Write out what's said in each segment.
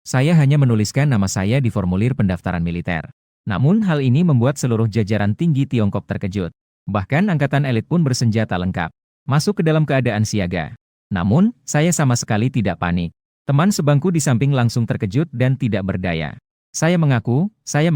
Saya hanya menuliskan nama saya di formulir pendaftaran militer. Namun hal ini membuat seluruh jajaran tinggi Tiongkok terkejut. Bahkan angkatan elit pun bersenjata lengkap, masuk ke dalam keadaan siaga. Namun, saya sama sekali tidak panik. Teman sebangku di samping langsung terkejut dan tidak berdaya. Saya mengaku, saya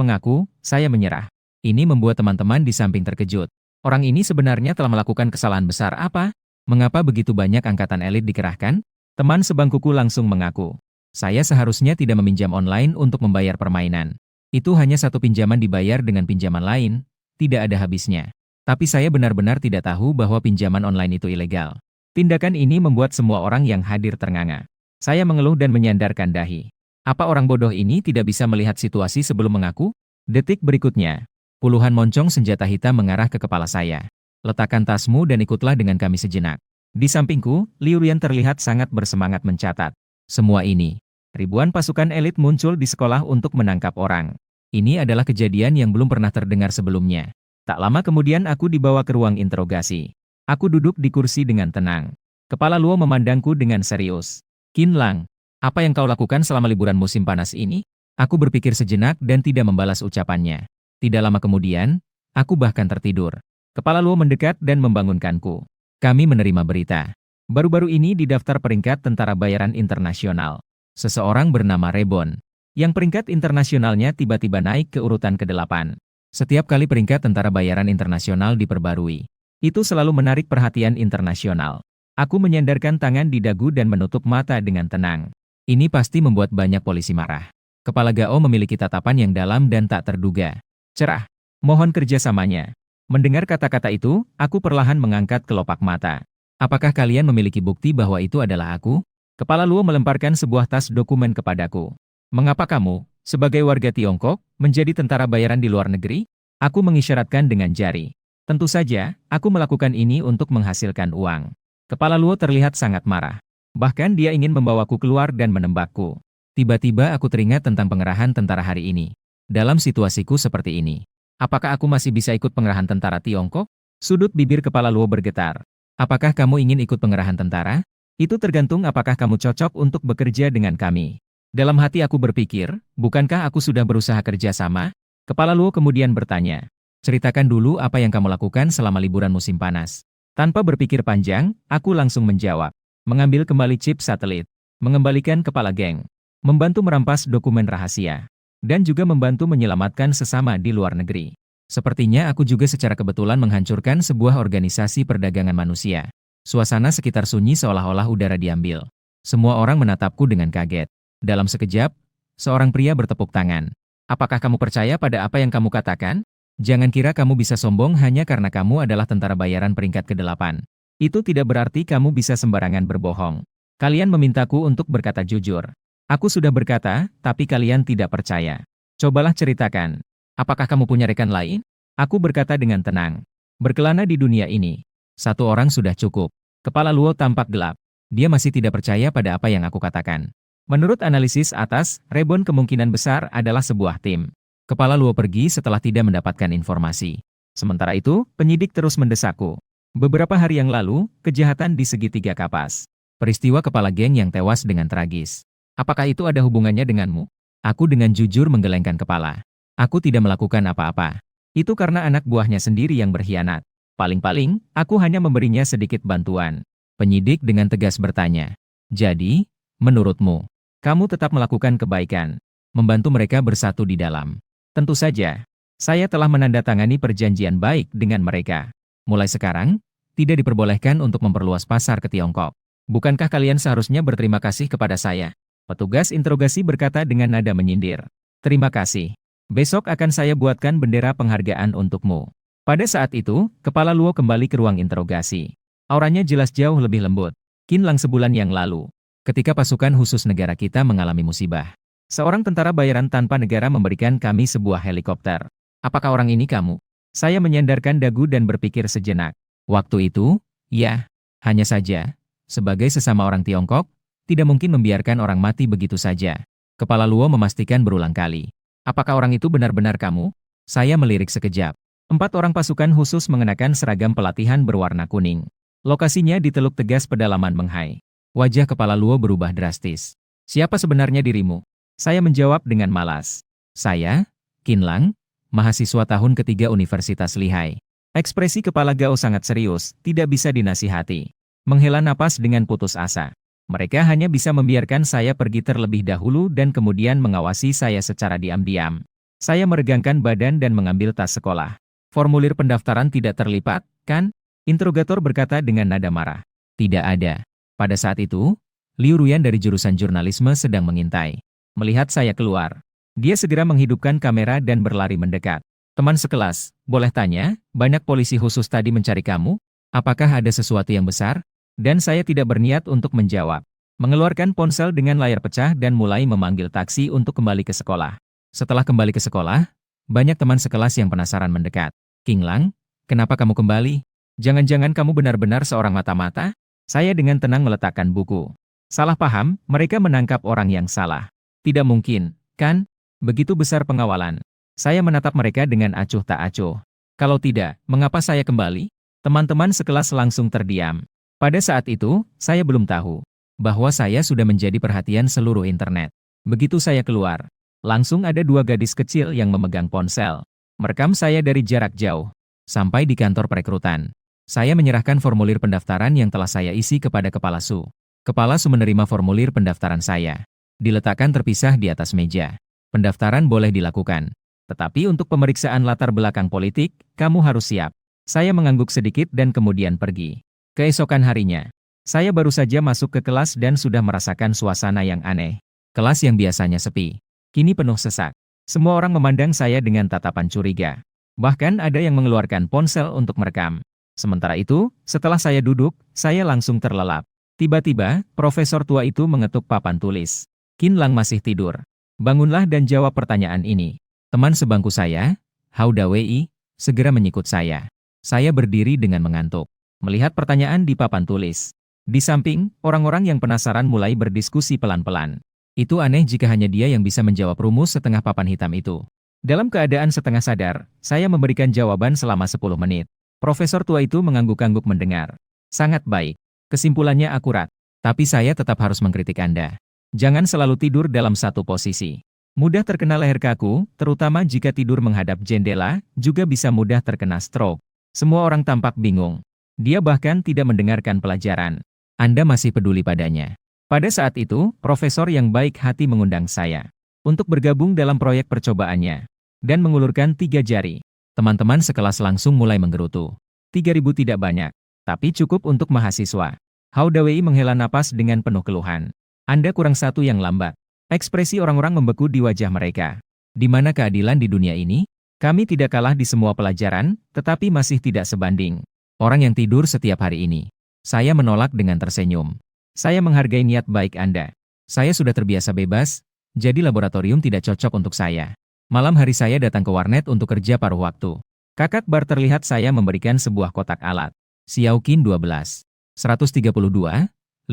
menyerah. Ini membuat teman-teman di samping terkejut. Orang ini sebenarnya telah melakukan kesalahan besar apa? Mengapa begitu banyak angkatan elit dikerahkan? Teman sebangkuku langsung mengaku. Saya seharusnya tidak meminjam online untuk membayar permainan. Itu hanya satu pinjaman dibayar dengan pinjaman lain, tidak ada habisnya. Tapi saya benar-benar tidak tahu bahwa pinjaman online itu ilegal. Tindakan ini membuat semua orang yang hadir ternganga. Saya mengeluh dan menyandarkan dahi. Apa orang bodoh ini tidak bisa melihat situasi sebelum mengaku? Detik berikutnya, puluhan moncong senjata hitam mengarah ke kepala saya. Letakkan tasmu dan ikutlah dengan kami sejenak. Di sampingku, Liu Rian terlihat sangat bersemangat mencatat. Semua ini, ribuan pasukan elit muncul di sekolah untuk menangkap orang. Ini adalah kejadian yang belum pernah terdengar sebelumnya. Tak lama kemudian aku dibawa ke ruang interogasi. Aku duduk di kursi dengan tenang. Kepala Luo memandangku dengan serius. Qin Lang, apa yang kau lakukan selama liburan musim panas ini? Aku berpikir sejenak dan tidak membalas ucapannya. Tidak lama kemudian, aku bahkan tertidur. Kepala Luo mendekat dan membangunkanku. Kami menerima berita. Baru-baru ini di daftar peringkat tentara bayaran internasional. Seseorang bernama Rebon, yang peringkat internasionalnya tiba-tiba naik ke urutan ke-8. Setiap kali peringkat tentara bayaran internasional diperbarui, itu selalu menarik perhatian internasional. Aku menyandarkan tangan di dagu dan menutup mata dengan tenang. Ini pasti membuat banyak polisi marah. Kepala Gao memiliki tatapan yang dalam dan tak terduga. Cerah. Mohon kerjasamanya. Mendengar kata-kata itu, aku perlahan mengangkat kelopak mata. Apakah kalian memiliki bukti bahwa itu adalah aku? Kepala Luo melemparkan sebuah tas dokumen kepadaku. Mengapa kamu, sebagai warga Tiongkok, menjadi tentara bayaran di luar negeri? Aku mengisyaratkan dengan jari. Tentu saja, aku melakukan ini untuk menghasilkan uang. Kepala Luo terlihat sangat marah. Bahkan dia ingin membawaku keluar dan menembakku. Tiba-tiba aku teringat tentang pengerahan tentara hari ini. Dalam situasiku seperti ini, apakah aku masih bisa ikut pengerahan tentara Tiongkok? Sudut bibir Kepala Luo bergetar. Apakah kamu ingin ikut pengerahan tentara? Itu tergantung apakah kamu cocok untuk bekerja dengan kami. Dalam hati aku berpikir, bukankah aku sudah berusaha kerja sama? Kepala Luo kemudian bertanya. Ceritakan dulu apa yang kamu lakukan selama liburan musim panas. Tanpa berpikir panjang, aku langsung menjawab. Mengambil kembali chip satelit, mengembalikan kepala geng, membantu merampas dokumen rahasia, dan juga membantu menyelamatkan sesama di luar negeri. Sepertinya aku juga secara kebetulan menghancurkan sebuah organisasi perdagangan manusia. Suasana sekitar sunyi seolah-olah udara diambil. Semua orang menatapku dengan kaget. Dalam sekejap, seorang pria bertepuk tangan. Apakah kamu percaya pada apa yang kamu katakan? Jangan kira kamu bisa sombong hanya karena kamu adalah tentara bayaran peringkat ke-8. Itu tidak berarti kamu bisa sembarangan berbohong. Kalian memintaku untuk berkata jujur. Aku sudah berkata, tapi kalian tidak percaya. Cobalah ceritakan. Apakah kamu punya rekan lain? Aku berkata dengan tenang. Berkelana di dunia ini, satu orang sudah cukup. Kepala Luo tampak gelap. Dia masih tidak percaya pada apa yang aku katakan. Menurut analisis atas, Rebon kemungkinan besar adalah sebuah tim. Kepala Luo pergi setelah tidak mendapatkan informasi. Sementara itu, penyidik terus mendesakku. Beberapa hari yang lalu, kejahatan di segitiga kapas. Peristiwa kepala geng yang tewas dengan tragis. Apakah itu ada hubungannya denganmu? Aku dengan jujur menggelengkan kepala. Aku tidak melakukan apa-apa. Itu karena anak buahnya sendiri yang berkhianat. Paling-paling, aku hanya memberinya sedikit bantuan. Penyidik dengan tegas bertanya. Jadi, menurutmu, kamu tetap melakukan kebaikan, membantu mereka bersatu di dalam. Tentu saja, saya telah menandatangani perjanjian baik dengan mereka. Mulai sekarang, tidak diperbolehkan untuk memperluas pasar ke Tiongkok. Bukankah kalian seharusnya berterima kasih kepada saya? Petugas interogasi berkata dengan nada menyindir. Terima kasih. Besok akan saya buatkan bendera penghargaan untukmu. Pada saat itu, Kepala Luo kembali ke ruang interogasi. Auranya jelas jauh lebih lembut. Qin Lang sebulan yang lalu, ketika pasukan khusus negara kita mengalami musibah. Seorang tentara bayaran tanpa negara memberikan kami sebuah helikopter. Apakah orang ini kamu? Saya menyandarkan dagu dan berpikir sejenak. Waktu itu, ya, hanya saja, sebagai sesama orang Tiongkok, tidak mungkin membiarkan orang mati begitu saja. Kepala Luo memastikan berulang kali. Apakah orang itu benar-benar kamu? Saya melirik sekejap. 4 orang pasukan khusus mengenakan seragam pelatihan berwarna kuning. Lokasinya di Teluk Tegas pedalaman Menghai. Wajah Kepala Luo berubah drastis. Siapa sebenarnya dirimu? Saya menjawab dengan malas. Saya, Qin Lang, mahasiswa tahun ketiga Universitas Lehigh. Ekspresi kepala Gao sangat serius, tidak bisa dinasihati. Menghela napas dengan putus asa. Mereka hanya bisa membiarkan saya pergi terlebih dahulu dan kemudian mengawasi saya secara diam-diam. Saya meregangkan badan dan mengambil tas sekolah. Formulir pendaftaran tidak terlipat, kan? Interrogator berkata dengan nada marah. Tidak ada. Pada saat itu, Liu Ruyan dari jurusan jurnalisme sedang mengintai. Melihat saya keluar, dia segera menghidupkan kamera dan berlari mendekat. Teman sekelas, boleh tanya, banyak polisi khusus tadi mencari kamu? Apakah ada sesuatu yang besar? Dan saya tidak berniat untuk menjawab. Mengeluarkan ponsel dengan layar pecah dan mulai memanggil taksi untuk kembali ke sekolah. Setelah kembali ke sekolah, banyak teman sekelas yang penasaran mendekat. Qin Lang, kenapa kamu kembali? Jangan-jangan kamu benar-benar seorang mata-mata? Saya dengan tenang meletakkan buku. Salah paham, mereka menangkap orang yang salah. Tidak mungkin, kan? Begitu besar pengawalan. Saya menatap mereka dengan acuh tak acuh. Kalau tidak, mengapa saya kembali? Teman-teman sekelas langsung terdiam. Pada saat itu, saya belum tahu bahwa saya sudah menjadi perhatian seluruh internet. Begitu saya keluar, langsung ada dua gadis kecil yang memegang ponsel. Merekam saya dari jarak jauh. Sampai di kantor perekrutan, saya menyerahkan formulir pendaftaran yang telah saya isi kepada Kepala Su. Kepala Su menerima formulir pendaftaran saya. Diletakkan terpisah di atas meja. Pendaftaran boleh dilakukan. Tetapi untuk pemeriksaan latar belakang politik, kamu harus siap. Saya mengangguk sedikit dan kemudian pergi. Keesokan harinya, saya baru saja masuk ke kelas dan sudah merasakan suasana yang aneh. Kelas yang biasanya sepi, kini penuh sesak. Semua orang memandang saya dengan tatapan curiga. Bahkan ada yang mengeluarkan ponsel untuk merekam. Sementara itu, setelah saya duduk, saya langsung terlelap. Tiba-tiba, profesor tua itu mengetuk papan tulis. Qin Lang masih tidur. Bangunlah dan jawab pertanyaan ini. Teman sebangku saya, Hao Dawei, segera menyikut saya. Saya berdiri dengan mengantuk. Melihat pertanyaan di papan tulis. Di samping, orang-orang yang penasaran mulai berdiskusi pelan-pelan. Itu aneh jika hanya dia yang bisa menjawab rumus setengah papan hitam itu. Dalam keadaan setengah sadar, saya memberikan jawaban selama 10 menit. Profesor tua itu mengangguk-angguk mendengar. Sangat baik. Kesimpulannya akurat. Tapi saya tetap harus mengkritik Anda. Jangan selalu tidur dalam satu posisi. Mudah terkena leher kaku, terutama jika tidur menghadap jendela, juga bisa mudah terkena stroke. Semua orang tampak bingung. Dia bahkan tidak mendengarkan pelajaran. Anda masih peduli padanya. Pada saat itu, profesor yang baik hati mengundang saya untuk bergabung dalam proyek percobaannya dan mengulurkan 3 jari. Teman-teman sekelas langsung mulai menggerutu. 3.000 tidak banyak, tapi cukup untuk mahasiswa. Hao Dawei menghela napas dengan penuh keluhan. Anda kurang satu yang lambat. Ekspresi orang-orang membeku di wajah mereka. Di mana keadilan di dunia ini? Kami tidak kalah di semua pelajaran, tetapi masih tidak sebanding orang yang tidur setiap hari ini. Saya menolak dengan tersenyum. Saya menghargai niat baik Anda. Saya sudah terbiasa bebas, jadi laboratorium tidak cocok untuk saya. Malam hari saya datang ke warnet untuk kerja paruh waktu. Kakak bar terlihat saya memberikan sebuah kotak alat. Xiaoqin 12. 132,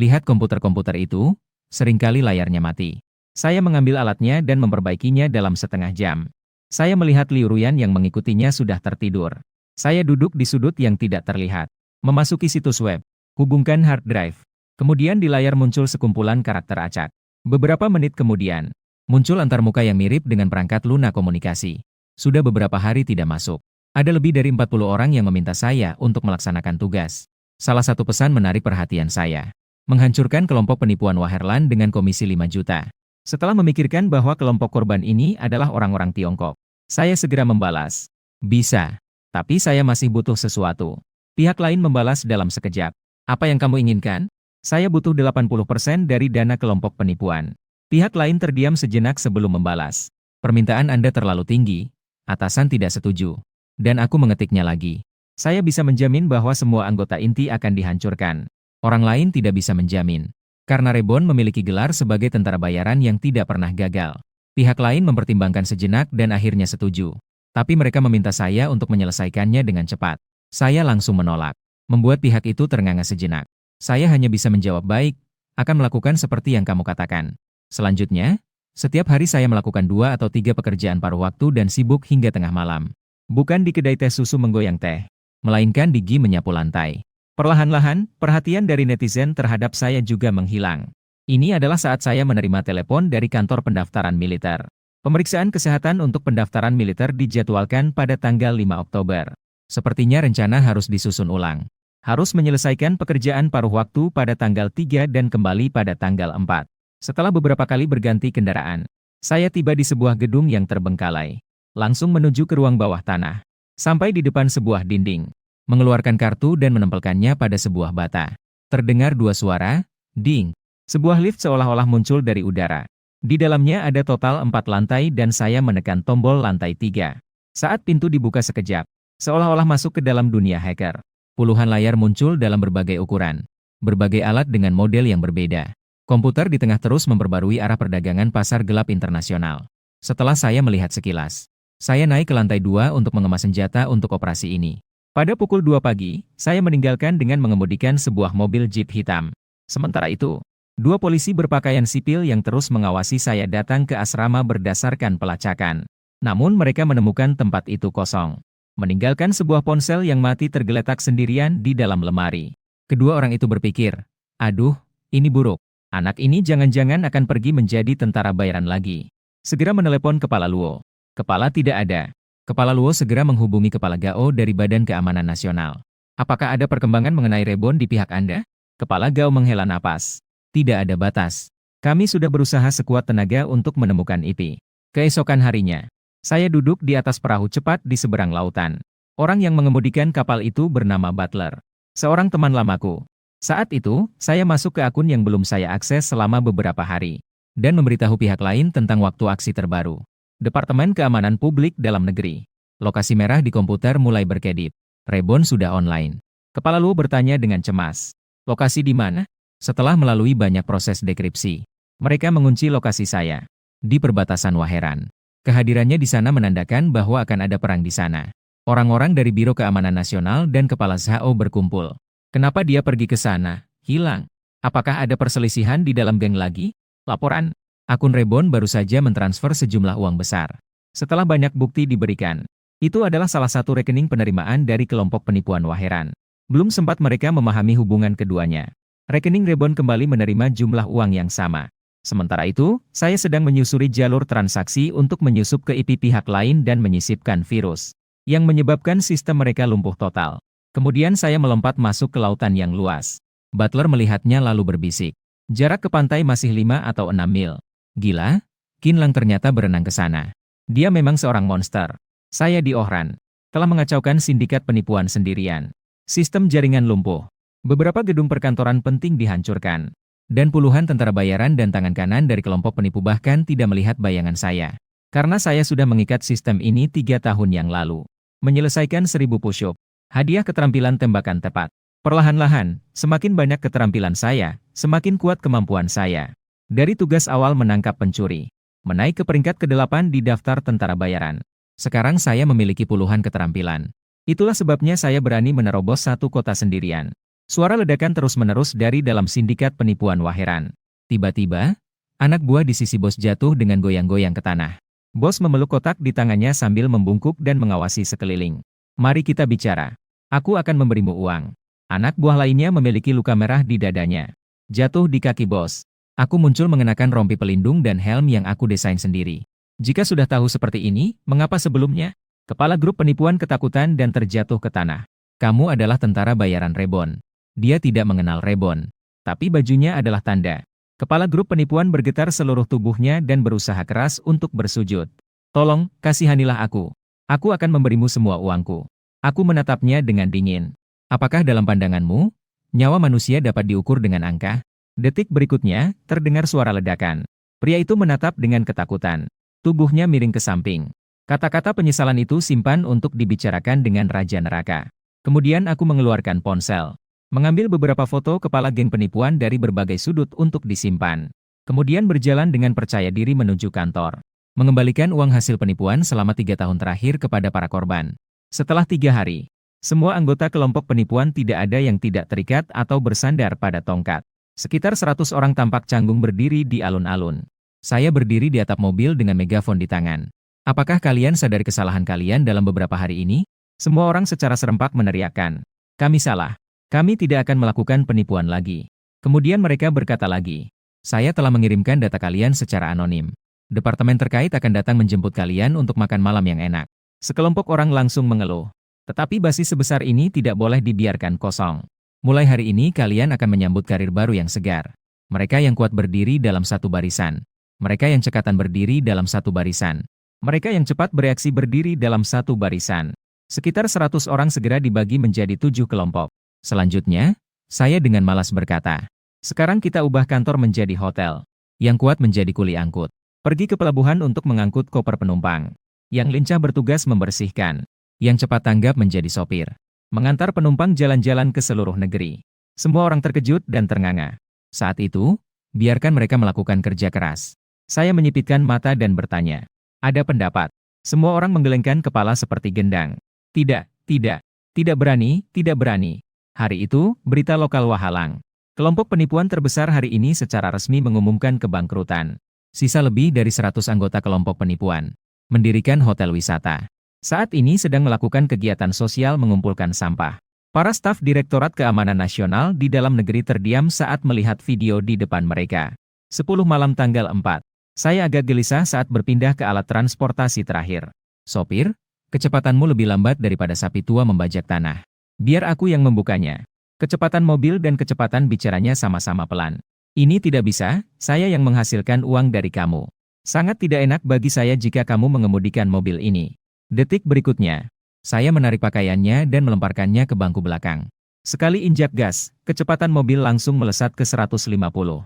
lihat komputer-komputer itu, seringkali layarnya mati. Saya mengambil alatnya dan memperbaikinya dalam setengah jam. Saya melihat Liu Ruyan yang mengikutinya sudah tertidur. Saya duduk di sudut yang tidak terlihat. Memasuki situs web. Hubungkan hard drive. Kemudian di layar muncul sekumpulan karakter acak. Beberapa menit kemudian, muncul antarmuka yang mirip dengan perangkat Luna Komunikasi. Sudah beberapa hari tidak masuk. Ada lebih dari 40 orang yang meminta saya untuk melaksanakan tugas. Salah satu pesan menarik perhatian saya. Menghancurkan kelompok penipuan Waherlan dengan komisi 5 juta. Setelah memikirkan bahwa kelompok korban ini adalah orang-orang Tiongkok, saya segera membalas. Bisa. Tapi saya masih butuh sesuatu. Pihak lain membalas dalam sekejap. Apa yang kamu inginkan? Saya butuh 80% dari dana kelompok penipuan. Pihak lain terdiam sejenak sebelum membalas. Permintaan Anda terlalu tinggi. Atasan tidak setuju. Dan aku mengetiknya lagi. Saya bisa menjamin bahwa semua anggota inti akan dihancurkan. Orang lain tidak bisa menjamin. Karena Rebon memiliki gelar sebagai tentara bayaran yang tidak pernah gagal. Pihak lain mempertimbangkan sejenak dan akhirnya setuju. Tapi mereka meminta saya untuk menyelesaikannya dengan cepat. Saya langsung menolak. Membuat pihak itu ternganga sejenak. Saya hanya bisa menjawab baik, akan melakukan seperti yang kamu katakan. Selanjutnya, setiap hari saya melakukan 2 atau 3 pekerjaan paruh waktu dan sibuk hingga tengah malam. Bukan di kedai teh susu menggoyang teh, melainkan di menyapu lantai. Perlahan-lahan, perhatian dari netizen terhadap saya juga menghilang. Ini adalah saat saya menerima telepon dari kantor pendaftaran militer. Pemeriksaan kesehatan untuk pendaftaran militer dijadwalkan pada tanggal 5 Oktober. Sepertinya rencana harus disusun ulang. Harus menyelesaikan pekerjaan paruh waktu pada tanggal 3 dan kembali pada tanggal 4. Setelah beberapa kali berganti kendaraan, saya tiba di sebuah gedung yang terbengkalai. Langsung menuju ke ruang bawah tanah. Sampai di depan sebuah dinding. Mengeluarkan kartu dan menempelkannya pada sebuah bata. Terdengar dua suara, ding. Sebuah lift seolah-olah muncul dari udara. Di dalamnya ada total 4 lantai dan saya menekan tombol lantai 3. Saat pintu dibuka sekejap, seolah-olah masuk ke dalam dunia hacker. Puluhan layar muncul dalam berbagai ukuran. Berbagai alat dengan model yang berbeda. Komputer di tengah terus memperbarui arah perdagangan pasar gelap internasional. Setelah saya melihat sekilas, saya naik ke lantai 2 untuk mengemas senjata untuk operasi ini. Pada pukul 2 pagi, saya meninggalkan dengan mengemudikan sebuah mobil jeep hitam. Sementara itu, 2 polisi berpakaian sipil yang terus mengawasi saya datang ke asrama berdasarkan pelacakan. Namun mereka menemukan tempat itu kosong. Meninggalkan sebuah ponsel yang mati tergeletak sendirian di dalam lemari. Kedua orang itu berpikir, aduh, ini buruk. Anak ini jangan-jangan akan pergi menjadi tentara bayaran lagi. Segera menelepon Kepala Luo. Kepala tidak ada. Kepala Luo segera menghubungi Kepala Gao dari Badan Keamanan Nasional. Apakah ada perkembangan mengenai Rebon di pihak Anda? Kepala Gao menghela napas. Tidak ada batas. Kami sudah berusaha sekuat tenaga untuk menemukan IP. Keesokan harinya, saya duduk di atas perahu cepat di seberang lautan. Orang yang mengemudikan kapal itu bernama Butler. Seorang teman lamaku. Saat itu, saya masuk ke akun yang belum saya akses selama beberapa hari. Dan memberitahu pihak lain tentang waktu aksi terbaru. Departemen Keamanan Publik Dalam Negeri. Lokasi merah di komputer mulai berkedip. Rebon sudah online. Kepala Luo bertanya dengan cemas. Lokasi di mana? Setelah melalui banyak proses dekripsi, mereka mengunci lokasi saya. Di perbatasan Waheran. Kehadirannya di sana menandakan bahwa akan ada perang di sana. Orang-orang dari Biro Keamanan Nasional dan Kepala Zhao berkumpul. Kenapa dia pergi ke sana? Hilang. Apakah ada perselisihan di dalam geng lagi? Laporan. Akun Rebon baru saja mentransfer sejumlah uang besar. Setelah banyak bukti diberikan. Itu adalah salah satu rekening penerimaan dari kelompok penipuan Waheran. Belum sempat mereka memahami hubungan keduanya. Rekening Rebon kembali menerima jumlah uang yang sama. Sementara itu, saya sedang menyusuri jalur transaksi untuk menyusup ke IP pihak lain dan menyisipkan virus yang menyebabkan sistem mereka lumpuh total. Kemudian saya melompat masuk ke lautan yang luas. Butler melihatnya lalu berbisik. Jarak ke pantai masih 5 atau 6 mil. Gila, Qin Lang ternyata berenang ke sana. Dia memang seorang monster. Saya di Ohran. Telah mengacaukan sindikat penipuan sendirian. Sistem jaringan lumpuh. Beberapa gedung perkantoran penting dihancurkan. Dan puluhan tentara bayaran dan tangan kanan dari kelompok penipu bahkan tidak melihat bayangan saya. Karena saya sudah mengikat sistem ini 3 tahun yang lalu. Menyelesaikan 1000 push-up. Hadiah keterampilan tembakan tepat. Perlahan-lahan, semakin banyak keterampilan saya, semakin kuat kemampuan saya. Dari tugas awal menangkap pencuri, menaik ke peringkat ke-8 di daftar tentara bayaran. Sekarang saya memiliki puluhan keterampilan. Itulah sebabnya saya berani menerobos satu kota sendirian. Suara ledakan terus-menerus dari dalam sindikat penipuan Waheran. Tiba-tiba, anak buah di sisi bos jatuh dengan goyang-goyang ke tanah. Bos memeluk kotak di tangannya sambil membungkuk dan mengawasi sekeliling. Mari kita bicara. Aku akan memberimu uang. Anak buah lainnya memiliki luka merah di dadanya. Jatuh di kaki bos. Aku muncul mengenakan rompi pelindung dan helm yang aku desain sendiri. Jika sudah tahu seperti ini, mengapa sebelumnya? Kepala grup penipuan ketakutan dan terjatuh ke tanah. Kamu adalah tentara bayaran Rebon. Dia tidak mengenal Rebon. Tapi bajunya adalah tanda. Kepala grup penipuan bergetar seluruh tubuhnya dan berusaha keras untuk bersujud. Tolong, kasihanilah aku. Aku akan memberimu semua uangku. Aku menatapnya dengan dingin. Apakah dalam pandanganmu, nyawa manusia dapat diukur dengan angka? Detik berikutnya, terdengar suara ledakan. Pria itu menatap dengan ketakutan. Tubuhnya miring ke samping. Kata-kata penyesalan itu simpan untuk dibicarakan dengan Raja Neraka. Kemudian aku mengeluarkan ponsel. Mengambil beberapa foto kepala geng penipuan dari berbagai sudut untuk disimpan. Kemudian berjalan dengan percaya diri menuju kantor. Mengembalikan uang hasil penipuan selama 3 tahun terakhir kepada para korban. Setelah 3 hari, semua anggota kelompok penipuan tidak ada yang tidak terikat atau bersandar pada tongkat. Sekitar 100 orang tampak canggung berdiri di alun-alun. Saya berdiri di atap mobil dengan megafon di tangan. Apakah kalian sadari kesalahan kalian dalam beberapa hari ini? Semua orang secara serempak meneriakkan. Kami salah. Kami tidak akan melakukan penipuan lagi. Kemudian mereka berkata lagi. Saya telah mengirimkan data kalian secara anonim. Departemen terkait akan datang menjemput kalian untuk makan malam yang enak. Sekelompok orang langsung mengeluh. Tetapi basis sebesar ini tidak boleh dibiarkan kosong. Mulai hari ini kalian akan menyambut karir baru yang segar. Mereka yang kuat berdiri dalam satu barisan. Mereka yang cekatan berdiri dalam satu barisan. Mereka yang cepat bereaksi berdiri dalam satu barisan. Sekitar 100 orang segera dibagi menjadi 7 kelompok. Selanjutnya, saya dengan malas berkata, sekarang kita ubah kantor menjadi hotel. Yang kuat menjadi kuli angkut. Pergi ke pelabuhan untuk mengangkut koper penumpang. Yang lincah bertugas membersihkan. Yang cepat tanggap menjadi sopir. Mengantar penumpang jalan-jalan ke seluruh negeri. Semua orang terkejut dan ternganga. Saat itu, biarkan mereka melakukan kerja keras. Saya menyipitkan mata dan bertanya. Ada pendapat. Semua orang menggelengkan kepala seperti gendang. Tidak, tidak. Tidak berani, tidak berani. Hari itu, berita lokal Wahalang. Kelompok penipuan terbesar hari ini secara resmi mengumumkan kebangkrutan. Sisa lebih dari 100 anggota kelompok penipuan. Mendirikan hotel wisata. Saat ini sedang melakukan kegiatan sosial mengumpulkan sampah. Para staf Direktorat Keamanan Nasional di dalam negeri terdiam saat melihat video di depan mereka. 10 malam tanggal 4. Saya agak gelisah saat berpindah ke alat transportasi terakhir. Sopir, kecepatanmu lebih lambat daripada sapi tua membajak tanah. Biar aku yang membukanya. Kecepatan mobil dan kecepatan bicaranya sama-sama pelan. Ini tidak bisa, saya yang menghasilkan uang dari kamu. Sangat tidak enak bagi saya jika kamu mengemudikan mobil ini. Detik berikutnya, saya menarik pakaiannya dan melemparkannya ke bangku belakang. Sekali injak gas, kecepatan mobil langsung melesat ke 150. 3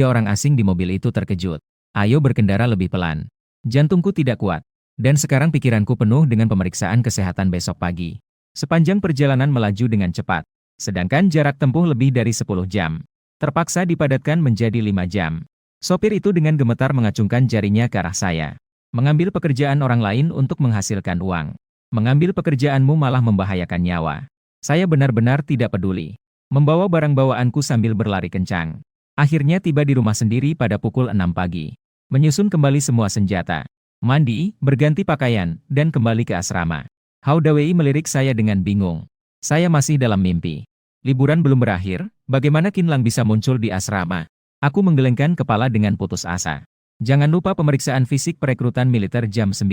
orang asing di mobil itu terkejut. Ayo berkendara lebih pelan. Jantungku tidak kuat. Dan sekarang pikiranku penuh dengan pemeriksaan kesehatan besok pagi. Sepanjang perjalanan melaju dengan cepat. Sedangkan jarak tempuh lebih dari 10 jam. Terpaksa dipadatkan menjadi 5 jam. Sopir itu dengan gemetar mengacungkan jarinya ke arah saya. Mengambil pekerjaan orang lain untuk menghasilkan uang. Mengambil pekerjaanmu malah membahayakan nyawa. Saya benar-benar tidak peduli. Membawa barang bawaanku sambil berlari kencang. Akhirnya tiba di rumah sendiri pada pukul 6 pagi. Menyusun kembali semua senjata. Mandi, berganti pakaian, dan kembali ke asrama. Hao Dawei melirik saya dengan bingung. Saya masih dalam mimpi. Liburan belum berakhir, bagaimana Qin Lang bisa muncul di asrama? Aku menggelengkan kepala dengan putus asa. Jangan lupa pemeriksaan fisik perekrutan militer jam 9.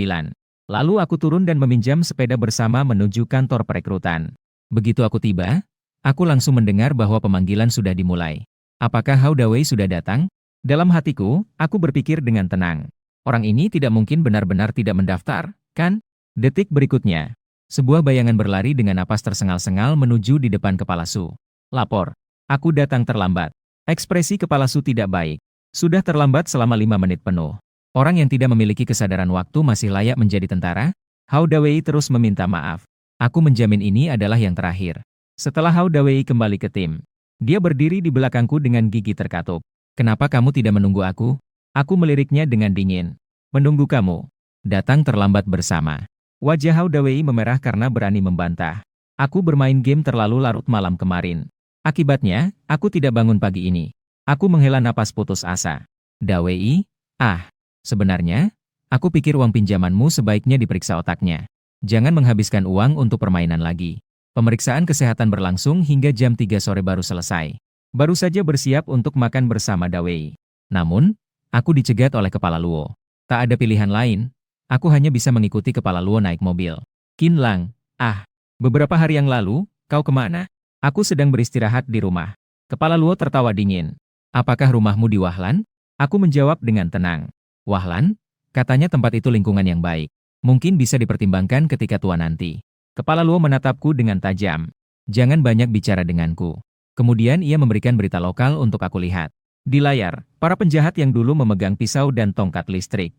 Lalu aku turun dan meminjam sepeda bersama menuju kantor perekrutan. Begitu aku tiba, aku langsung mendengar bahwa pemanggilan sudah dimulai. Apakah Hao Dawei sudah datang? Dalam hatiku, aku berpikir dengan tenang. Orang ini tidak mungkin benar-benar tidak mendaftar, kan? Detik berikutnya. Sebuah bayangan berlari dengan napas tersengal-sengal menuju di depan kepala Su. Lapor. Aku datang terlambat. Ekspresi kepala Su tidak baik. Sudah terlambat selama 5 menit penuh. Orang yang tidak memiliki kesadaran waktu masih layak menjadi tentara? Hao Dawei terus meminta maaf. Aku menjamin ini adalah yang terakhir. Setelah Hao Dawei kembali ke tim, dia berdiri di belakangku dengan gigi terkatup. Kenapa kamu tidak menunggu aku? Aku meliriknya dengan dingin. Menunggu kamu. Datang terlambat bersama. Wajah Hao Dawei memerah karena berani membantah. Aku bermain game terlalu larut malam kemarin. Akibatnya, aku tidak bangun pagi ini. Aku menghela napas putus asa. Dawei, sebenarnya, aku pikir uang pinjamanmu sebaiknya diperiksa otaknya. Jangan menghabiskan uang untuk permainan lagi. Pemeriksaan kesehatan berlangsung hingga jam 3 sore baru selesai. Baru saja bersiap untuk makan bersama Dawei. Namun, aku dicegat oleh Kepala Luo. Tak ada pilihan lain. Aku hanya bisa mengikuti Kepala Luo naik mobil. Qin Lang, beberapa hari yang lalu, kau kemana? Aku sedang beristirahat di rumah. Kepala Luo tertawa dingin. Apakah rumahmu di Wahlan? Aku menjawab dengan tenang. Wahlan? Katanya tempat itu lingkungan yang baik. Mungkin bisa dipertimbangkan ketika tua nanti. Kepala Luo menatapku dengan tajam. Jangan banyak bicara denganku. Kemudian ia memberikan berita lokal untuk aku lihat. Di layar, para penjahat yang dulu memegang pisau dan tongkat listrik.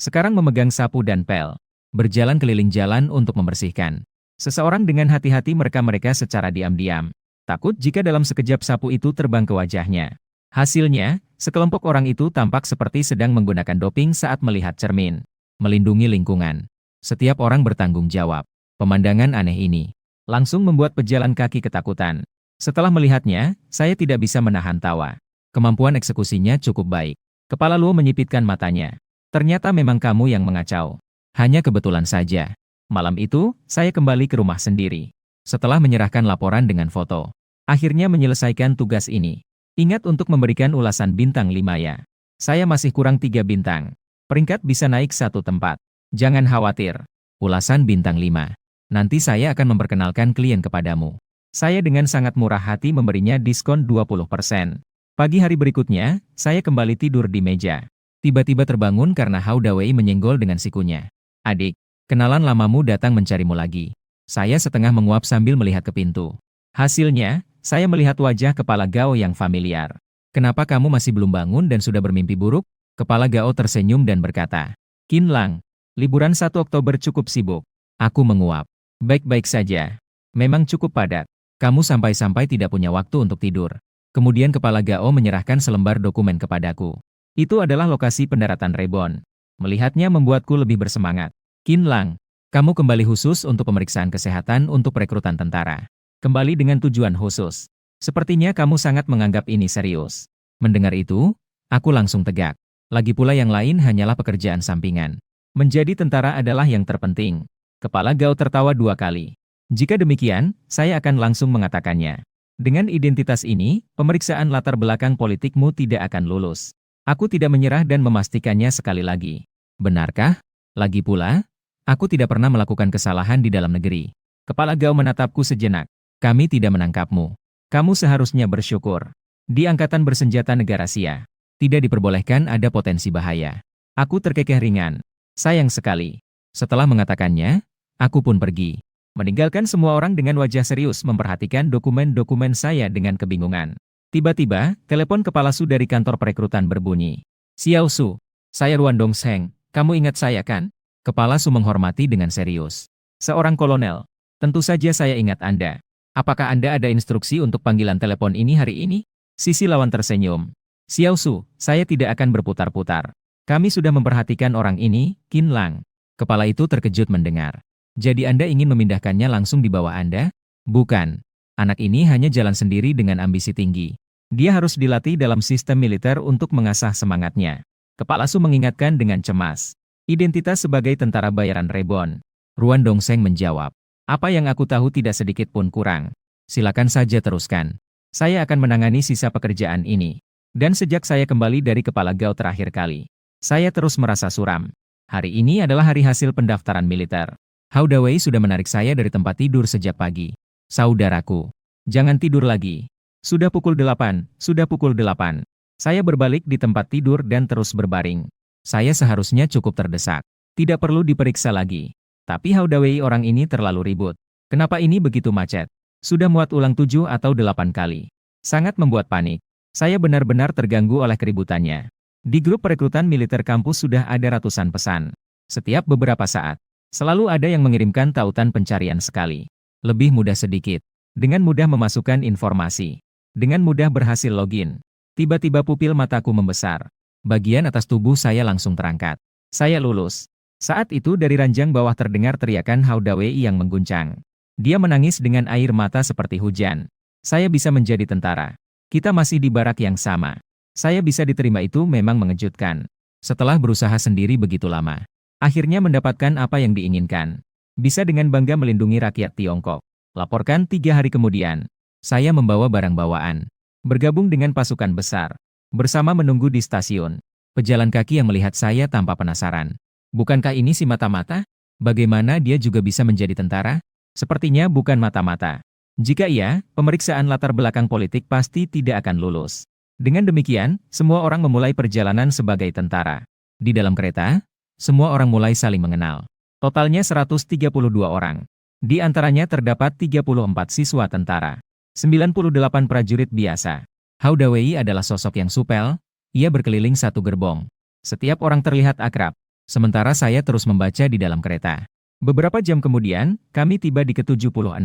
Sekarang memegang sapu dan pel. Berjalan keliling jalan untuk membersihkan. Seseorang dengan hati-hati merekam mereka secara diam-diam. Takut jika dalam sekejap sapu itu terbang ke wajahnya. Hasilnya, sekelompok orang itu tampak seperti sedang menggunakan doping saat melihat cermin. Melindungi lingkungan. Setiap orang bertanggung jawab. Pemandangan aneh ini langsung membuat pejalan kaki ketakutan. Setelah melihatnya, saya tidak bisa menahan tawa. Kemampuan eksekusinya cukup baik. Kepala Luo menyipitkan matanya. Ternyata memang kamu yang mengacau. Hanya kebetulan saja. Malam itu, saya kembali ke rumah sendiri. Setelah menyerahkan laporan dengan foto. Akhirnya menyelesaikan tugas ini. Ingat untuk memberikan ulasan bintang 5 ya. Saya masih kurang 3 bintang. Peringkat bisa naik 1 tempat. Jangan khawatir. Ulasan bintang 5. Nanti saya akan memperkenalkan klien kepadamu. Saya dengan sangat murah hati memberinya diskon 20%. Pagi hari berikutnya, saya kembali tidur di meja. Tiba-tiba terbangun karena Hao Dawei menyenggol dengan sikunya. Adik, kenalan lamamu datang mencarimu lagi. Saya setengah menguap sambil melihat ke pintu. Hasilnya, saya melihat wajah kepala Gao yang familiar. Kenapa kamu masih belum bangun dan sudah bermimpi buruk? Kepala Gao tersenyum dan berkata, Qin Lang, liburan 1 Oktober cukup sibuk. Aku menguap. Baik-baik saja. Memang cukup padat. Kamu sampai-sampai tidak punya waktu untuk tidur. Kemudian kepala Gao menyerahkan selembar dokumen kepadaku. Itu adalah lokasi pendaratan Reborn. Melihatnya membuatku lebih bersemangat. Qin Lang, kamu kembali khusus untuk pemeriksaan kesehatan untuk perekrutan tentara. Kembali dengan tujuan khusus. Sepertinya kamu sangat menganggap ini serius. Mendengar itu, aku langsung tegak. Lagi pula yang lain hanyalah pekerjaan sampingan. Menjadi tentara adalah yang terpenting. Kepala Gao tertawa 2 kali. Jika demikian, saya akan langsung mengatakannya. Dengan identitas ini, pemeriksaan latar belakang politikmu tidak akan lulus. Aku tidak menyerah dan memastikannya sekali lagi. Benarkah? Lagi pula, aku tidak pernah melakukan kesalahan di dalam negeri. Kepala Gao menatapku sejenak. Kami tidak menangkapmu. Kamu seharusnya bersyukur. Di Angkatan Bersenjata Negara Xia, tidak diperbolehkan ada potensi bahaya. Aku terkekeh ringan. Sayang sekali. Setelah mengatakannya, aku pun pergi. Meninggalkan semua orang dengan wajah serius memperhatikan dokumen-dokumen saya dengan kebingungan. Tiba-tiba, telepon kepala Su dari kantor perekrutan berbunyi. Xiao Su, saya Ruan Dongsheng, kamu ingat saya kan? Kepala Su menghormati dengan serius. Seorang kolonel. Tentu saja saya ingat Anda. Apakah Anda ada instruksi untuk panggilan telepon ini hari ini? Sisi lawan tersenyum. Xiao Su, saya tidak akan berputar-putar. Kami sudah memperhatikan orang ini, Qin Lang. Kepala itu terkejut mendengar. Jadi Anda ingin memindahkannya langsung di bawah Anda? Bukan. Anak ini hanya jalan sendiri dengan ambisi tinggi. Dia harus dilatih dalam sistem militer untuk mengasah semangatnya. Kepala Su mengingatkan dengan cemas. Identitas sebagai tentara bayaran Reborn. Ruan Dongsheng menjawab. Apa yang aku tahu tidak sedikit pun kurang. Silakan saja teruskan. Saya akan menangani sisa pekerjaan ini. Dan sejak saya kembali dari kepala Gao terakhir kali, saya terus merasa suram. Hari ini adalah hari hasil pendaftaran militer. Hao Dawei sudah menarik saya dari tempat tidur sejak pagi. Saudaraku, jangan tidur lagi. Sudah pukul 8, sudah pukul 8. Saya berbalik di tempat tidur dan terus berbaring. Saya seharusnya cukup terdesak. Tidak perlu diperiksa lagi. Tapi Hao Dawei orang ini terlalu ribut. Kenapa ini begitu macet? Sudah muat ulang 7 atau 8 kali. Sangat membuat panik. Saya benar-benar terganggu oleh keributannya. Di grup perekrutan militer kampus sudah ada ratusan pesan. Setiap beberapa saat, selalu ada yang mengirimkan tautan pencarian sekali. Lebih mudah sedikit. Dengan mudah memasukkan informasi. Dengan mudah berhasil login. Tiba-tiba pupil mataku membesar. Bagian atas tubuh saya langsung terangkat. Saya lulus. Saat itu dari ranjang bawah terdengar teriakan Hao Dawei yang mengguncang. Dia menangis dengan air mata seperti hujan. Saya bisa menjadi tentara. Kita masih di barak yang sama. Saya bisa diterima itu memang mengejutkan. Setelah berusaha sendiri begitu lama, akhirnya mendapatkan apa yang diinginkan. Bisa dengan bangga melindungi rakyat Tiongkok. Laporkan 3 hari kemudian. Saya membawa barang bawaan. Bergabung dengan pasukan besar. Bersama menunggu di stasiun. Pejalan kaki yang melihat saya tanpa penasaran. Bukankah ini si mata-mata? Bagaimana dia juga bisa menjadi tentara? Sepertinya bukan mata-mata. Jika iya, pemeriksaan latar belakang politik pasti tidak akan lulus. Dengan demikian, semua orang memulai perjalanan sebagai tentara. Di dalam kereta, semua orang mulai saling mengenal. Totalnya 132 orang. Di antaranya terdapat 34 siswa tentara. 98 prajurit biasa. Hao Dawei adalah sosok yang supel, ia berkeliling satu gerbong. Setiap orang terlihat akrab. Sementara saya terus membaca di dalam kereta. Beberapa jam kemudian, kami tiba di ke-76.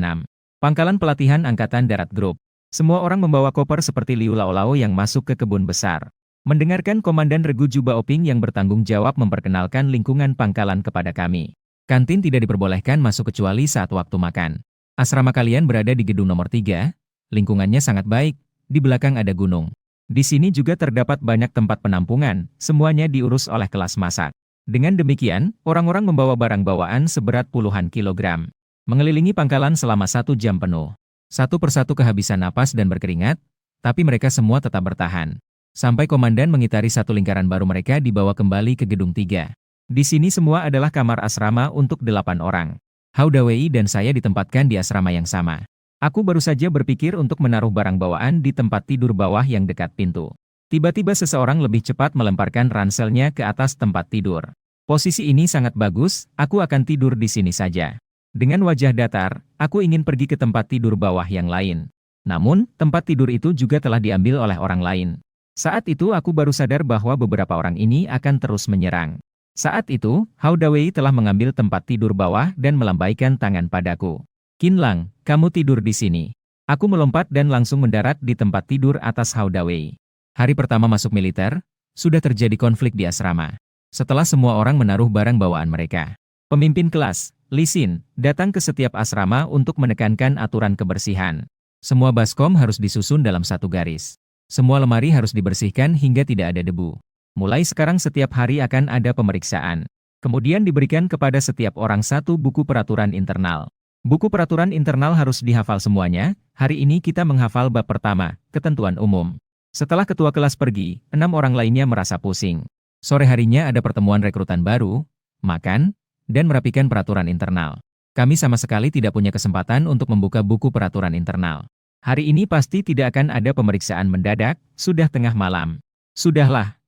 Pangkalan Pelatihan Angkatan Darat Group. Semua orang membawa koper seperti Liu Laolao yang masuk ke kebun besar. Mendengarkan Komandan Regu Juba Oping yang bertanggung jawab memperkenalkan lingkungan pangkalan kepada kami. Kantin tidak diperbolehkan masuk kecuali saat waktu makan. Asrama kalian berada di gedung nomor 3. Lingkungannya sangat baik. Di belakang ada gunung. Di sini juga terdapat banyak tempat penampungan. Semuanya diurus oleh kelas masak. Dengan demikian, orang-orang membawa barang bawaan seberat puluhan kilogram. Mengelilingi pangkalan selama 1 jam penuh. Satu persatu kehabisan napas dan berkeringat, Tapi mereka semua tetap bertahan. Sampai komandan mengitari satu lingkaran baru mereka dibawa kembali ke gedung 3. Di sini semua adalah kamar asrama untuk 8 orang. Hao Dawei dan saya ditempatkan di asrama yang sama. Aku baru saja berpikir untuk menaruh barang bawaan di tempat tidur bawah yang dekat pintu. Tiba-tiba seseorang lebih cepat melemparkan ranselnya ke atas tempat tidur. Posisi ini sangat bagus, aku akan tidur di sini saja. Dengan wajah datar, aku ingin pergi ke tempat tidur bawah yang lain. Namun, tempat tidur itu juga telah diambil oleh orang lain. Saat itu aku baru sadar bahwa beberapa orang ini akan terus menyerang. Saat itu, Hao Dawei telah mengambil tempat tidur bawah dan melambaikan tangan padaku. "Qin Lang, kamu tidur di sini." Aku melompat dan langsung mendarat di tempat tidur atas Hao Dawei. Hari pertama masuk militer, sudah terjadi konflik di asrama. Setelah semua orang menaruh barang bawaan mereka, pemimpin kelas, Li Xin, datang ke setiap asrama untuk menekankan aturan kebersihan. Semua baskom harus disusun dalam satu garis. Semua lemari harus dibersihkan hingga tidak ada debu. Mulai sekarang setiap hari akan ada pemeriksaan. Kemudian diberikan kepada setiap orang satu buku peraturan internal. Buku peraturan internal harus dihafal semuanya. Hari ini kita menghafal bab pertama, ketentuan umum. Setelah ketua kelas pergi, 6 orang lainnya merasa pusing. Sore harinya ada pertemuan rekrutan baru, makan, dan merapikan peraturan internal. Kami sama sekali tidak punya kesempatan untuk membuka buku peraturan internal. Hari ini pasti tidak akan ada pemeriksaan mendadak, sudah tengah malam. Sudahlah,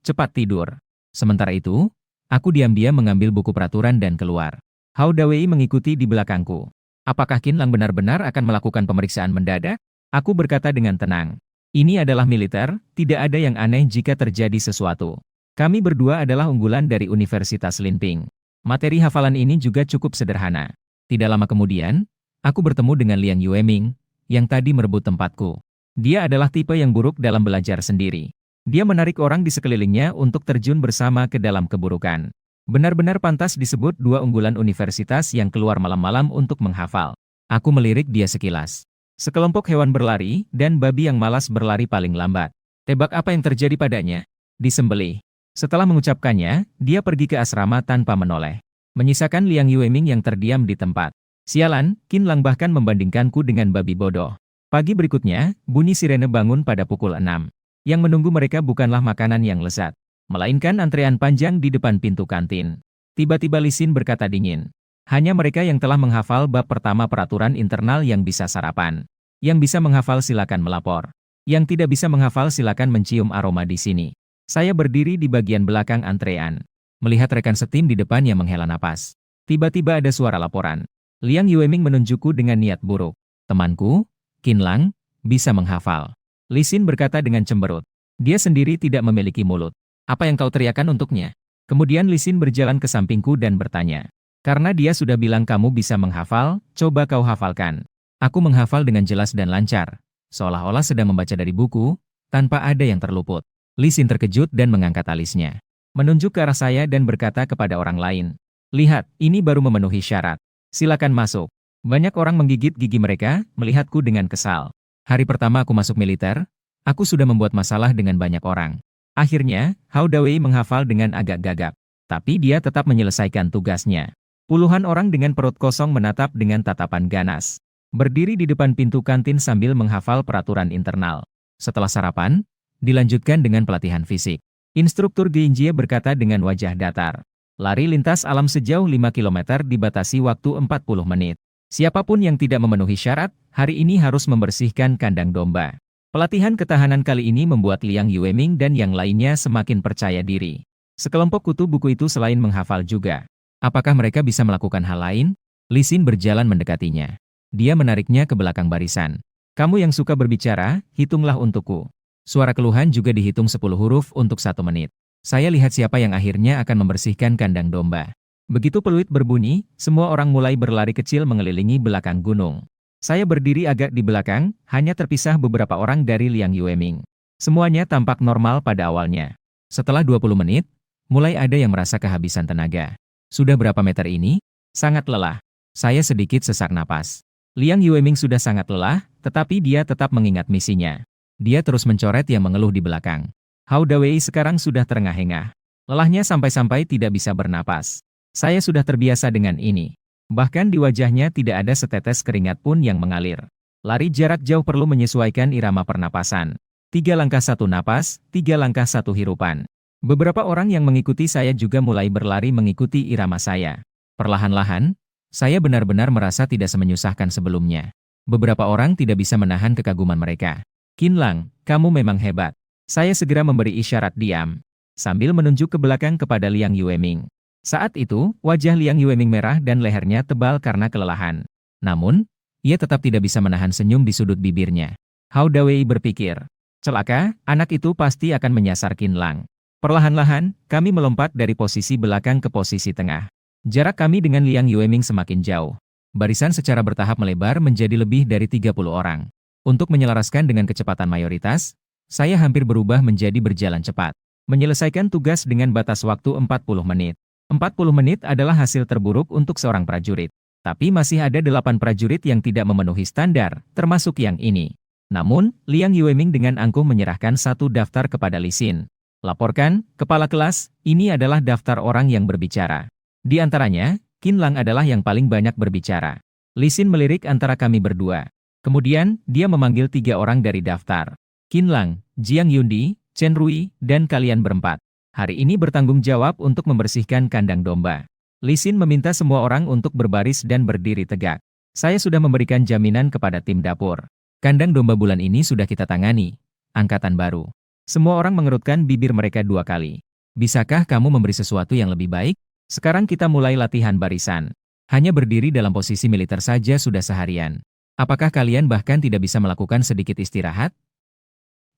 cepat tidur. Sementara itu, aku diam-diam mengambil buku peraturan dan keluar. Hao Dawei mengikuti di belakangku. Apakah Qin Lang benar-benar akan melakukan pemeriksaan mendadak? Aku berkata dengan tenang. Ini adalah militer, tidak ada yang aneh jika terjadi sesuatu. Kami berdua adalah unggulan dari Universitas Linping. Materi hafalan ini juga cukup sederhana. Tidak lama kemudian, aku bertemu dengan Liang Yueming, yang tadi merebut tempatku. Dia adalah tipe yang buruk dalam belajar sendiri. Dia menarik orang di sekelilingnya untuk terjun bersama ke dalam keburukan. Benar-benar pantas disebut dua unggulan universitas yang keluar malam-malam untuk menghafal. Aku melirik dia sekilas. Sekelompok hewan berlari, dan babi yang malas berlari paling lambat. Tebak apa yang terjadi padanya? Disembelih. Setelah mengucapkannya, dia pergi ke asrama tanpa menoleh. Menyisakan Liang Yueming yang terdiam di tempat. Sialan, Qin Lang bahkan membandingkanku dengan babi bodoh. Pagi berikutnya, bunyi sirene bangun pada pukul 6. Yang menunggu mereka bukanlah makanan yang lezat, melainkan antrean panjang di depan pintu kantin. Tiba-tiba Li Xin berkata dingin. Hanya mereka yang telah menghafal bab pertama peraturan internal yang bisa sarapan. Yang bisa menghafal silakan melapor. Yang tidak bisa menghafal silakan mencium aroma di sini. Saya berdiri di bagian belakang antrean. Melihat rekan setim di depan yang menghela napas. Tiba-tiba ada suara laporan. Liang Yueming menunjukku dengan niat buruk. Temanku, Qin Lang, bisa menghafal. Li Xin berkata dengan cemberut. Dia sendiri tidak memiliki mulut. Apa yang kau teriakan untuknya? Kemudian Li Xin berjalan ke sampingku dan bertanya. Karena dia sudah bilang kamu bisa menghafal, coba kau hafalkan. Aku menghafal dengan jelas dan lancar. Seolah-olah sedang membaca dari buku, tanpa ada yang terluput. Li Xin terkejut dan mengangkat alisnya. Menunjuk ke arah saya dan berkata kepada orang lain. Lihat, ini baru memenuhi syarat. Silakan masuk. Banyak orang menggigit gigi mereka, melihatku dengan kesal. Hari pertama aku masuk militer, aku sudah membuat masalah dengan banyak orang. Akhirnya, Hao Dawei menghafal dengan agak gagap. Tapi dia tetap menyelesaikan tugasnya. Puluhan orang dengan perut kosong menatap dengan tatapan ganas. Berdiri di depan pintu kantin sambil menghafal peraturan internal. Setelah sarapan, dilanjutkan dengan pelatihan fisik. Instruktur Genjie berkata dengan wajah datar. Lari lintas alam sejauh 5 km dibatasi waktu 40 menit. Siapapun yang tidak memenuhi syarat, hari ini harus membersihkan kandang domba. Pelatihan ketahanan kali ini membuat Liang Yueming dan yang lainnya semakin percaya diri. Sekelompok kutu buku itu selain menghafal juga. Apakah mereka bisa melakukan hal lain? Li Xin berjalan mendekatinya. Dia menariknya ke belakang barisan. Kamu yang suka berbicara, hitunglah untukku. Suara keluhan juga dihitung 10 huruf untuk 1 menit. Saya lihat siapa yang akhirnya akan membersihkan kandang domba. Begitu peluit berbunyi, semua orang mulai berlari kecil mengelilingi belakang gunung. Saya berdiri agak di belakang, hanya terpisah beberapa orang dari Liang Yueming. Semuanya tampak normal pada awalnya. Setelah 20 menit, mulai ada yang merasa kehabisan tenaga. Sudah berapa meter ini? Sangat lelah. Saya sedikit sesak napas. Liang Yueming sudah sangat lelah, tetapi dia tetap mengingat misinya. Dia terus mencoret yang mengeluh di belakang. Hao Dawei sekarang sudah terengah-engah. Lelahnya sampai-sampai tidak bisa bernapas. Saya sudah terbiasa dengan ini. Bahkan di wajahnya tidak ada setetes keringat pun yang mengalir. Lari jarak jauh perlu menyesuaikan irama pernapasan. 3 langkah 1 napas, 3 langkah 1 hirupan. Beberapa orang yang mengikuti saya juga mulai berlari mengikuti irama saya. Perlahan-lahan, saya benar-benar merasa tidak semenyusahkan sebelumnya. Beberapa orang tidak bisa menahan kekaguman mereka. "Qin Lang, kamu memang hebat." Saya segera memberi isyarat diam, sambil menunjuk ke belakang kepada Liang Yueming. Saat itu, wajah Liang Yueming merah dan lehernya tebal karena kelelahan. Namun, ia tetap tidak bisa menahan senyum di sudut bibirnya. Hao Dawei berpikir, celaka, anak itu pasti akan menyasar Qin Lang. Perlahan-lahan, kami melompat dari posisi belakang ke posisi tengah. Jarak kami dengan Liang Yueming semakin jauh. Barisan secara bertahap melebar menjadi lebih dari 30 orang. Untuk menyelaraskan dengan kecepatan mayoritas, saya hampir berubah menjadi berjalan cepat. Menyelesaikan tugas dengan batas waktu 40 menit. 40 menit adalah hasil terburuk untuk seorang prajurit. Tapi masih ada 8 prajurit yang tidak memenuhi standar, termasuk yang ini. Namun, Liang Yueming dengan angkuh menyerahkan satu daftar kepada Li Xin. "Laporkan, kepala kelas, ini adalah daftar orang yang berbicara. Di antaranya, Qin Lang adalah yang paling banyak berbicara." Li Xin melirik antara kami berdua. Kemudian, dia memanggil 3 orang dari daftar. "Qin Lang, Jiang Yundi, Chen Rui, dan kalian berempat. Hari ini bertanggung jawab untuk membersihkan kandang domba." Li Xin meminta semua orang untuk berbaris dan berdiri tegak. Saya sudah memberikan jaminan kepada tim dapur. Kandang domba bulan ini sudah kita tangani. Angkatan baru. Semua orang mengerutkan bibir mereka 2 kali. "Bisakah kamu memberi sesuatu yang lebih baik? Sekarang kita mulai latihan barisan. Hanya berdiri dalam posisi militer saja sudah seharian. Apakah kalian bahkan tidak bisa melakukan sedikit istirahat?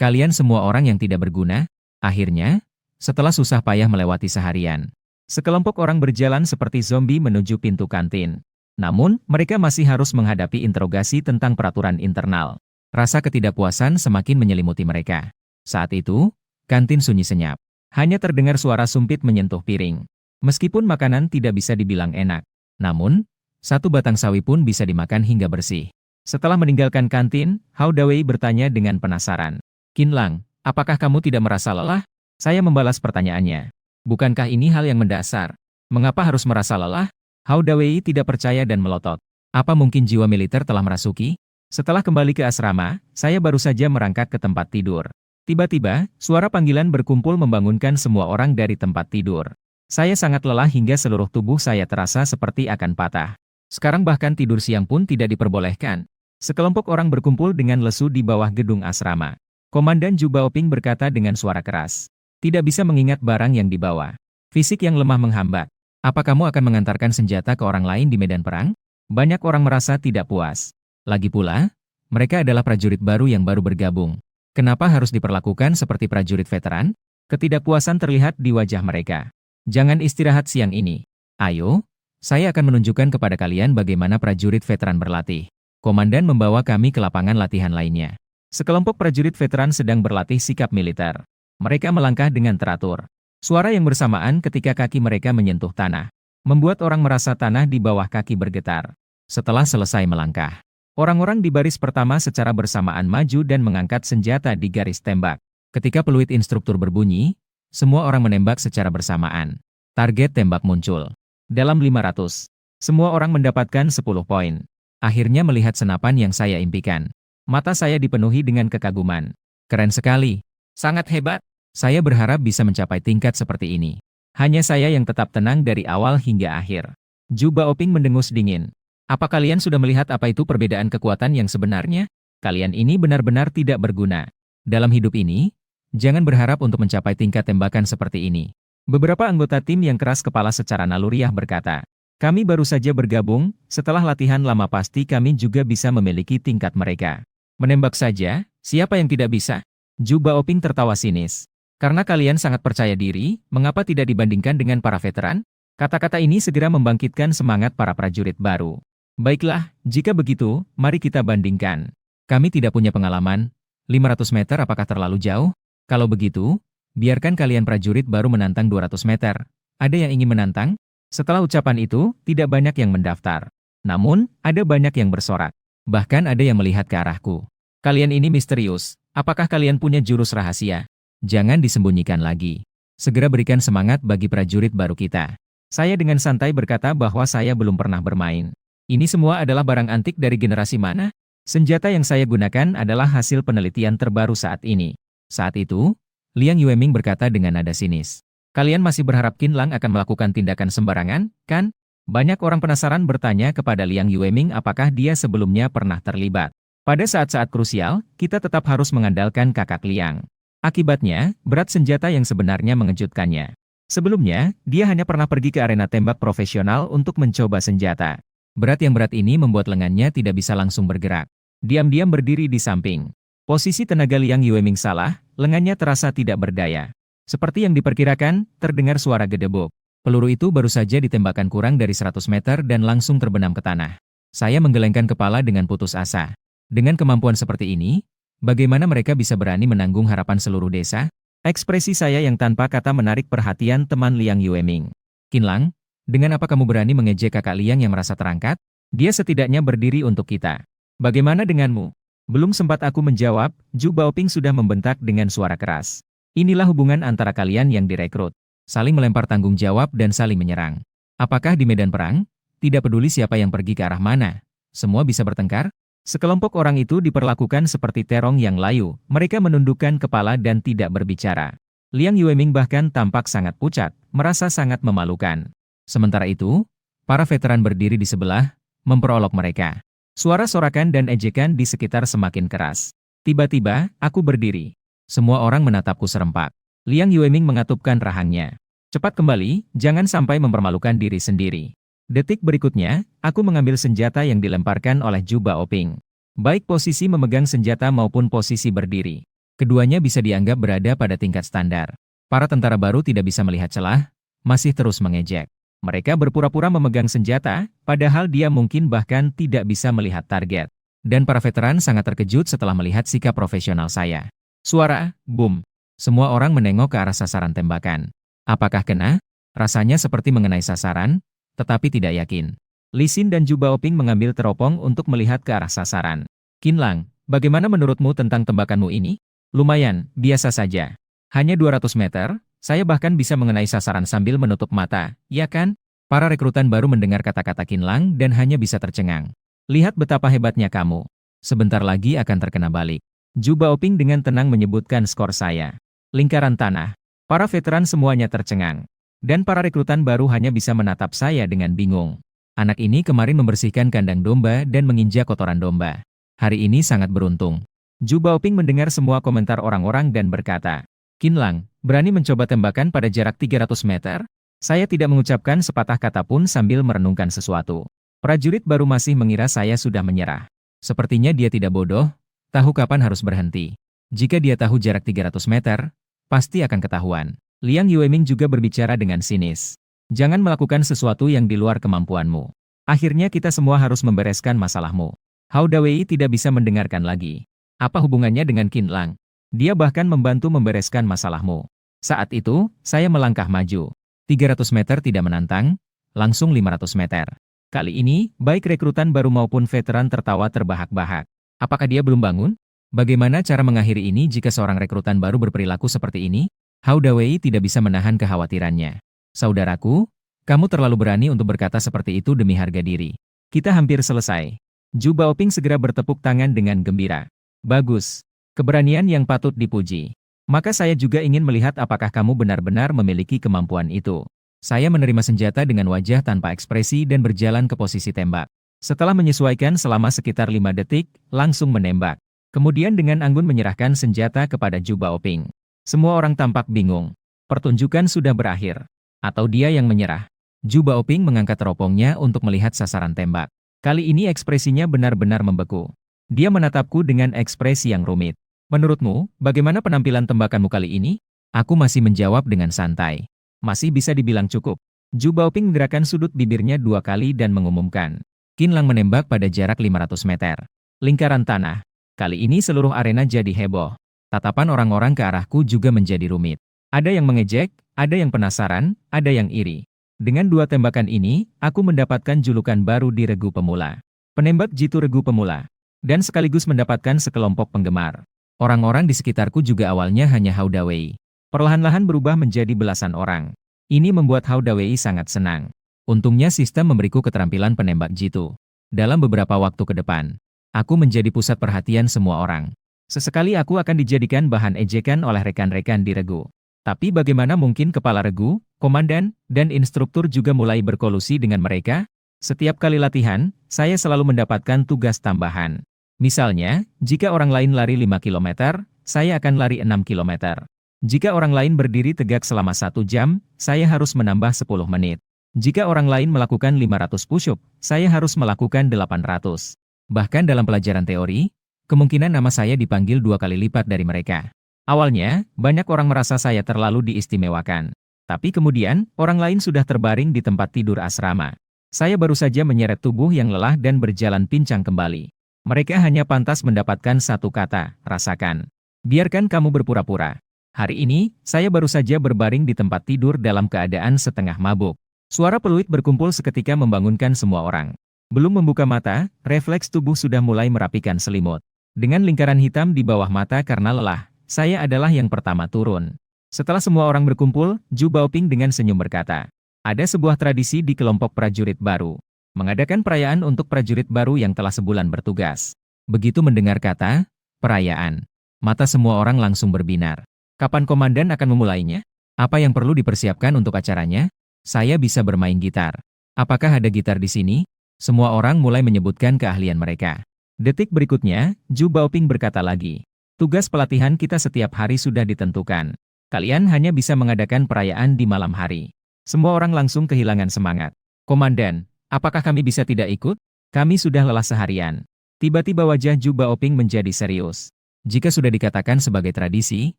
Kalian semua orang yang tidak berguna." Akhirnya, setelah susah payah melewati seharian, sekelompok orang berjalan seperti zombie menuju pintu kantin. Namun, mereka masih harus menghadapi interogasi tentang peraturan internal. Rasa ketidakpuasan semakin menyelimuti mereka. Saat itu, kantin sunyi senyap. Hanya terdengar suara sumpit menyentuh piring. Meskipun makanan tidak bisa dibilang enak, namun, satu batang sawi pun bisa dimakan hingga bersih. Setelah meninggalkan kantin, Hao Dawei bertanya dengan penasaran. "Qin Lang, apakah kamu tidak merasa lelah?" Saya membalas pertanyaannya. "Bukankah ini hal yang mendasar? Mengapa harus merasa lelah?" Hao Dawei tidak percaya dan melotot. "Apa mungkin jiwa militer telah merasuki?" Setelah kembali ke asrama, saya baru saja merangkak ke tempat tidur. Tiba-tiba, suara panggilan berkumpul membangunkan semua orang dari tempat tidur. Saya sangat lelah hingga seluruh tubuh saya terasa seperti akan patah. Sekarang bahkan tidur siang pun tidak diperbolehkan. Sekelompok orang berkumpul dengan lesu di bawah gedung asrama. Komandan Zhu Baoping berkata dengan suara keras. "Tidak bisa mengingat barang yang dibawa. Fisik yang lemah menghambat. Apa kamu akan mengantarkan senjata ke orang lain di medan perang?" Banyak orang merasa tidak puas. Lagi pula, mereka adalah prajurit baru yang baru bergabung. Kenapa harus diperlakukan seperti prajurit veteran? Ketidakpuasan terlihat di wajah mereka. "Jangan istirahat siang ini. Ayo, saya akan menunjukkan kepada kalian bagaimana prajurit veteran berlatih." Komandan membawa kami ke lapangan latihan lainnya. Sekelompok prajurit veteran sedang berlatih sikap militer. Mereka melangkah dengan teratur. Suara yang bersamaan ketika kaki mereka menyentuh tanah membuat orang merasa tanah di bawah kaki bergetar. Setelah selesai melangkah, orang-orang di baris pertama secara bersamaan maju dan mengangkat senjata di garis tembak. Ketika peluit instruktur berbunyi, semua orang menembak secara bersamaan. Target tembak muncul. Dalam 500, semua orang mendapatkan 10 poin. Akhirnya melihat senapan yang saya impikan. Mata saya dipenuhi dengan kekaguman. Keren sekali. Sangat hebat. Saya berharap bisa mencapai tingkat seperti ini. Hanya saya yang tetap tenang dari awal hingga akhir. Zhu Baoping mendengus dingin. "Apa kalian sudah melihat apa itu perbedaan kekuatan yang sebenarnya? Kalian ini benar-benar tidak berguna. Dalam hidup ini, jangan berharap untuk mencapai tingkat tembakan seperti ini." Beberapa anggota tim yang keras kepala secara naluriah berkata, "Kami baru saja bergabung, setelah latihan lama pasti kami juga bisa memiliki tingkat mereka. Menembak saja, siapa yang tidak bisa?" Zhu Baoping tertawa sinis. "Karena kalian sangat percaya diri, mengapa tidak dibandingkan dengan para veteran?" Kata-kata ini segera membangkitkan semangat para prajurit baru. "Baiklah, jika begitu, mari kita bandingkan. Kami tidak punya pengalaman. 500 meter apakah terlalu jauh? Kalau begitu, biarkan kalian prajurit baru menantang 200 meter. Ada yang ingin menantang?" Setelah ucapan itu, tidak banyak yang mendaftar. Namun, ada banyak yang bersorak. Bahkan ada yang melihat ke arahku. "Kalian ini misterius. Apakah kalian punya jurus rahasia? Jangan disembunyikan lagi. Segera berikan semangat bagi prajurit baru kita." Saya dengan santai berkata bahwa saya belum pernah bermain. "Ini semua adalah barang antik dari generasi mana? Senjata yang saya gunakan adalah hasil penelitian terbaru saat ini. Saat itu, Liang Yueming berkata dengan nada sinis. Kalian masih berharap Qin Lang akan melakukan tindakan sembarangan, kan? Banyak orang penasaran bertanya kepada Liang Yueming apakah dia sebelumnya pernah terlibat. Pada saat-saat krusial, kita tetap harus mengandalkan kakak Liang. Akibatnya, berat senjata yang sebenarnya mengejutkannya. Sebelumnya, dia hanya pernah pergi ke arena tembak profesional untuk mencoba senjata. Berat yang berat ini membuat lengannya tidak bisa langsung bergerak. Diam-diam berdiri di samping. Posisi tenaga Liang Yueming salah, lengannya terasa tidak berdaya. Seperti yang diperkirakan, terdengar suara gedebuk. Peluru itu baru saja ditembakkan kurang dari 100 meter dan langsung terbenam ke tanah. Saya menggelengkan kepala dengan putus asa. Dengan kemampuan seperti ini, bagaimana mereka bisa berani menanggung harapan seluruh desa? Ekspresi saya yang tanpa kata menarik perhatian teman Liang Yueming. Qin Lang, dengan apa kamu berani mengejek kakak Liang yang merasa terangkat? Dia setidaknya berdiri untuk kita. Bagaimana denganmu? Belum sempat aku menjawab, Zhu Baoping sudah membentak dengan suara keras. Inilah hubungan antara kalian yang direkrut. Saling melempar tanggung jawab dan saling menyerang. Apakah di medan perang? Tidak peduli siapa yang pergi ke arah mana. Semua bisa bertengkar? Sekelompok orang itu diperlakukan seperti terong yang layu. Mereka menundukkan kepala dan tidak berbicara. Liang Yueming bahkan tampak sangat pucat, merasa sangat memalukan. Sementara itu, para veteran berdiri di sebelah, memperolok mereka. Suara sorakan dan ejekan di sekitar semakin keras. Tiba-tiba, aku berdiri. Semua orang menatapku serempak. Liang Yueming mengatupkan rahangnya. Cepat kembali, jangan sampai mempermalukan diri sendiri. Detik berikutnya, aku mengambil senjata yang dilemparkan oleh Zhu Baoping. Baik posisi memegang senjata maupun posisi berdiri. Keduanya bisa dianggap berada pada tingkat standar. Para tentara baru tidak bisa melihat celah, masih terus mengejek. Mereka berpura-pura memegang senjata, padahal dia mungkin bahkan tidak bisa melihat target. Dan para veteran sangat terkejut setelah melihat sikap profesional saya. Suara, boom. Semua orang menengok ke arah sasaran tembakan. Apakah kena? Rasanya seperti mengenai sasaran, tetapi tidak yakin. Li Xin dan Zhu Baoping mengambil teropong untuk melihat ke arah sasaran. Qin Lang, bagaimana menurutmu tentang tembakanmu ini? Lumayan, biasa saja. Hanya 200 meter, saya bahkan bisa mengenai sasaran sambil menutup mata, ya kan? Para rekrutan baru mendengar kata-kata Qin Lang dan hanya bisa tercengang. Lihat betapa hebatnya kamu. Sebentar lagi akan terkena balik. Zhu Baoping dengan tenang menyebutkan skor saya. Lingkaran tanah. Para veteran semuanya tercengang. Dan para rekrutan baru hanya bisa menatap saya dengan bingung. Anak ini kemarin membersihkan kandang domba dan menginjak kotoran domba. Hari ini sangat beruntung. Zhu Baoping mendengar semua komentar orang-orang dan berkata, Qin Lang, berani mencoba tembakan pada jarak 300 meter? Saya tidak mengucapkan sepatah kata pun sambil merenungkan sesuatu. Prajurit baru masih mengira saya sudah menyerah. Sepertinya dia tidak bodoh, tahu kapan harus berhenti. Jika dia tahu jarak 300 meter, pasti akan ketahuan. Liang Yueming juga berbicara dengan sinis. Jangan melakukan sesuatu yang di luar kemampuanmu. Akhirnya kita semua harus membereskan masalahmu. Hao Dawei tidak bisa mendengarkan lagi. Apa hubungannya dengan Qin Lang? Dia bahkan membantu membereskan masalahmu. Saat itu, saya melangkah maju. 300 meter tidak menantang, langsung 500 meter. Kali ini, baik rekrutan baru maupun veteran tertawa terbahak-bahak. Apakah dia belum bangun? Bagaimana cara mengakhiri ini jika seorang rekrutan baru berperilaku seperti ini? Hao Dawei tidak bisa menahan kekhawatirannya. Saudaraku, kamu terlalu berani untuk berkata seperti itu demi harga diri. Kita hampir selesai. Zhu Baoping segera bertepuk tangan dengan gembira. Bagus. Keberanian yang patut dipuji. Maka saya juga ingin melihat apakah kamu benar-benar memiliki kemampuan itu. Saya menerima senjata dengan wajah tanpa ekspresi dan berjalan ke posisi tembak. Setelah menyesuaikan selama sekitar 5 detik, langsung menembak. Kemudian dengan anggun menyerahkan senjata kepada Zhu Baoping. Semua orang tampak bingung. Pertunjukan sudah berakhir. Atau dia yang menyerah. Zhu Baoping mengangkat teropongnya untuk melihat sasaran tembak. Kali ini ekspresinya benar-benar membeku. Dia menatapku dengan ekspresi yang rumit. Menurutmu, bagaimana penampilan tembakanmu kali ini? Aku masih menjawab dengan santai. Masih bisa dibilang cukup. Zhu Baoping menggerakkan sudut bibirnya 2 kali dan mengumumkan. Qin Lang menembak pada jarak 500 meter. Lingkaran tanah. Kali ini seluruh arena jadi heboh. Tatapan orang-orang ke arahku juga menjadi rumit. Ada yang mengejek, ada yang penasaran, ada yang iri. Dengan 2 tembakan ini, aku mendapatkan julukan baru di Regu Pemula. Penembak jitu Regu Pemula. Dan sekaligus mendapatkan sekelompok penggemar. Orang-orang di sekitarku juga awalnya hanya Hao Dawei. Perlahan-lahan berubah menjadi belasan orang. Ini membuat Hao Dawei sangat senang. Untungnya sistem memberiku keterampilan penembak jitu. Dalam beberapa waktu ke depan, Aku menjadi pusat perhatian semua orang. Sesekali aku akan dijadikan bahan ejekan oleh rekan-rekan di regu. Tapi bagaimana mungkin kepala regu, komandan, dan instruktur juga mulai berkolusi dengan mereka? Setiap kali latihan, saya selalu mendapatkan tugas tambahan. Misalnya, jika orang lain lari 5 kilometer, saya akan lari 6 kilometer. Jika orang lain berdiri tegak selama 1 jam, saya harus menambah 10 menit. Jika orang lain melakukan 500 push-up, saya harus melakukan 800. Bahkan dalam pelajaran teori, kemungkinan nama saya dipanggil 2 kali lipat dari mereka. Awalnya, banyak orang merasa saya terlalu diistimewakan. Tapi kemudian, orang lain sudah terbaring di tempat tidur asrama. Saya baru saja menyeret tubuh yang lelah dan berjalan pincang kembali. Mereka hanya pantas mendapatkan satu kata, rasakan. Biarkan kamu berpura-pura. Hari ini, saya baru saja berbaring di tempat tidur dalam keadaan setengah mabuk. Suara peluit berkumpul seketika membangunkan semua orang. Belum membuka mata, refleks tubuh sudah mulai merapikan selimut. Dengan lingkaran hitam di bawah mata karena lelah, saya adalah yang pertama turun. Setelah semua orang berkumpul, Ju Baoping dengan senyum berkata, ada sebuah tradisi di kelompok prajurit baru. Mengadakan perayaan untuk prajurit baru yang telah sebulan bertugas. Begitu mendengar kata, perayaan. Mata semua orang langsung berbinar. Kapan komandan akan memulainya? Apa yang perlu dipersiapkan untuk acaranya? Saya bisa bermain gitar. Apakah ada gitar di sini? Semua orang mulai menyebutkan keahlian mereka. Detik berikutnya, Ju Baoping berkata lagi. Tugas pelatihan kita setiap hari sudah ditentukan. Kalian hanya bisa mengadakan perayaan di malam hari. Semua orang langsung kehilangan semangat. Komandan, apakah kami bisa tidak ikut? Kami sudah lelah seharian. Tiba-tiba wajah Ju Baoping menjadi serius. Jika sudah dikatakan sebagai tradisi,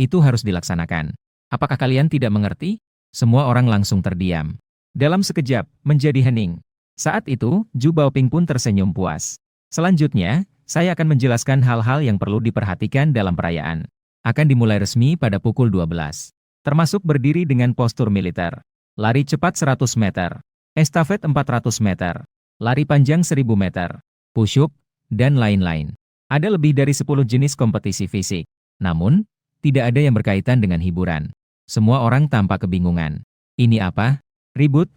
itu harus dilaksanakan. Apakah kalian tidak mengerti? Semua orang langsung terdiam. Dalam sekejap, menjadi hening. Saat itu, Ju Baoping pun tersenyum puas. Selanjutnya, saya akan menjelaskan hal-hal yang perlu diperhatikan dalam perayaan. Akan dimulai resmi pada pukul 12. Termasuk berdiri dengan postur militer. Lari cepat 100 meter. Estafet 400 meter. Lari panjang 1000 meter. Push-up, dan lain-lain. Ada lebih dari 10 jenis kompetisi fisik. Namun, tidak ada yang berkaitan dengan hiburan. Semua orang tampak kebingungan. Ini apa? Ribut.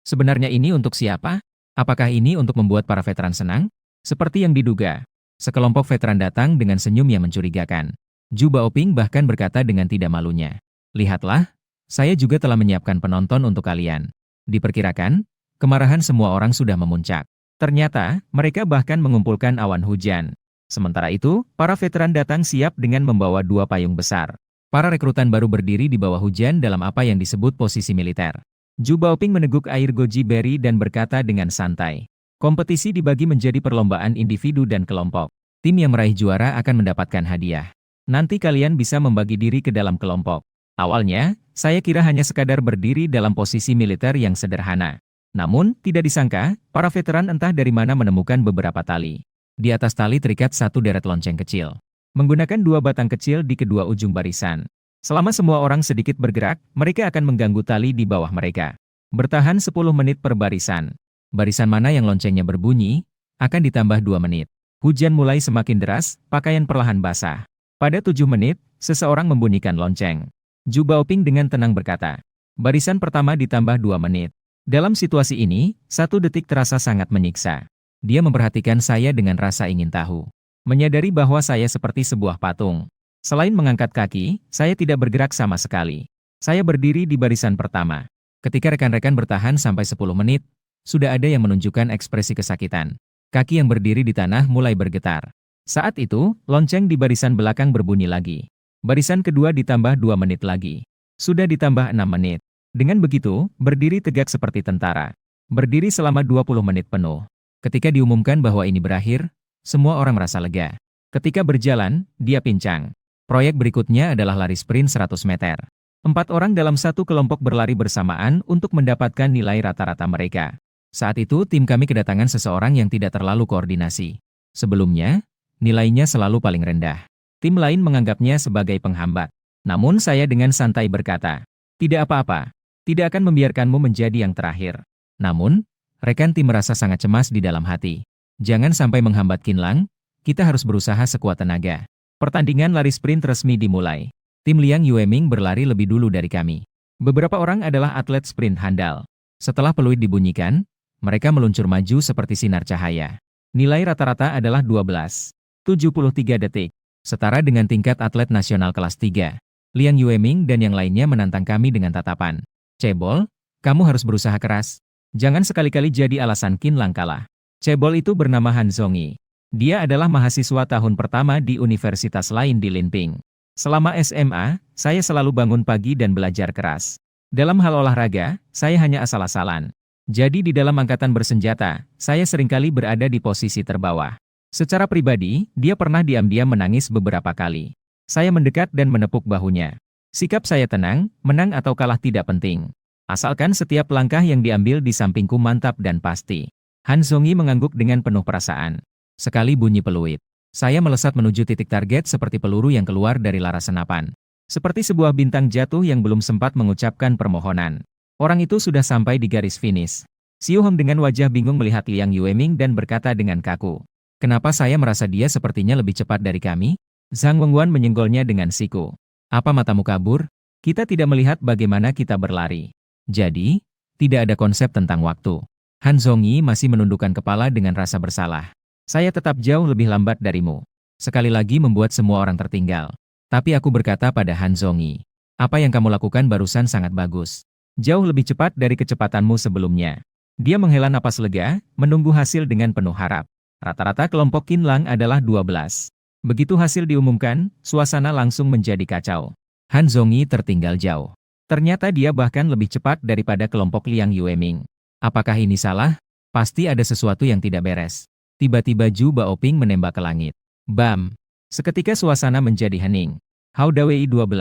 Sebenarnya ini untuk siapa? Apakah ini untuk membuat para veteran senang? Seperti yang diduga, sekelompok veteran datang dengan senyum yang mencurigakan. Ju Baoping bahkan berkata dengan tidak malunya. Lihatlah, saya juga telah menyiapkan penonton untuk kalian. Diperkirakan, kemarahan semua orang sudah memuncak. Ternyata, mereka bahkan mengumpulkan awan hujan. Sementara itu, para veteran datang siap dengan membawa 2 payung besar. Para rekrutan baru berdiri di bawah hujan dalam apa yang disebut posisi militer. Ju Baoping meneguk air goji berry dan berkata dengan santai. Kompetisi dibagi menjadi perlombaan individu dan kelompok. Tim yang meraih juara akan mendapatkan hadiah. Nanti kalian bisa membagi diri ke dalam kelompok. Awalnya, saya kira hanya sekadar berdiri dalam posisi militer yang sederhana. Namun, tidak disangka, para veteran entah dari mana menemukan beberapa tali. Di atas tali terikat satu deret lonceng kecil. Menggunakan 2 batang kecil di kedua ujung barisan. Selama semua orang sedikit bergerak, mereka akan mengganggu tali di bawah mereka. Bertahan 10 menit per barisan. Barisan mana yang loncengnya berbunyi, akan ditambah 2 menit. Hujan mulai semakin deras, pakaian perlahan basah. Pada 7 menit, seseorang membunyikan lonceng. Ju Baoping dengan tenang berkata, barisan pertama ditambah 2 menit. Dalam situasi ini, 1 detik terasa sangat menyiksa. Dia memperhatikan saya dengan rasa ingin tahu. Menyadari bahwa saya seperti sebuah patung. Selain mengangkat kaki, saya tidak bergerak sama sekali. Saya berdiri di barisan pertama. Ketika rekan-rekan bertahan sampai 10 menit, sudah ada yang menunjukkan ekspresi kesakitan. Kaki yang berdiri di tanah mulai bergetar. Saat itu, lonceng di barisan belakang berbunyi lagi. Barisan kedua ditambah 2 menit lagi. Sudah ditambah 6 menit. Dengan begitu, berdiri tegak seperti tentara. Berdiri selama 20 menit penuh. Ketika diumumkan bahwa ini berakhir, semua orang merasa lega. Ketika berjalan, dia pincang. Proyek berikutnya adalah lari sprint 100 meter. 4 orang dalam satu kelompok berlari bersamaan untuk mendapatkan nilai rata-rata mereka. Saat itu tim kami kedatangan seseorang yang tidak terlalu koordinasi. Sebelumnya, nilainya selalu paling rendah. Tim lain menganggapnya sebagai penghambat. Namun saya dengan santai berkata, tidak apa-apa, tidak akan membiarkanmu menjadi yang terakhir. Namun, rekan tim merasa sangat cemas di dalam hati. Jangan sampai menghambat Qinlang, kita harus berusaha sekuat tenaga. Pertandingan lari sprint resmi dimulai. Tim Liang Yueming berlari lebih dulu dari kami. Beberapa orang adalah atlet sprint handal. Setelah peluit dibunyikan, mereka meluncur maju seperti sinar cahaya. Nilai rata-rata adalah 12,73 detik. Setara dengan tingkat atlet nasional kelas 3. Liang Yueming dan yang lainnya menantang kami dengan tatapan. Cebol, kamu harus berusaha keras. Jangan sekali-kali jadi alasan Qin Lang kalah. Cebol itu bernama Han Zhongyi. Dia adalah mahasiswa tahun pertama di universitas lain di Linping. Selama SMA, saya selalu bangun pagi dan belajar keras. Dalam hal olahraga, saya hanya asal-asalan. Jadi di dalam angkatan bersenjata, saya seringkali berada di posisi terbawah. Secara pribadi, dia pernah diam-diam menangis beberapa kali. Saya mendekat dan menepuk bahunya. Sikap saya tenang, menang atau kalah tidak penting. Asalkan setiap langkah yang diambil di sampingku mantap dan pasti. Han Zhongyi mengangguk dengan penuh perasaan. Sekali bunyi peluit. Saya melesat menuju titik target seperti peluru yang keluar dari laras senapan. Seperti sebuah bintang jatuh yang belum sempat mengucapkan permohonan. Orang itu sudah sampai di garis finish. Xiu Hong dengan wajah bingung melihat Liang Yueming dan berkata dengan kaku. Kenapa saya merasa dia sepertinya lebih cepat dari kami? Zhang Wengwan menyenggolnya dengan siku. Apa matamu kabur? Kita tidak melihat bagaimana kita berlari. Jadi, tidak ada konsep tentang waktu. Han Zhongyi masih menundukkan kepala dengan rasa bersalah. Saya tetap jauh lebih lambat darimu. Sekali lagi membuat semua orang tertinggal. Tapi aku berkata pada Han Zhongyi. Apa yang kamu lakukan barusan sangat bagus. Jauh lebih cepat dari kecepatanmu sebelumnya. Dia menghela napas lega, menunggu hasil dengan penuh harap. Rata-rata kelompok Qin Lang adalah 12. Begitu hasil diumumkan, suasana langsung menjadi kacau. Han Zhongyi tertinggal jauh. Ternyata dia bahkan lebih cepat daripada kelompok Liang Yueming. Apakah ini salah? Pasti ada sesuatu yang tidak beres. Tiba-tiba Zhu Baoping menembak ke langit. Bam! Seketika suasana menjadi hening. Hao Dawei 12.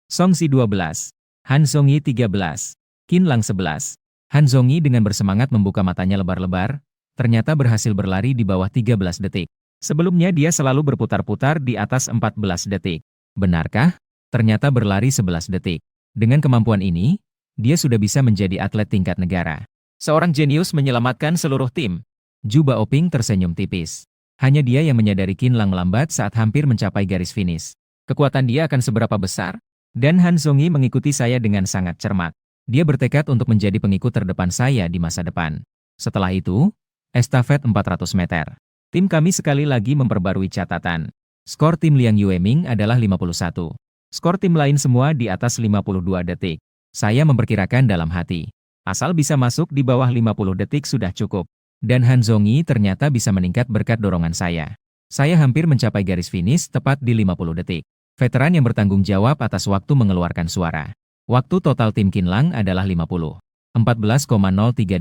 Song Xi 12. Han Zhongyi 13. Qin Lang 11. Han Zhongyi dengan bersemangat membuka matanya lebar-lebar, ternyata berhasil berlari di bawah 13 detik. Sebelumnya dia selalu berputar-putar di atas 14 detik. Benarkah? Ternyata berlari 11 detik. Dengan kemampuan ini, dia sudah bisa menjadi atlet tingkat negara. Seorang jenius menyelamatkan seluruh tim. Zhu Baoping tersenyum tipis. Hanya dia yang menyadari Qin Lang melambat saat hampir mencapai garis finish. Kekuatan dia akan seberapa besar? Dan Han Zhongyi mengikuti saya dengan sangat cermat. Dia bertekad untuk menjadi pengikut terdepan saya di masa depan. Setelah itu, estafet 400 meter. Tim kami sekali lagi memperbarui catatan. Skor tim Liang Yueming adalah 51. Skor tim lain semua di atas 52 detik. Saya memperkirakan dalam hati. Asal bisa masuk di bawah 50 detik sudah cukup. Dan Han Zhongyi ternyata bisa meningkat berkat dorongan saya. Saya hampir mencapai garis finish tepat di 50 detik. Veteran yang bertanggung jawab atas waktu mengeluarkan suara. Waktu total tim Qin Lang adalah 14,03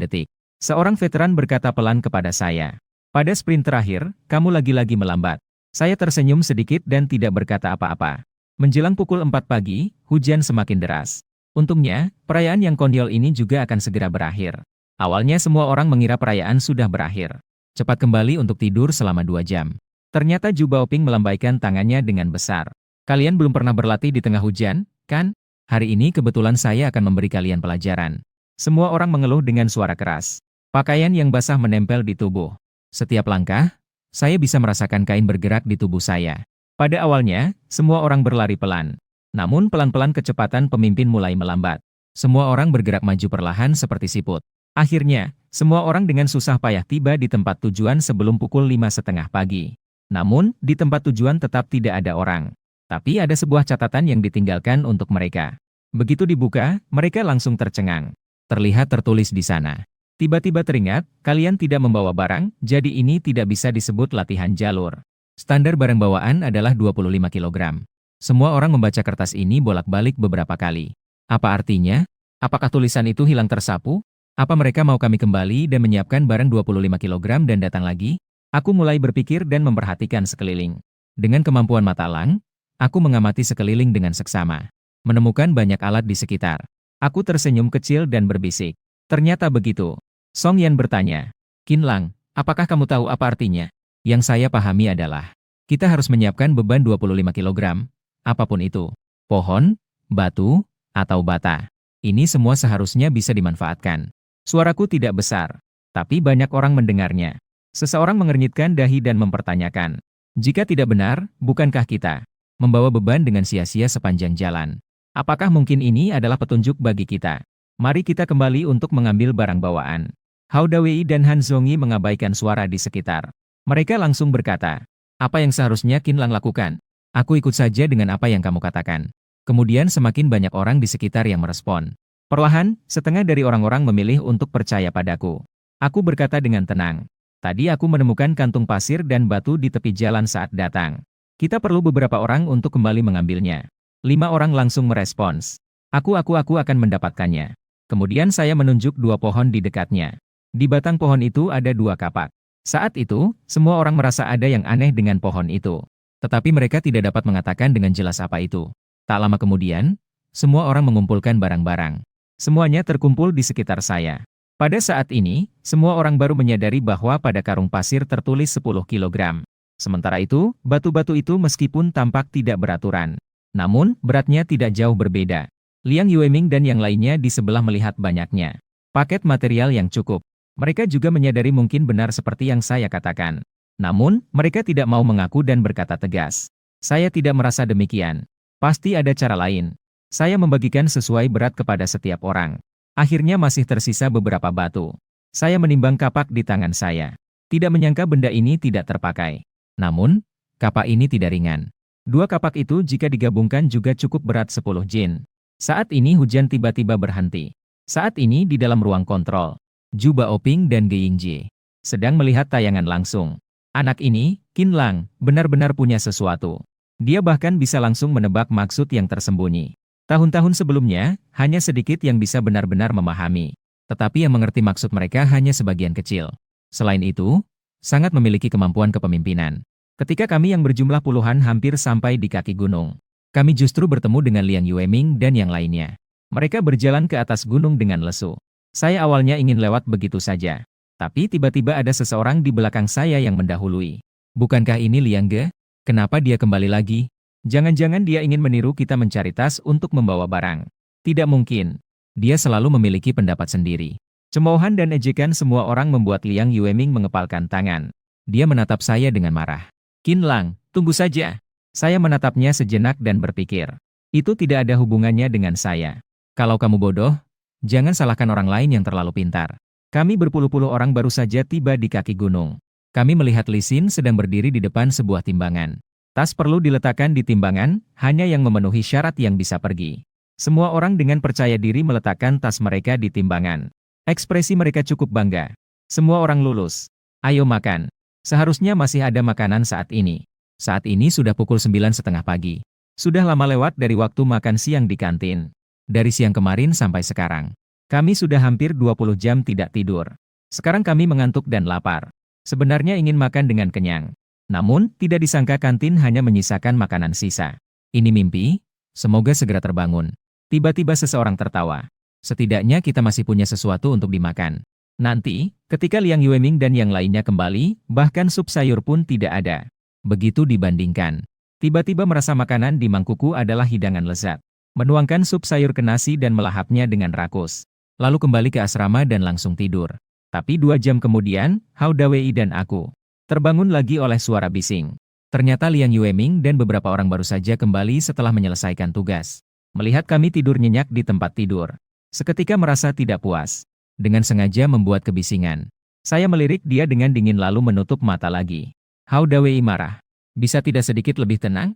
detik. Seorang veteran berkata pelan kepada saya. Pada sprint terakhir, kamu lagi-lagi melambat. Saya tersenyum sedikit dan tidak berkata apa-apa. Menjelang pukul 4 pagi, hujan semakin deras. Untungnya, perayaan yang konyol ini juga akan segera berakhir. Awalnya semua orang mengira perayaan sudah berakhir. Cepat kembali untuk tidur selama 2 jam. Ternyata Zhu Baoping melambaikan tangannya dengan besar. Kalian belum pernah berlatih di tengah hujan, kan? Hari ini kebetulan saya akan memberi kalian pelajaran. Semua orang mengeluh dengan suara keras. Pakaian yang basah menempel di tubuh. Setiap langkah, saya bisa merasakan kain bergerak di tubuh saya. Pada awalnya, semua orang berlari pelan. Namun pelan-pelan kecepatan pemimpin mulai melambat. Semua orang bergerak maju perlahan seperti siput. Akhirnya, semua orang dengan susah payah tiba di tempat tujuan sebelum pukul 5:30 pagi. Namun, di tempat tujuan tetap tidak ada orang. Tapi ada sebuah catatan yang ditinggalkan untuk mereka. Begitu dibuka, mereka langsung tercengang. Terlihat tertulis di sana. Tiba-tiba teringat, kalian tidak membawa barang, jadi ini tidak bisa disebut latihan jalur. Standar barang bawaan adalah 25 kg. Semua orang membaca kertas ini bolak-balik beberapa kali. Apa artinya? Apakah tulisan itu hilang tersapu? Apa mereka mau kami kembali dan menyiapkan barang 25 kg dan datang lagi? Aku mulai berpikir dan memperhatikan sekeliling. Dengan kemampuan mata elang, aku mengamati sekeliling dengan seksama. Menemukan banyak alat di sekitar. Aku tersenyum kecil dan berbisik. Ternyata begitu. Song Yan bertanya. Qin Lang, apakah kamu tahu apa artinya? Yang saya pahami adalah, kita harus menyiapkan beban 25 kg, apapun itu. Pohon, batu, atau bata. Ini semua seharusnya bisa dimanfaatkan. Suaraku tidak besar, tapi banyak orang mendengarnya. Seseorang mengernyitkan dahi dan mempertanyakan. Jika tidak benar, bukankah kita membawa beban dengan sia-sia sepanjang jalan? Apakah mungkin ini adalah petunjuk bagi kita? Mari kita kembali untuk mengambil barang bawaan. Hao Dawei dan Han Zhongyi mengabaikan suara di sekitar. Mereka langsung berkata, "Apa yang seharusnya Qin Lang lakukan? Aku ikut saja dengan apa yang kamu katakan." Kemudian semakin banyak orang di sekitar yang merespon. Perlahan, setengah dari orang-orang memilih untuk percaya padaku. Aku berkata dengan tenang, "Tadi aku menemukan kantung pasir dan batu di tepi jalan saat datang. Kita perlu beberapa orang untuk kembali mengambilnya." 5 orang langsung merespons, Aku akan mendapatkannya." Kemudian saya menunjuk 2 pohon di dekatnya. Di batang pohon itu ada 2 kapak. Saat itu, semua orang merasa ada yang aneh dengan pohon itu. Tetapi mereka tidak dapat mengatakan dengan jelas apa itu. Tak lama kemudian, semua orang mengumpulkan barang-barang. Semuanya terkumpul di sekitar saya. Pada saat ini, semua orang baru menyadari bahwa pada karung pasir tertulis 10 kilogram. Sementara itu, batu-batu itu meskipun tampak tidak beraturan, namun beratnya tidak jauh berbeda. Liang Yueming dan yang lainnya di sebelah melihat banyaknya paket material yang cukup. Mereka juga menyadari mungkin benar seperti yang saya katakan. Namun, mereka tidak mau mengaku dan berkata tegas, "Saya tidak merasa demikian. Pasti ada cara lain." Saya membagikan sesuai berat kepada setiap orang. Akhirnya masih tersisa beberapa batu. Saya menimbang kapak di tangan saya. Tidak menyangka benda ini tidak terpakai. Namun, kapak ini tidak ringan. 2 kapak itu jika digabungkan juga cukup berat 10 jin. Saat ini hujan tiba-tiba berhenti. Saat ini di dalam ruang kontrol, Zhu Baoping dan Ge Yingjie sedang melihat tayangan langsung. Anak ini, Qin Lang, benar-benar punya sesuatu. Dia bahkan bisa langsung menebak maksud yang tersembunyi. Tahun-tahun sebelumnya, hanya sedikit yang bisa benar-benar memahami. Tetapi yang mengerti maksud mereka hanya sebagian kecil. Selain itu, sangat memiliki kemampuan kepemimpinan. Ketika kami yang berjumlah puluhan hampir sampai di kaki gunung, kami justru bertemu dengan Liang Yueming dan yang lainnya. Mereka berjalan ke atas gunung dengan lesu. Saya awalnya ingin lewat begitu saja. Tapi tiba-tiba ada seseorang di belakang saya yang mendahului. Bukankah ini Liang Ge? Kenapa dia kembali lagi? Jangan-jangan dia ingin meniru kita mencari tas untuk membawa barang. Tidak mungkin. Dia selalu memiliki pendapat sendiri. Cemoohan dan ejekan semua orang membuat Liang Yueming mengepalkan tangan. Dia menatap saya dengan marah. "Qin Lang, tunggu saja." Saya menatapnya sejenak dan berpikir, itu tidak ada hubungannya dengan saya. Kalau kamu bodoh, jangan salahkan orang lain yang terlalu pintar. Kami berpuluh-puluh orang baru saja tiba di kaki gunung. Kami melihat Li Xin sedang berdiri di depan sebuah timbangan. Tas perlu diletakkan di timbangan, hanya yang memenuhi syarat yang bisa pergi. Semua orang dengan percaya diri meletakkan tas mereka di timbangan. Ekspresi mereka cukup bangga. Semua orang lulus. Ayo makan. Seharusnya masih ada makanan saat ini. Saat ini sudah pukul 9:30 pagi. Sudah lama lewat dari waktu makan siang di kantin. Dari siang kemarin sampai sekarang, kami sudah hampir 20 jam tidak tidur. Sekarang kami mengantuk dan lapar. Sebenarnya ingin makan dengan kenyang. Namun, tidak disangka kantin hanya menyisakan makanan sisa. Ini mimpi? Semoga segera terbangun. Tiba-tiba seseorang tertawa. Setidaknya kita masih punya sesuatu untuk dimakan. Nanti, ketika Liang Yueming dan yang lainnya kembali, bahkan sup sayur pun tidak ada. Begitu dibandingkan. Tiba-tiba merasa makanan di mangkuku adalah hidangan lezat. Menuangkan sup sayur ke nasi dan melahapnya dengan rakus. Lalu kembali ke asrama dan langsung tidur. Tapi 2 jam kemudian, Hao Dawei dan aku terbangun lagi oleh suara bising. Ternyata Liang Yueming dan beberapa orang baru saja kembali setelah menyelesaikan tugas. Melihat kami tidur nyenyak di tempat tidur, seketika merasa tidak puas. Dengan sengaja membuat kebisingan. Saya melirik dia dengan dingin lalu menutup mata lagi. Hao Dawei marah. "Bisa tidak sedikit lebih tenang?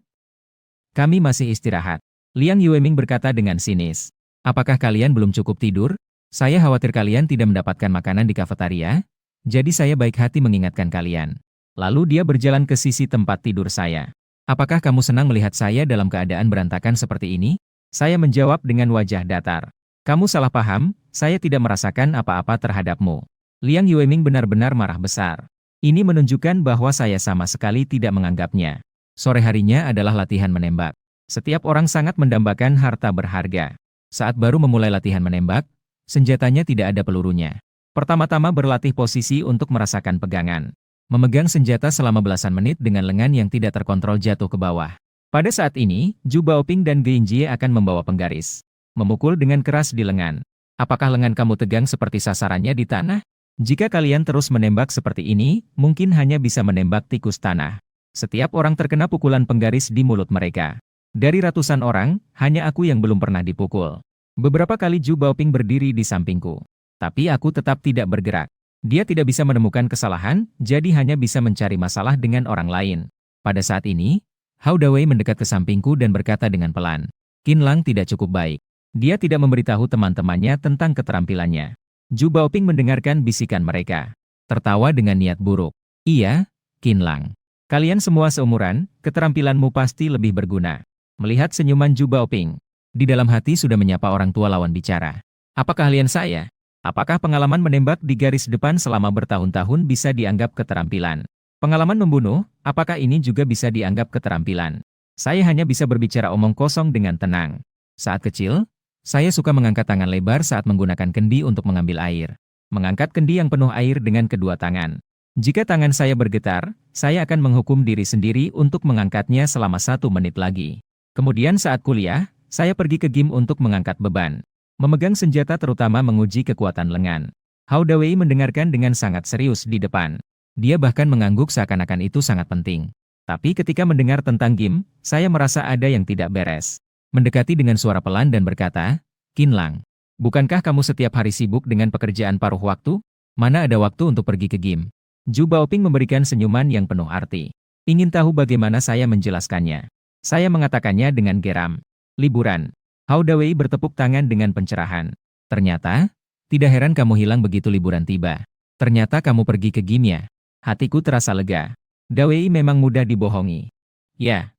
Kami masih istirahat." Liang Yueming berkata dengan sinis. "Apakah kalian belum cukup tidur? Saya khawatir kalian tidak mendapatkan makanan di kafetaria. Jadi saya baik hati mengingatkan kalian." Lalu dia berjalan ke sisi tempat tidur saya. "Apakah kamu senang melihat saya dalam keadaan berantakan seperti ini?" Saya menjawab dengan wajah datar. "Kamu salah paham, saya tidak merasakan apa-apa terhadapmu." Liang Yueming benar-benar marah besar. Ini menunjukkan bahwa saya sama sekali tidak menganggapnya. Sore harinya adalah latihan menembak. Setiap orang sangat mendambakan harta berharga. Saat baru memulai latihan menembak, senjatanya tidak ada pelurunya. Pertama-tama berlatih posisi untuk merasakan pegangan. Memegang senjata selama belasan menit dengan lengan yang tidak terkontrol jatuh ke bawah. Pada saat ini, Zhu Baoping dan Ge Yingjie akan membawa penggaris. Memukul dengan keras di lengan. "Apakah lengan kamu tegang seperti sasarannya di tanah? Jika kalian terus menembak seperti ini, mungkin hanya bisa menembak tikus tanah." Setiap orang terkena pukulan penggaris di mulut mereka. Dari ratusan orang, hanya aku yang belum pernah dipukul. Beberapa kali Zhu Baoping berdiri di sampingku. Tapi aku tetap tidak bergerak. Dia tidak bisa menemukan kesalahan, jadi hanya bisa mencari masalah dengan orang lain. Pada saat ini, Hao Dawei mendekat ke sampingku dan berkata dengan pelan, "Qin Lang tidak cukup baik. Dia tidak memberitahu teman-temannya tentang keterampilannya." Zhu Baoping mendengarkan bisikan mereka. Tertawa dengan niat buruk. "Iya, Qin Lang. Kalian semua seumuran, keterampilanmu pasti lebih berguna." Melihat senyuman Zhu Baoping, di dalam hati sudah menyapa orang tua lawan bicara. "Apa keahlian saya? Apakah pengalaman menembak di garis depan selama bertahun-tahun bisa dianggap keterampilan? Pengalaman membunuh, apakah ini juga bisa dianggap keterampilan? Saya hanya bisa berbicara omong kosong dengan tenang. Saat kecil, saya suka mengangkat tangan lebar saat menggunakan kendi untuk mengambil air. Mengangkat kendi yang penuh air dengan kedua tangan. Jika tangan saya bergetar, saya akan menghukum diri sendiri untuk mengangkatnya selama 1 menit lagi. Kemudian saat kuliah, saya pergi ke gym untuk mengangkat beban. Memegang senjata terutama menguji kekuatan lengan." Hao Dawei mendengarkan dengan sangat serius di depan. Dia bahkan mengangguk seakan-akan itu sangat penting. Tapi ketika mendengar tentang gym, saya merasa ada yang tidak beres. Mendekati dengan suara pelan dan berkata, "Qin Lang, bukankah kamu setiap hari sibuk dengan pekerjaan paruh waktu? Mana ada waktu untuk pergi ke gym?" Zhu Baoping memberikan senyuman yang penuh arti. "Ingin tahu bagaimana saya menjelaskannya?" Saya mengatakannya dengan geram. "Liburan." Hao Dawei bertepuk tangan dengan pencerahan. "Ternyata, tidak heran kamu hilang begitu liburan tiba. Ternyata kamu pergi ke gym ya." Hatiku terasa lega. Dawei memang mudah dibohongi. "Ya,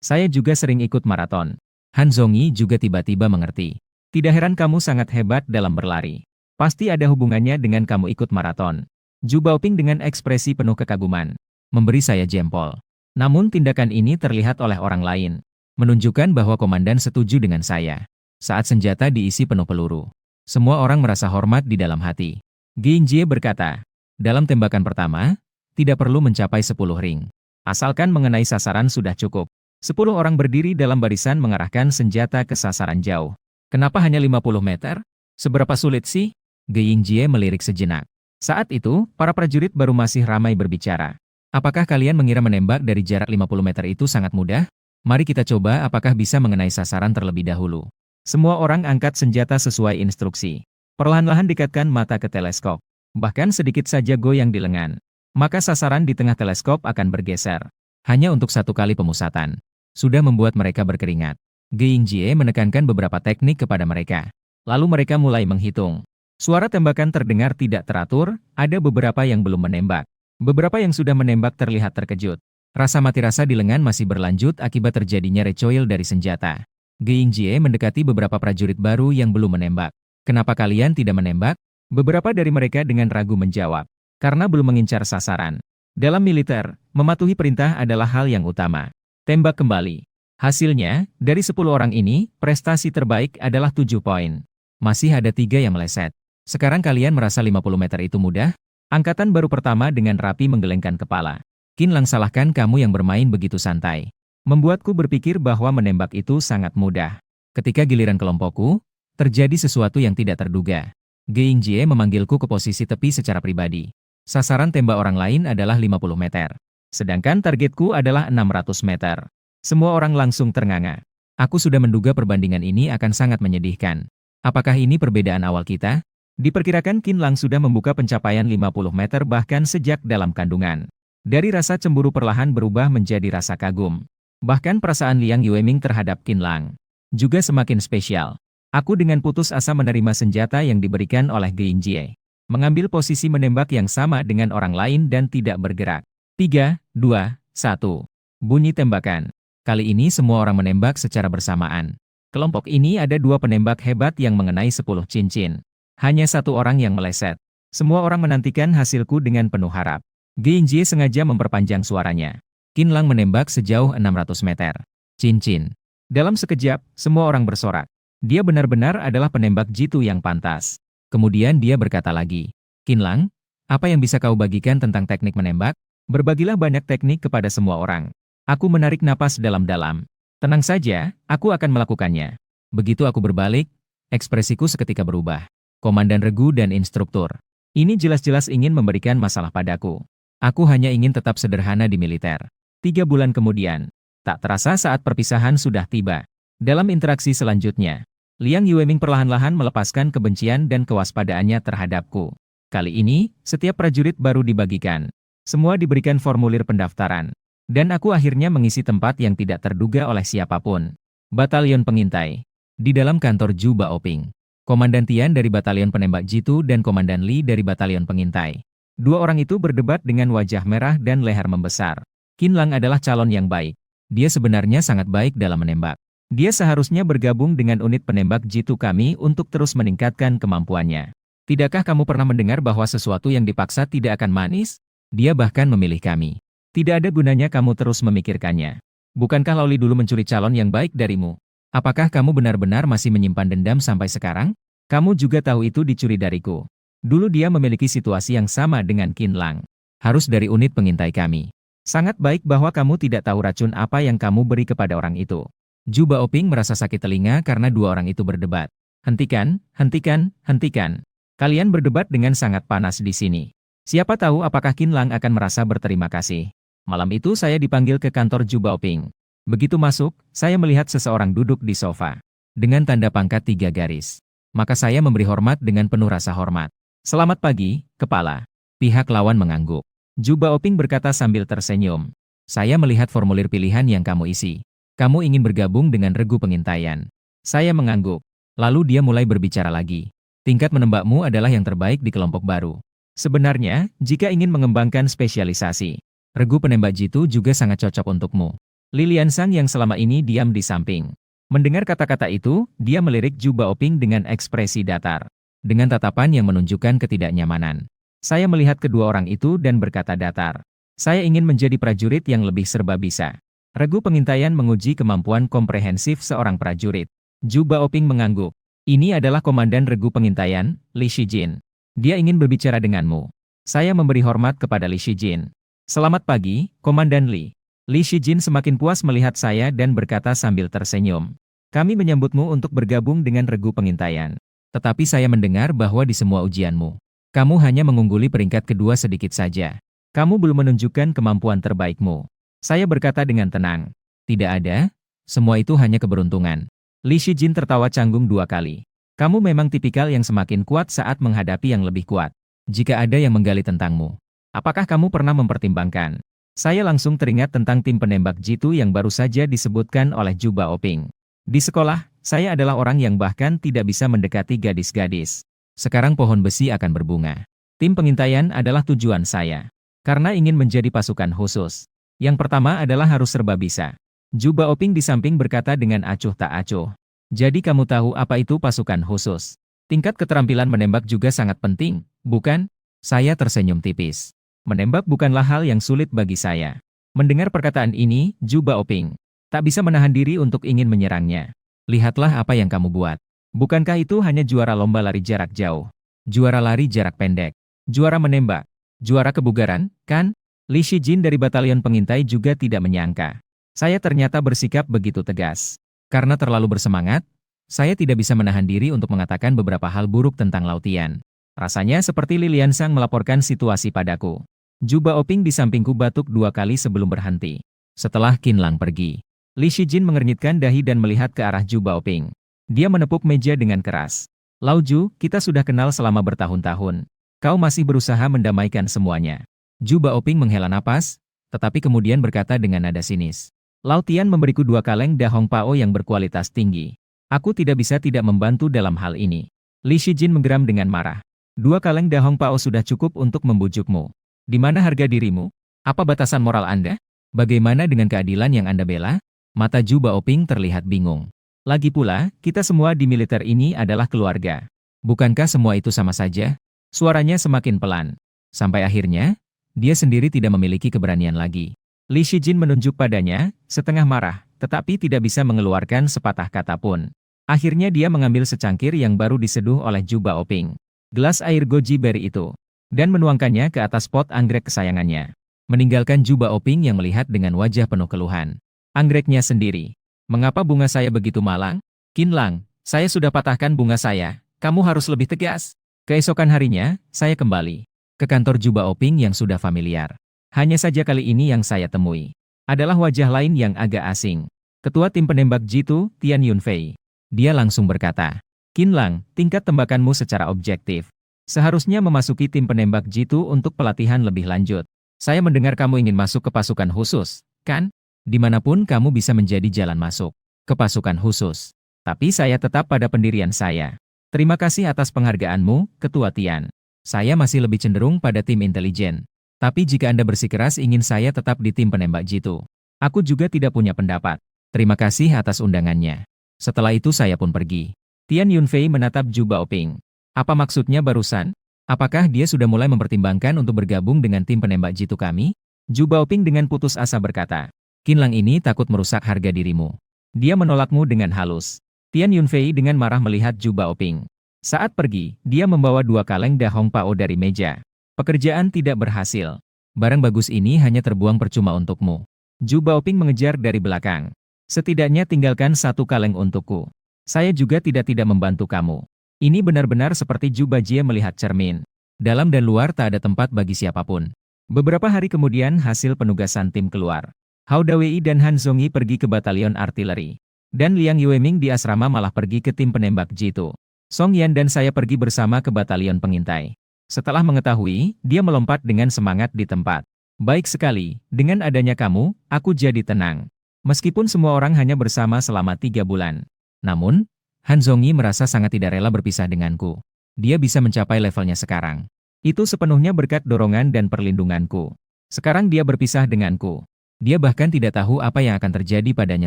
saya juga sering ikut maraton." Han Zhongyi juga tiba-tiba mengerti. "Tidak heran kamu sangat hebat dalam berlari. Pasti ada hubungannya dengan kamu ikut maraton." Zhu Baoping dengan ekspresi penuh kekaguman memberi saya jempol. Namun tindakan ini terlihat oleh orang lain, menunjukkan bahwa komandan setuju dengan saya. Saat senjata diisi penuh peluru, semua orang merasa hormat di dalam hati. Ginjie berkata, "Dalam tembakan pertama, tidak perlu mencapai 10 ring. Asalkan mengenai sasaran sudah cukup." 10 orang berdiri dalam barisan mengarahkan senjata ke sasaran jauh. "Kenapa hanya 50 meter? Seberapa sulit sih?" Ginjie melirik sejenak. Saat itu, para prajurit baru masih ramai berbicara. "Apakah kalian mengira menembak dari jarak 50 meter itu sangat mudah? Mari kita coba apakah bisa mengenai sasaran terlebih dahulu." Semua orang angkat senjata sesuai instruksi. Perlahan-lahan dekatkan mata ke teleskop. Bahkan sedikit saja goyang di lengan, maka sasaran di tengah teleskop akan bergeser. Hanya untuk 1 kali pemusatan, sudah membuat mereka berkeringat. Ginjie menekankan beberapa teknik kepada mereka. Lalu mereka mulai menghitung. Suara tembakan terdengar tidak teratur, ada beberapa yang belum menembak. Beberapa yang sudah menembak terlihat terkejut. Rasa mati rasa di lengan masih berlanjut akibat terjadinya recoil dari senjata. Ginjie mendekati beberapa prajurit baru yang belum menembak. "Kenapa kalian tidak menembak?" Beberapa dari mereka dengan ragu menjawab, "Karena belum mengincar sasaran." Dalam militer, mematuhi perintah adalah hal yang utama. Tembak kembali. Hasilnya, dari 10 orang ini, prestasi terbaik adalah 7 poin. Masih ada 3 yang meleset. "Sekarang kalian merasa 50 meter itu mudah?" Angkatan baru pertama dengan rapi menggelengkan kepala. "Qin Lang, salahkan kamu yang bermain begitu santai. Membuatku berpikir bahwa menembak itu sangat mudah." Ketika giliran kelompokku, terjadi sesuatu yang tidak terduga. Ginjie memanggilku ke posisi tepi secara pribadi. Sasaran tembak orang lain adalah 50 meter. Sedangkan targetku adalah 600 meter. Semua orang langsung ternganga. Aku sudah menduga perbandingan ini akan sangat menyedihkan. Apakah ini perbedaan awal kita? Diperkirakan Qin Lang sudah membuka pencapaian 50 meter bahkan sejak dalam kandungan. Dari rasa cemburu perlahan berubah menjadi rasa kagum. Bahkan perasaan Liang Yueming terhadap Qin Lang juga semakin spesial. Aku dengan putus asa menerima senjata yang diberikan oleh Ginjie. Mengambil posisi menembak yang sama dengan orang lain dan tidak bergerak. 3, 2, 1. Bunyi tembakan. Kali ini semua orang menembak secara bersamaan. Kelompok ini ada 2 penembak hebat yang mengenai 10 cincin. Hanya 1 orang yang meleset. Semua orang menantikan hasilku dengan penuh harap. Ginjie sengaja memperpanjang suaranya. "Qin Lang menembak sejauh 600 meter. Cincin." Dalam sekejap, semua orang bersorak. Dia benar-benar adalah penembak jitu yang pantas. Kemudian dia berkata lagi, "Qin Lang, apa yang bisa kau bagikan tentang teknik menembak? Berbagilah banyak teknik kepada semua orang." Aku menarik napas dalam-dalam. Tenang saja, aku akan melakukannya. Begitu aku berbalik, ekspresiku seketika berubah. Komandan regu dan instruktur. Ini jelas-jelas ingin memberikan masalah padaku. Aku hanya ingin tetap sederhana di militer. 3 bulan kemudian, tak terasa saat perpisahan sudah tiba. Dalam interaksi selanjutnya, Liang Yueming perlahan-lahan melepaskan kebencian dan kewaspadaannya terhadapku. Kali ini, setiap prajurit baru dibagikan. Semua diberikan formulir pendaftaran. Dan aku akhirnya mengisi tempat yang tidak terduga oleh siapapun. Batalion Pengintai. Di dalam kantor Ju Baoping. Komandan Tian dari Batalion Penembak Jitu dan Komandan Li dari Batalion Pengintai. Dua orang itu berdebat dengan wajah merah dan leher membesar. Qin Lang adalah calon yang baik. Dia sebenarnya sangat baik dalam menembak. Dia seharusnya bergabung dengan unit penembak jitu kami untuk terus meningkatkan kemampuannya. Tidakkah kamu pernah mendengar bahwa sesuatu yang dipaksa tidak akan manis? Dia bahkan memilih kami. Tidak ada gunanya kamu terus memikirkannya. Bukankah Laoli dulu mencuri calon yang baik darimu? Apakah kamu benar-benar masih menyimpan dendam sampai sekarang? Kamu juga tahu itu dicuri dariku. Dulu dia memiliki situasi yang sama dengan Qin Lang. Harus dari unit pengintai kami. Sangat baik bahwa kamu tidak tahu racun apa yang kamu beri kepada orang itu. Ju Baoping merasa sakit telinga karena dua orang itu berdebat. Hentikan, hentikan, hentikan. Kalian berdebat dengan sangat panas di sini. Siapa tahu apakah Qin Lang akan merasa berterima kasih. Malam itu saya dipanggil ke kantor Ju Baoping. Begitu masuk, saya melihat seseorang duduk di sofa. Dengan tanda pangkat 3 garis. Maka saya memberi hormat dengan penuh rasa hormat. Selamat pagi, Kepala. Pihak lawan mengangguk. Ju Baoping berkata sambil tersenyum. Saya melihat formulir pilihan yang kamu isi. Kamu ingin bergabung dengan regu pengintaian. Saya mengangguk. Lalu dia mulai berbicara lagi. Tingkat menembakmu adalah yang terbaik di kelompok baru. Sebenarnya, jika ingin mengembangkan spesialisasi, regu penembak jitu juga sangat cocok untukmu. Lilian Sang yang selama ini diam di samping. Mendengar kata-kata itu, dia melirik Ju Baoping dengan ekspresi datar. Dengan tatapan yang menunjukkan ketidaknyamanan. Saya melihat kedua orang itu dan berkata datar. Saya ingin menjadi prajurit yang lebih serba bisa. Regu pengintaian menguji kemampuan komprehensif seorang prajurit. Ju Baoping mengangguk. Ini adalah komandan regu pengintaian, Li Shijin. Dia ingin berbicara denganmu. Saya memberi hormat kepada Li Shijin. Selamat pagi, Komandan Li. Li Shijin semakin puas melihat saya dan berkata sambil tersenyum. Kami menyambutmu untuk bergabung dengan regu pengintaian. Tetapi saya mendengar bahwa di semua ujianmu, kamu hanya mengungguli peringkat kedua sedikit saja. Kamu belum menunjukkan kemampuan terbaikmu. Saya berkata dengan tenang. Tidak ada, semua itu hanya keberuntungan. Li Shijin tertawa canggung 2 kali. Kamu memang tipikal yang semakin kuat saat menghadapi yang lebih kuat. Jika ada yang menggali tentangmu, apakah kamu pernah mempertimbangkan? Saya langsung teringat tentang tim penembak jitu yang baru saja disebutkan oleh Ju Baoping. Di sekolah, saya adalah orang yang bahkan tidak bisa mendekati gadis-gadis. Sekarang pohon besi akan berbunga. Tim pengintaian adalah tujuan saya. Karena ingin menjadi pasukan khusus. Yang pertama adalah harus serba bisa. Ju Baoping di samping berkata dengan acuh tak acuh. Jadi kamu tahu apa itu pasukan khusus? Tingkat keterampilan menembak juga sangat penting, bukan? Saya tersenyum tipis. Menembak bukanlah hal yang sulit bagi saya. Mendengar perkataan ini, Ju Baoping tak bisa menahan diri untuk ingin menyerangnya. Lihatlah apa yang kamu buat. Bukankah itu hanya juara lomba lari jarak jauh? Juara lari jarak pendek? Juara menembak? Juara kebugaran, kan? Li Shijin dari Batalion Pengintai juga tidak menyangka. Saya ternyata bersikap begitu tegas. Karena terlalu bersemangat, saya tidak bisa menahan diri untuk mengatakan beberapa hal buruk tentang Lautian. Rasanya seperti Lilian Sang melaporkan situasi padaku. Ju Baoping di sampingku batuk 2 kali sebelum berhenti. Setelah Qin Lang pergi, Li Shijin mengernyitkan dahi dan melihat ke arah Ju Baoping. Dia menepuk meja dengan keras. Lau Ju, kita sudah kenal selama bertahun-tahun. Kau masih berusaha mendamaikan semuanya. Ju Baoping menghela napas, tetapi kemudian berkata dengan nada sinis. Lautian memberiku 2 kaleng Da Hong Pao yang berkualitas tinggi. Aku tidak bisa tidak membantu dalam hal ini. Li Shijin menggeram dengan marah. 2 kaleng Da Hong Pao sudah cukup untuk membujukmu. Di mana harga dirimu? Apa batasan moral Anda? Bagaimana dengan keadilan yang Anda bela? Mata Ju Baoping terlihat bingung. Lagi pula, kita semua di militer ini adalah keluarga. Bukankah semua itu sama saja? Suaranya semakin pelan. Sampai akhirnya, dia sendiri tidak memiliki keberanian lagi. Li Shijin menunjuk padanya, setengah marah, tetapi tidak bisa mengeluarkan sepatah kata pun. Akhirnya dia mengambil secangkir yang baru diseduh oleh Ju Baoping. Gelas air goji berry itu. Dan menuangkannya ke atas pot anggrek kesayangannya. Meninggalkan Ju Baoping yang melihat dengan wajah penuh keluhan. Anggreknya sendiri. Mengapa bunga saya begitu malang? Qin Lang, saya sudah patahkan bunga saya. Kamu harus lebih tegas. Keesokan harinya, saya kembali ke kantor Ju Baoping yang sudah familiar. Hanya saja kali ini yang saya temui adalah wajah lain yang agak asing. Ketua tim penembak jitu, Tian Yunfei. Dia langsung berkata, Qin Lang, tingkat tembakanmu secara objektif Seharusnya memasuki tim penembak jitu untuk pelatihan lebih lanjut. Saya mendengar kamu ingin masuk ke pasukan khusus, kan? Dimanapun kamu bisa menjadi jalan masuk ke pasukan khusus. Tapi saya tetap pada pendirian saya. Terima kasih atas penghargaanmu, Ketua Tian. Saya masih lebih cenderung pada tim intelijen. Tapi jika Anda bersikeras ingin saya tetap di tim penembak jitu, aku juga tidak punya pendapat. Terima kasih atas undangannya. Setelah itu saya pun pergi. Tian Yunfei menatap Zhu Baoping. Apa maksudnya barusan? Apakah dia sudah mulai mempertimbangkan untuk bergabung dengan tim penembak jitu kami? Zhu Baoping dengan putus asa berkata. Qinlang ini takut merusak harga dirimu. Dia menolakmu dengan halus. Tian Yunfei dengan marah melihat Zhu Baoping. Saat pergi, dia membawa 2 kaleng Da Hong Pao dari meja. Pekerjaan tidak berhasil. Barang bagus ini hanya terbuang percuma untukmu. Zhu Baoping mengejar dari belakang. Setidaknya tinggalkan 1 kaleng untukku. Saya juga tidak membantu kamu. Ini benar-benar seperti Zhu Bajie melihat cermin. Dalam dan luar tak ada tempat bagi siapapun. Beberapa hari kemudian hasil penugasan tim keluar. Hao Dawei dan Han Zhongyi pergi ke batalion artileri. Dan Liang Yueming di asrama malah pergi ke tim penembak jitu. Song Yan dan saya pergi bersama ke batalion pengintai. Setelah mengetahui, dia melompat dengan semangat di tempat. Baik sekali, dengan adanya kamu, aku jadi tenang. Meskipun semua orang hanya bersama selama 3 bulan. Namun, Han Zhongyi merasa sangat tidak rela berpisah denganku. Dia bisa mencapai levelnya sekarang. Itu sepenuhnya berkat dorongan dan perlindunganku. Sekarang dia berpisah denganku. Dia bahkan tidak tahu apa yang akan terjadi padanya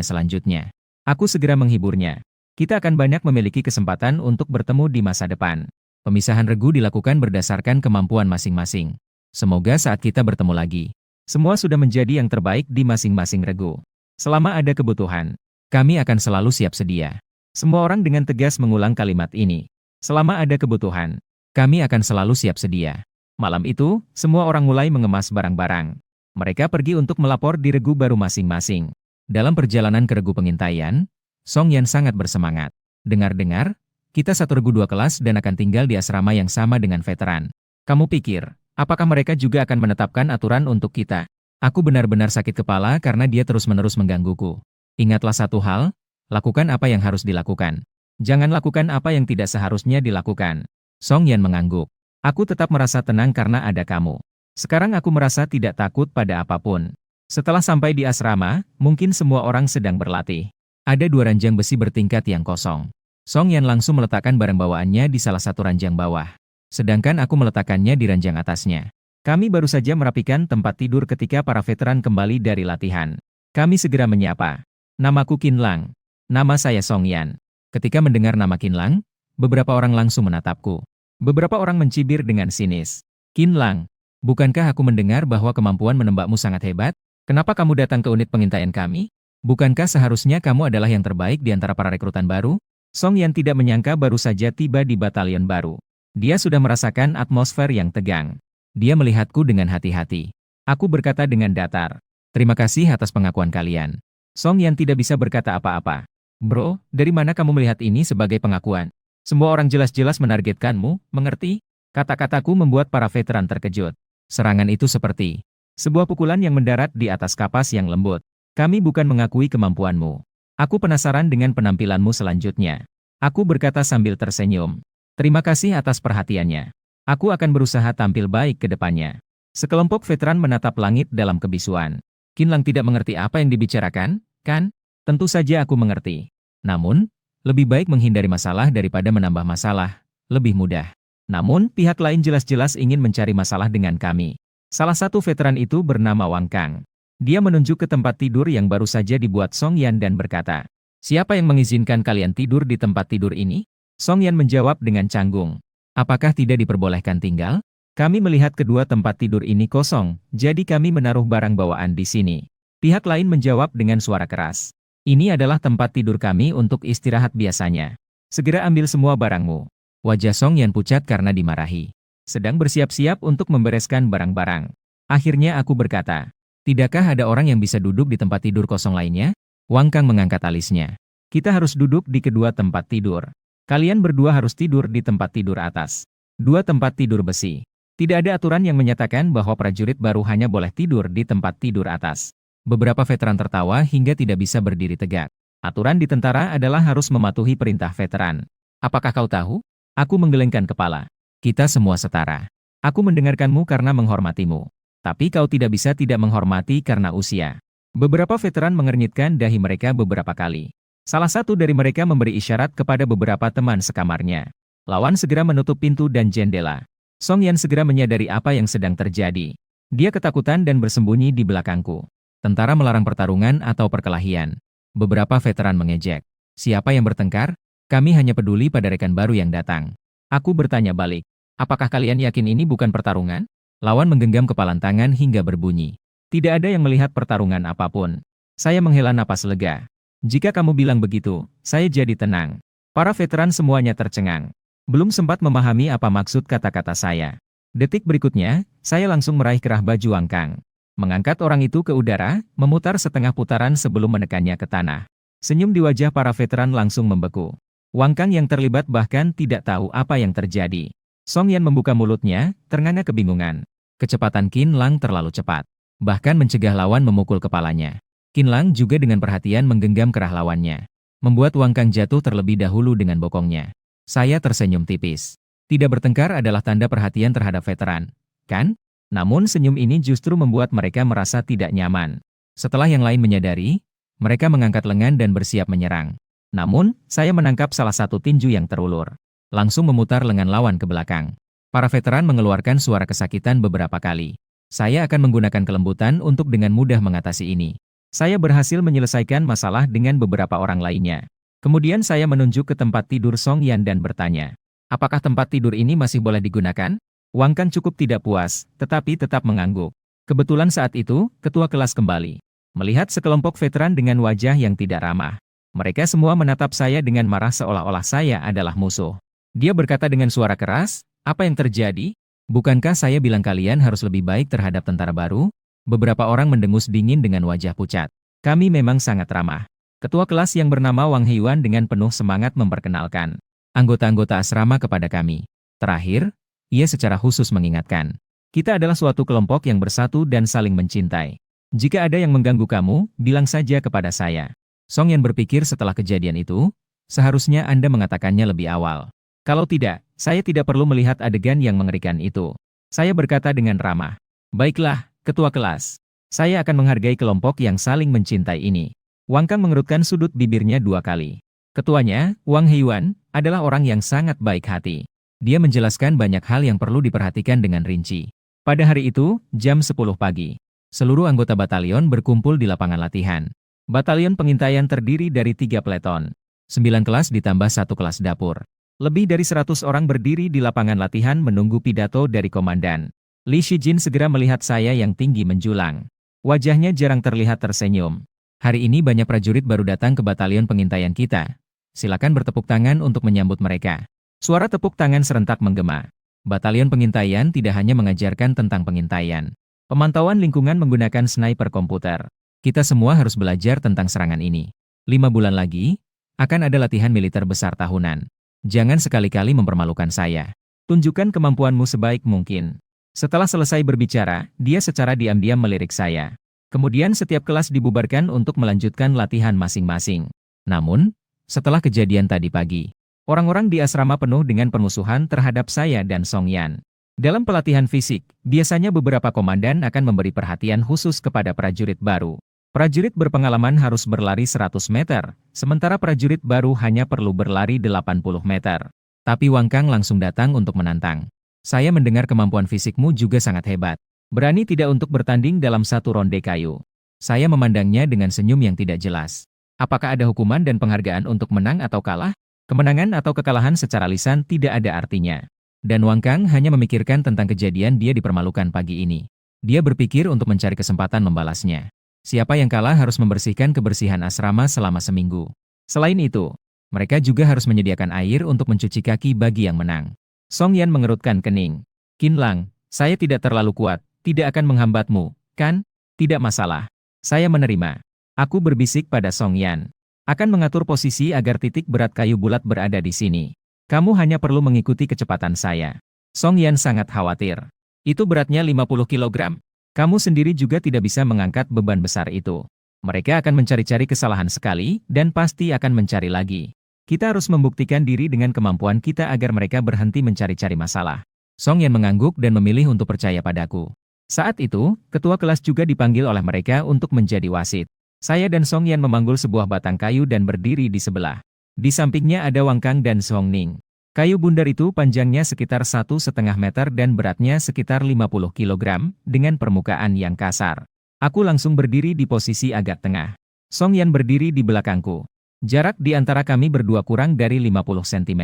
selanjutnya. Aku segera menghiburnya. Kita akan banyak memiliki kesempatan untuk bertemu di masa depan. Pemisahan regu dilakukan berdasarkan kemampuan masing-masing. Semoga saat kita bertemu lagi, semua sudah menjadi yang terbaik di masing-masing regu. Selama ada kebutuhan, kami akan selalu siap sedia. Semua orang dengan tegas mengulang kalimat ini. Selama ada kebutuhan, kami akan selalu siap sedia. Malam itu, semua orang mulai mengemas barang-barang. Mereka pergi untuk melapor di regu baru masing-masing. Dalam perjalanan ke regu pengintaian, Song Yan sangat bersemangat. Dengar-dengar, kita satu regu 2 kelas dan akan tinggal di asrama yang sama dengan veteran. Kamu pikir, apakah mereka juga akan menetapkan aturan untuk kita? Aku benar-benar sakit kepala karena dia terus-menerus menggangguku. Ingatlah satu hal, lakukan apa yang harus dilakukan. Jangan lakukan apa yang tidak seharusnya dilakukan. Song Yan mengangguk. Aku tetap merasa tenang karena ada kamu. Sekarang aku merasa tidak takut pada apapun. Setelah sampai di asrama, mungkin semua orang sedang berlatih. Ada 2 ranjang besi bertingkat yang kosong. Song Yan langsung meletakkan barang bawaannya di salah satu ranjang bawah. Sedangkan aku meletakkannya di ranjang atasnya. Kami baru saja merapikan tempat tidur ketika para veteran kembali dari latihan. Kami segera menyapa. Namaku Qinlang. Nama saya Song Yan. Ketika mendengar nama Qinlang, beberapa orang langsung menatapku. Beberapa orang mencibir dengan sinis. Qinlang, bukankah aku mendengar bahwa kemampuan menembakmu sangat hebat? Kenapa kamu datang ke unit pengintaian kami? Bukankah seharusnya kamu adalah yang terbaik di antara para rekrutan baru? Song Yan tidak menyangka baru saja tiba di batalion baru. Dia sudah merasakan atmosfer yang tegang. Dia melihatku dengan hati-hati. Aku berkata dengan datar. Terima kasih atas pengakuan kalian. Song Yan tidak bisa berkata apa-apa. Bro, dari mana kamu melihat ini sebagai pengakuan? Semua orang jelas-jelas menargetkanmu, mengerti? Kata-kataku membuat para veteran terkejut. Serangan itu seperti sebuah pukulan yang mendarat di atas kapas yang lembut. Kami bukan mengakui kemampuanmu. Aku penasaran dengan penampilanmu selanjutnya. Aku berkata sambil tersenyum. Terima kasih atas perhatiannya. Aku akan berusaha tampil baik ke depannya. Sekelompok veteran menatap langit dalam kebisuan. Qinlang tidak mengerti apa yang dibicarakan, kan? Tentu saja aku mengerti. Namun, lebih baik menghindari masalah daripada menambah masalah. Lebih mudah. Namun, pihak lain jelas-jelas ingin mencari masalah dengan kami. Salah satu veteran itu bernama Wang Kang. Dia menunjuk ke tempat tidur yang baru saja dibuat Song Yan dan berkata, "Siapa yang mengizinkan kalian tidur di tempat tidur ini?" Song Yan menjawab dengan canggung. "Apakah tidak diperbolehkan tinggal? Kami melihat kedua tempat tidur ini kosong, jadi kami menaruh barang bawaan di sini." Pihak lain menjawab dengan suara keras. "Ini adalah tempat tidur kami untuk istirahat biasanya. Segera ambil semua barangmu." Wajah Song Yan pucat karena dimarahi. Sedang bersiap-siap untuk membereskan barang-barang. Akhirnya aku berkata, "Tidakkah ada orang yang bisa duduk di tempat tidur kosong lainnya?" Wang Kang mengangkat alisnya. "Kita harus duduk di kedua tempat tidur. Kalian berdua harus tidur di tempat tidur atas. 2 tempat tidur besi. Tidak ada aturan yang menyatakan bahwa prajurit baru hanya boleh tidur di tempat tidur atas." Beberapa veteran tertawa hingga tidak bisa berdiri tegak. Aturan di tentara adalah harus mematuhi perintah veteran. Apakah kau tahu? Aku menggelengkan kepala. Kita semua setara. Aku mendengarkanmu karena menghormatimu. Tapi kau tidak bisa tidak menghormati karena usia. Beberapa veteran mengernyitkan dahi mereka beberapa kali. Salah satu dari mereka memberi isyarat kepada beberapa teman sekamarnya. Lawan segera menutup pintu dan jendela. Song Yan segera menyadari apa yang sedang terjadi. Dia ketakutan dan bersembunyi di belakangku. Tentara melarang pertarungan atau perkelahian. Beberapa veteran mengejek. Siapa yang bertengkar? Kami hanya peduli pada rekan baru yang datang. Aku bertanya balik. Apakah kalian yakin ini bukan pertarungan? Lawan menggenggam kepalan tangan hingga berbunyi. Tidak ada yang melihat pertarungan apapun. Saya menghela napas lega. Jika kamu bilang begitu, saya jadi tenang. Para veteran semuanya tercengang. Belum sempat memahami apa maksud kata-kata saya. Detik berikutnya, saya langsung meraih kerah baju Wang Kang. Mengangkat orang itu ke udara, memutar setengah putaran sebelum menekannya ke tanah. Senyum di wajah para veteran langsung membeku. Wang Kang yang terlibat bahkan tidak tahu apa yang terjadi. Song Yan membuka mulutnya, ternganga kebingungan. Kecepatan Qin Lang terlalu cepat. Bahkan mencegah lawan memukul kepalanya. Qin Lang juga dengan perhatian menggenggam kerah lawannya. Membuat Wang Kang jatuh terlebih dahulu dengan bokongnya. Saya tersenyum tipis. Tidak bertengkar adalah tanda perhatian terhadap veteran, kan? Namun senyum ini justru membuat mereka merasa tidak nyaman. Setelah yang lain menyadari, mereka mengangkat lengan dan bersiap menyerang. Namun, saya menangkap salah satu tinju yang terulur. Langsung memutar lengan lawan ke belakang. Para veteran mengeluarkan suara kesakitan beberapa kali. Saya akan menggunakan kelembutan untuk dengan mudah mengatasi ini. Saya berhasil menyelesaikan masalah dengan beberapa orang lainnya. Kemudian saya menunjuk ke tempat tidur Song Yan dan bertanya, apakah tempat tidur ini masih boleh digunakan? Wang Kang cukup tidak puas, tetapi tetap mengangguk. Kebetulan saat itu, ketua kelas kembali. Melihat sekelompok veteran dengan wajah yang tidak ramah. Mereka semua menatap saya dengan marah seolah-olah saya adalah musuh. Dia berkata dengan suara keras, apa yang terjadi? Bukankah saya bilang kalian harus lebih baik terhadap tentara baru? Beberapa orang mendengus dingin dengan wajah pucat. Kami memang sangat ramah. Ketua kelas yang bernama Wang Heiwan dengan penuh semangat memperkenalkan anggota-anggota asrama kepada kami. Terakhir, ia secara khusus mengingatkan, kita adalah suatu kelompok yang bersatu dan saling mencintai. Jika ada yang mengganggu kamu, bilang saja kepada saya. Song Yan berpikir setelah kejadian itu, seharusnya Anda mengatakannya lebih awal. Kalau tidak, saya tidak perlu melihat adegan yang mengerikan itu. Saya berkata dengan ramah. Baiklah, Ketua kelas. Saya akan menghargai kelompok yang saling mencintai ini. Wang Kang mengerutkan sudut bibirnya 2 kali. Ketuanya, Wang Heiwan, adalah orang yang sangat baik hati. Dia menjelaskan banyak hal yang perlu diperhatikan dengan rinci. Pada hari itu, jam 10 pagi. Seluruh anggota batalion berkumpul di lapangan latihan. Batalion pengintaian terdiri dari 3 peleton. 9 kelas ditambah 1 kelas dapur. Lebih dari 100 orang berdiri di lapangan latihan menunggu pidato dari komandan. Li Shijin segera melihat saya yang tinggi menjulang. Wajahnya jarang terlihat tersenyum. Hari ini banyak prajurit baru datang ke batalion pengintaian kita. Silakan bertepuk tangan untuk menyambut mereka. Suara tepuk tangan serentak menggema. Batalion pengintaian tidak hanya mengajarkan tentang pengintaian. Pemantauan lingkungan menggunakan sniper komputer. Kita semua harus belajar tentang serangan ini. 5 bulan lagi, akan ada latihan militer besar tahunan. Jangan sekali-kali mempermalukan saya. Tunjukkan kemampuanmu sebaik mungkin. Setelah selesai berbicara, dia secara diam-diam melirik saya. Kemudian setiap kelas dibubarkan untuk melanjutkan latihan masing-masing. Namun, setelah kejadian tadi pagi, orang-orang di asrama penuh dengan permusuhan terhadap saya dan Song Yan. Dalam pelatihan fisik, biasanya beberapa komandan akan memberi perhatian khusus kepada prajurit baru. Prajurit berpengalaman harus berlari 100 meter, sementara prajurit baru hanya perlu berlari 80 meter. Tapi Wang Kang langsung datang untuk menantang. Saya mendengar kemampuan fisikmu juga sangat hebat. Berani tidak untuk bertanding dalam satu ronde kayu. Saya memandangnya dengan senyum yang tidak jelas. Apakah ada hukuman dan penghargaan untuk menang atau kalah? Kemenangan atau kekalahan secara lisan tidak ada artinya. Dan Wang Kang hanya memikirkan tentang kejadian dia dipermalukan pagi ini. Dia berpikir untuk mencari kesempatan membalasnya. Siapa yang kalah harus membersihkan kebersihan asrama selama seminggu. Selain itu, mereka juga harus menyediakan air untuk mencuci kaki bagi yang menang. Song Yan mengerutkan kening. Qin Lang, saya tidak terlalu kuat, tidak akan menghambatmu, kan? Tidak masalah. Saya menerima. Aku berbisik pada Song Yan. Akan mengatur posisi agar titik berat kayu bulat berada di sini. Kamu hanya perlu mengikuti kecepatan saya. Song Yan sangat khawatir. Itu beratnya 50 kilogram. Kamu sendiri juga tidak bisa mengangkat beban besar itu. Mereka akan mencari-cari kesalahan sekali, dan pasti akan mencari lagi. Kita harus membuktikan diri dengan kemampuan kita agar mereka berhenti mencari-cari masalah. Song Yan mengangguk dan memilih untuk percaya padaku. Saat itu, ketua kelas juga dipanggil oleh mereka untuk menjadi wasit. Saya dan Song Yan memanggul sebuah batang kayu dan berdiri di sebelah. Di sampingnya ada Wang Kang dan Song Ning. Kayu bundar itu panjangnya sekitar 1,5 meter dan beratnya sekitar 50 kilogram, dengan permukaan yang kasar. Aku langsung berdiri di posisi agak tengah. Song Yan berdiri di belakangku. Jarak di antara kami berdua kurang dari 50 cm.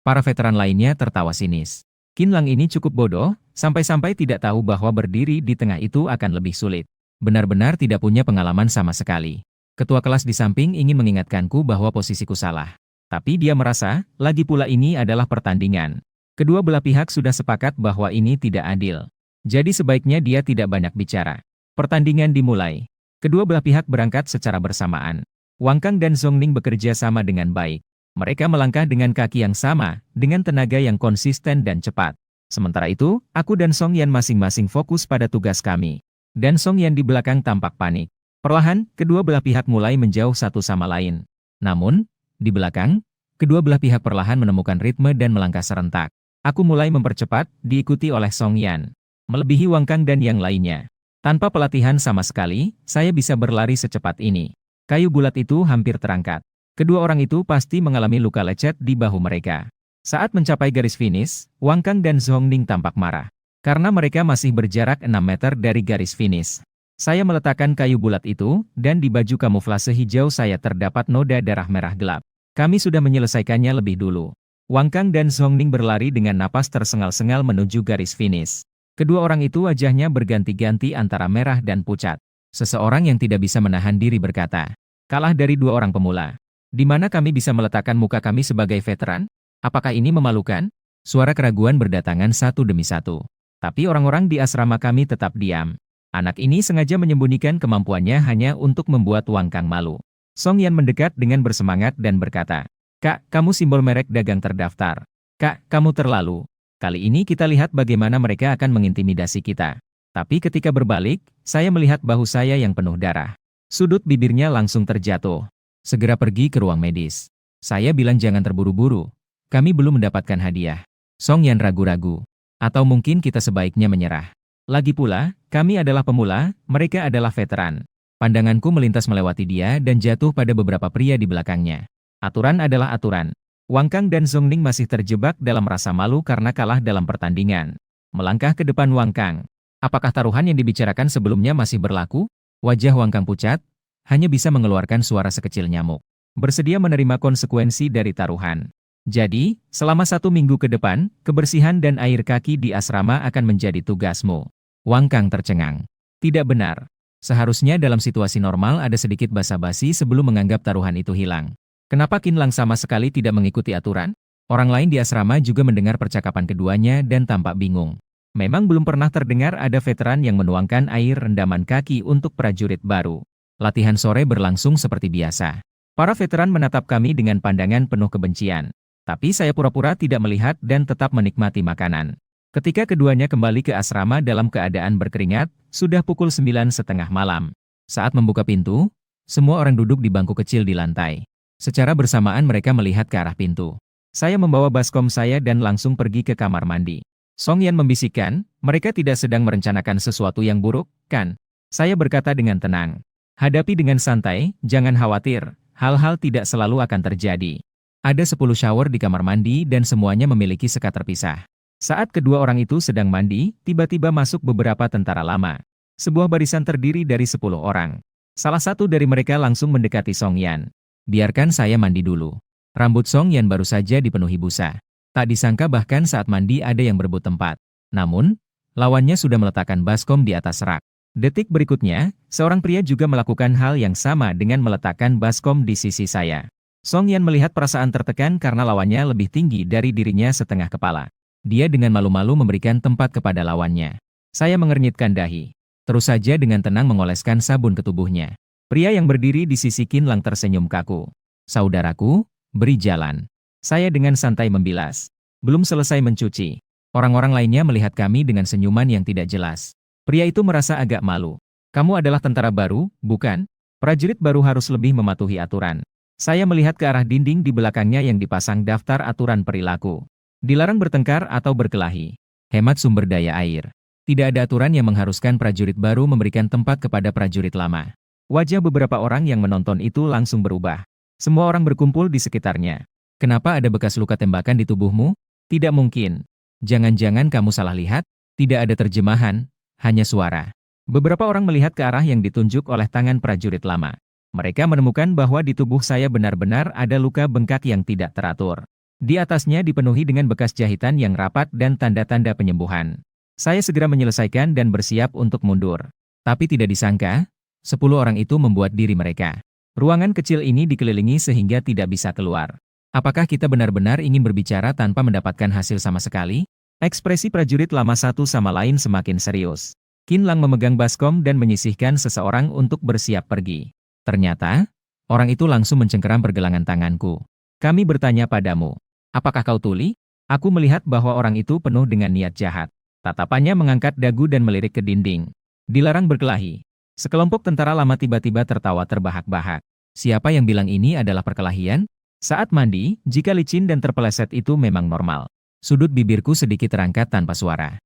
Para veteran lainnya tertawa sinis. Qin Lang ini cukup bodoh, sampai-sampai tidak tahu bahwa berdiri di tengah itu akan lebih sulit. Benar-benar tidak punya pengalaman sama sekali. Ketua kelas di samping ingin mengingatkanku bahwa posisiku salah. Tapi dia merasa, lagi pula ini adalah pertandingan. Kedua belah pihak sudah sepakat bahwa ini tidak adil. Jadi sebaiknya dia tidak banyak bicara. Pertandingan dimulai. Kedua belah pihak berangkat secara bersamaan. Wang Kang dan Song Ning bekerja sama dengan baik. Mereka melangkah dengan kaki yang sama, dengan tenaga yang konsisten dan cepat. Sementara itu, aku dan Song Yan masing-masing fokus pada tugas kami. Dan Song Yan di belakang tampak panik. Perlahan, kedua belah pihak mulai menjauh satu sama lain. Namun, di belakang, kedua belah pihak perlahan menemukan ritme dan melangkah serentak. Aku mulai mempercepat, diikuti oleh Song Yan. Melebihi Wang Kang dan yang lainnya. Tanpa pelatihan sama sekali, saya bisa berlari secepat ini. Kayu bulat itu hampir terangkat. Kedua orang itu pasti mengalami luka lecet di bahu mereka. Saat mencapai garis finish, Wang Kang dan Song Ning tampak marah. Karena mereka masih berjarak 6 meter dari garis finish. Saya meletakkan kayu bulat itu, dan di baju kamuflase hijau saya terdapat noda darah merah gelap. Kami sudah menyelesaikannya lebih dulu. Wang Kang dan Song Ning berlari dengan napas tersengal-sengal menuju garis finish. Kedua orang itu wajahnya berganti-ganti antara merah dan pucat. Seseorang yang tidak bisa menahan diri berkata, kalah dari dua orang pemula. Di mana kami bisa meletakkan muka kami sebagai veteran? Apakah ini memalukan? Suara keraguan berdatangan satu demi satu. Tapi orang-orang di asrama kami tetap diam. Anak ini sengaja menyembunyikan kemampuannya hanya untuk membuat Wang Kang malu. Song Yan mendekat dengan bersemangat dan berkata, Kak, kamu simbol merek dagang terdaftar. Kak, kamu terlalu. Kali ini kita lihat bagaimana mereka akan mengintimidasi kita. Tapi ketika berbalik, saya melihat bahu saya yang penuh darah. Sudut bibirnya langsung terjatuh. Segera pergi ke ruang medis. Saya bilang jangan terburu-buru. Kami belum mendapatkan hadiah. Song Yan ragu-ragu. Atau mungkin kita sebaiknya menyerah. Lagi pula, kami adalah pemula, mereka adalah veteran. Pandanganku melintas melewati dia dan jatuh pada beberapa pria di belakangnya. Aturan adalah aturan. Wang Kang dan Song Ning masih terjebak dalam rasa malu karena kalah dalam pertandingan. Melangkah ke depan Wang Kang. Apakah taruhan yang dibicarakan sebelumnya masih berlaku? Wajah Wang Kang pucat, hanya bisa mengeluarkan suara sekecil nyamuk. Bersedia menerima konsekuensi dari taruhan. Jadi, selama 1 minggu ke depan, kebersihan dan air kaki di asrama akan menjadi tugasmu. Wang Kang tercengang. Tidak benar. Seharusnya dalam situasi normal ada sedikit basa-basi sebelum menganggap taruhan itu hilang. Kenapa Qin Lang sama sekali tidak mengikuti aturan? Orang lain di asrama juga mendengar percakapan keduanya dan tampak bingung. Memang belum pernah terdengar ada veteran yang menuangkan air rendaman kaki untuk prajurit baru. Latihan sore berlangsung seperti biasa. Para veteran menatap kami dengan pandangan penuh kebencian. Tapi saya pura-pura tidak melihat dan tetap menikmati makanan. Ketika keduanya kembali ke asrama dalam keadaan berkeringat, sudah pukul 9:30 malam. Saat membuka pintu, semua orang duduk di bangku kecil di lantai. Secara bersamaan mereka melihat ke arah pintu. Saya membawa baskom saya dan langsung pergi ke kamar mandi. Song Yan membisikkan, mereka tidak sedang merencanakan sesuatu yang buruk, kan? Saya berkata dengan tenang. Hadapi dengan santai, jangan khawatir, hal-hal tidak selalu akan terjadi. Ada 10 shower di kamar mandi dan semuanya memiliki sekat terpisah. Saat kedua orang itu sedang mandi, tiba-tiba masuk beberapa tentara lama. Sebuah barisan terdiri dari 10 orang. Salah satu dari mereka langsung mendekati Song Yan. Biarkan saya mandi dulu. Rambut Song Yan baru saja dipenuhi busa. Tak disangka bahkan saat mandi ada yang berebut tempat. Namun, lawannya sudah meletakkan baskom di atas rak. Detik berikutnya, seorang pria juga melakukan hal yang sama dengan meletakkan baskom di sisi saya. Song Yan melihat perasaan tertekan karena lawannya lebih tinggi dari dirinya setengah kepala. Dia dengan malu-malu memberikan tempat kepada lawannya. Saya mengernyitkan dahi. Terus saja dengan tenang mengoleskan sabun ke tubuhnya. Pria yang berdiri di sisi Qin Lang tersenyum kaku. Saudaraku, beri jalan. Saya dengan santai membilas. Belum selesai mencuci. Orang-orang lainnya melihat kami dengan senyuman yang tidak jelas. Pria itu merasa agak malu. Kamu adalah tentara baru, bukan? Prajurit baru harus lebih mematuhi aturan. Saya melihat ke arah dinding di belakangnya yang dipasang daftar aturan perilaku. Dilarang bertengkar atau berkelahi. Hemat sumber daya air. Tidak ada aturan yang mengharuskan prajurit baru memberikan tempat kepada prajurit lama. Wajah beberapa orang yang menonton itu langsung berubah. Semua orang berkumpul di sekitarnya. Kenapa ada bekas luka tembakan di tubuhmu? Tidak mungkin. Jangan-jangan kamu salah lihat? Tidak ada terjemahan, hanya suara. Beberapa orang melihat ke arah yang ditunjuk oleh tangan prajurit lama. Mereka menemukan bahwa di tubuh saya benar-benar ada luka bengkak yang tidak teratur. Di atasnya dipenuhi dengan bekas jahitan yang rapat dan tanda-tanda penyembuhan. Saya segera menyelesaikan dan bersiap untuk mundur. Tapi tidak disangka, 10 orang itu membuat diri mereka. Ruangan kecil ini dikelilingi sehingga tidak bisa keluar. Apakah kita benar-benar ingin berbicara tanpa mendapatkan hasil sama sekali? Ekspresi prajurit lama satu sama lain semakin serius. Qin Lang memegang baskom dan menyisihkan seseorang untuk bersiap pergi. Ternyata, orang itu langsung mencengkeram pergelangan tanganku. Kami bertanya padamu, apakah kau tuli? Aku melihat bahwa orang itu penuh dengan niat jahat. Tatapannya mengangkat dagu dan melirik ke dinding. Dilarang berkelahi. Sekelompok tentara lama tiba-tiba tertawa terbahak-bahak. Siapa yang bilang ini adalah perkelahian? Saat mandi, jika licin dan terpeleset itu memang normal. Sudut bibirku sedikit terangkat tanpa suara.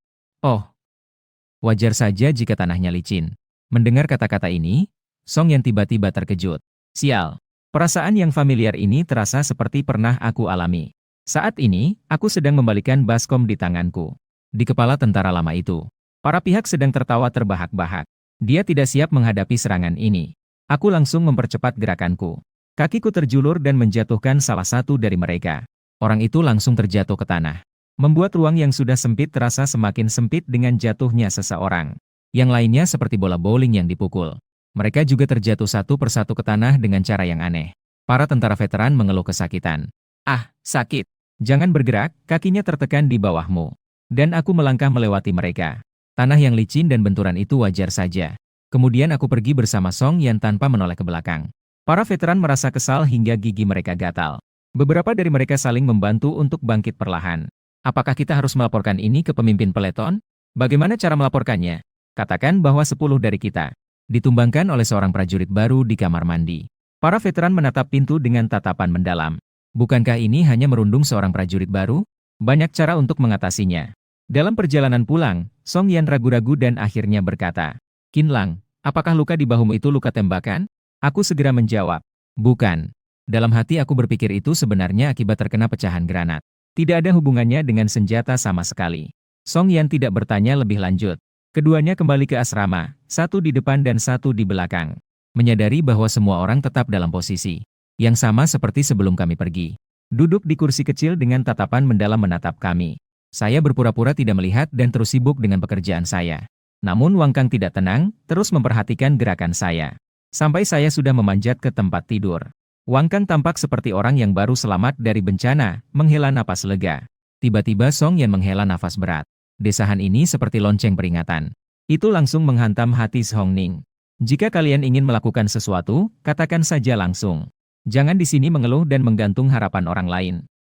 Oh, wajar saja jika tanahnya licin. Mendengar kata-kata ini, Song Yan tiba-tiba terkejut. Sial, perasaan yang familiar ini terasa seperti pernah aku alami. Saat ini, aku sedang membalikan baskom di tanganku. Di kepala tentara lama itu, para pihak sedang tertawa terbahak-bahak. Dia tidak siap menghadapi serangan ini. Aku langsung mempercepat gerakanku. Kakiku terjulur dan menjatuhkan salah satu dari mereka. Orang itu langsung terjatuh ke tanah. Membuat ruang yang sudah sempit terasa semakin sempit dengan jatuhnya seseorang. Yang lainnya seperti bola bowling yang dipukul. Mereka juga terjatuh satu persatu ke tanah dengan cara yang aneh. Para tentara veteran mengeluh kesakitan. Ah, sakit. Jangan bergerak, kakinya tertekan di bawahmu. Dan aku melangkah melewati mereka. Tanah yang licin dan benturan itu wajar saja. Kemudian aku pergi bersama Song Yan tanpa menoleh ke belakang. Para veteran merasa kesal hingga gigi mereka gatal. Beberapa dari mereka saling membantu untuk bangkit perlahan. Apakah kita harus melaporkan ini ke pemimpin peleton? Bagaimana cara melaporkannya? Katakan bahwa 10 dari kita ditumbangkan oleh seorang prajurit baru di kamar mandi. Para veteran menatap pintu dengan tatapan mendalam. Bukankah ini hanya merundung seorang prajurit baru? Banyak cara untuk mengatasinya. Dalam perjalanan pulang, Song Yan ragu-ragu dan akhirnya berkata, Qin Lang, apakah luka di bahumu itu luka tembakan? Aku segera menjawab, bukan. Dalam hati aku berpikir itu sebenarnya akibat terkena pecahan granat. Tidak ada hubungannya dengan senjata sama sekali. Song Yan tidak bertanya lebih lanjut. Keduanya kembali ke asrama, satu di depan dan satu di belakang. Menyadari bahwa semua orang tetap dalam posisi yang sama seperti sebelum kami pergi. Duduk di kursi kecil dengan tatapan mendalam menatap kami. Saya berpura-pura tidak melihat dan terus sibuk dengan pekerjaan saya. Namun Wang Kang tidak tenang, terus memperhatikan gerakan saya. Sampai saya sudah memanjat ke tempat tidur. Wang Kang tampak seperti orang yang baru selamat dari bencana, menghela napas lega. Tiba-tiba Song Yan menghela nafas berat. Desahan ini seperti lonceng peringatan. Itu langsung menghantam hati Hong Ning. Jika kalian ingin melakukan sesuatu, katakan saja langsung. Jangan di sini mengeluh dan menggantung harapan orang lain.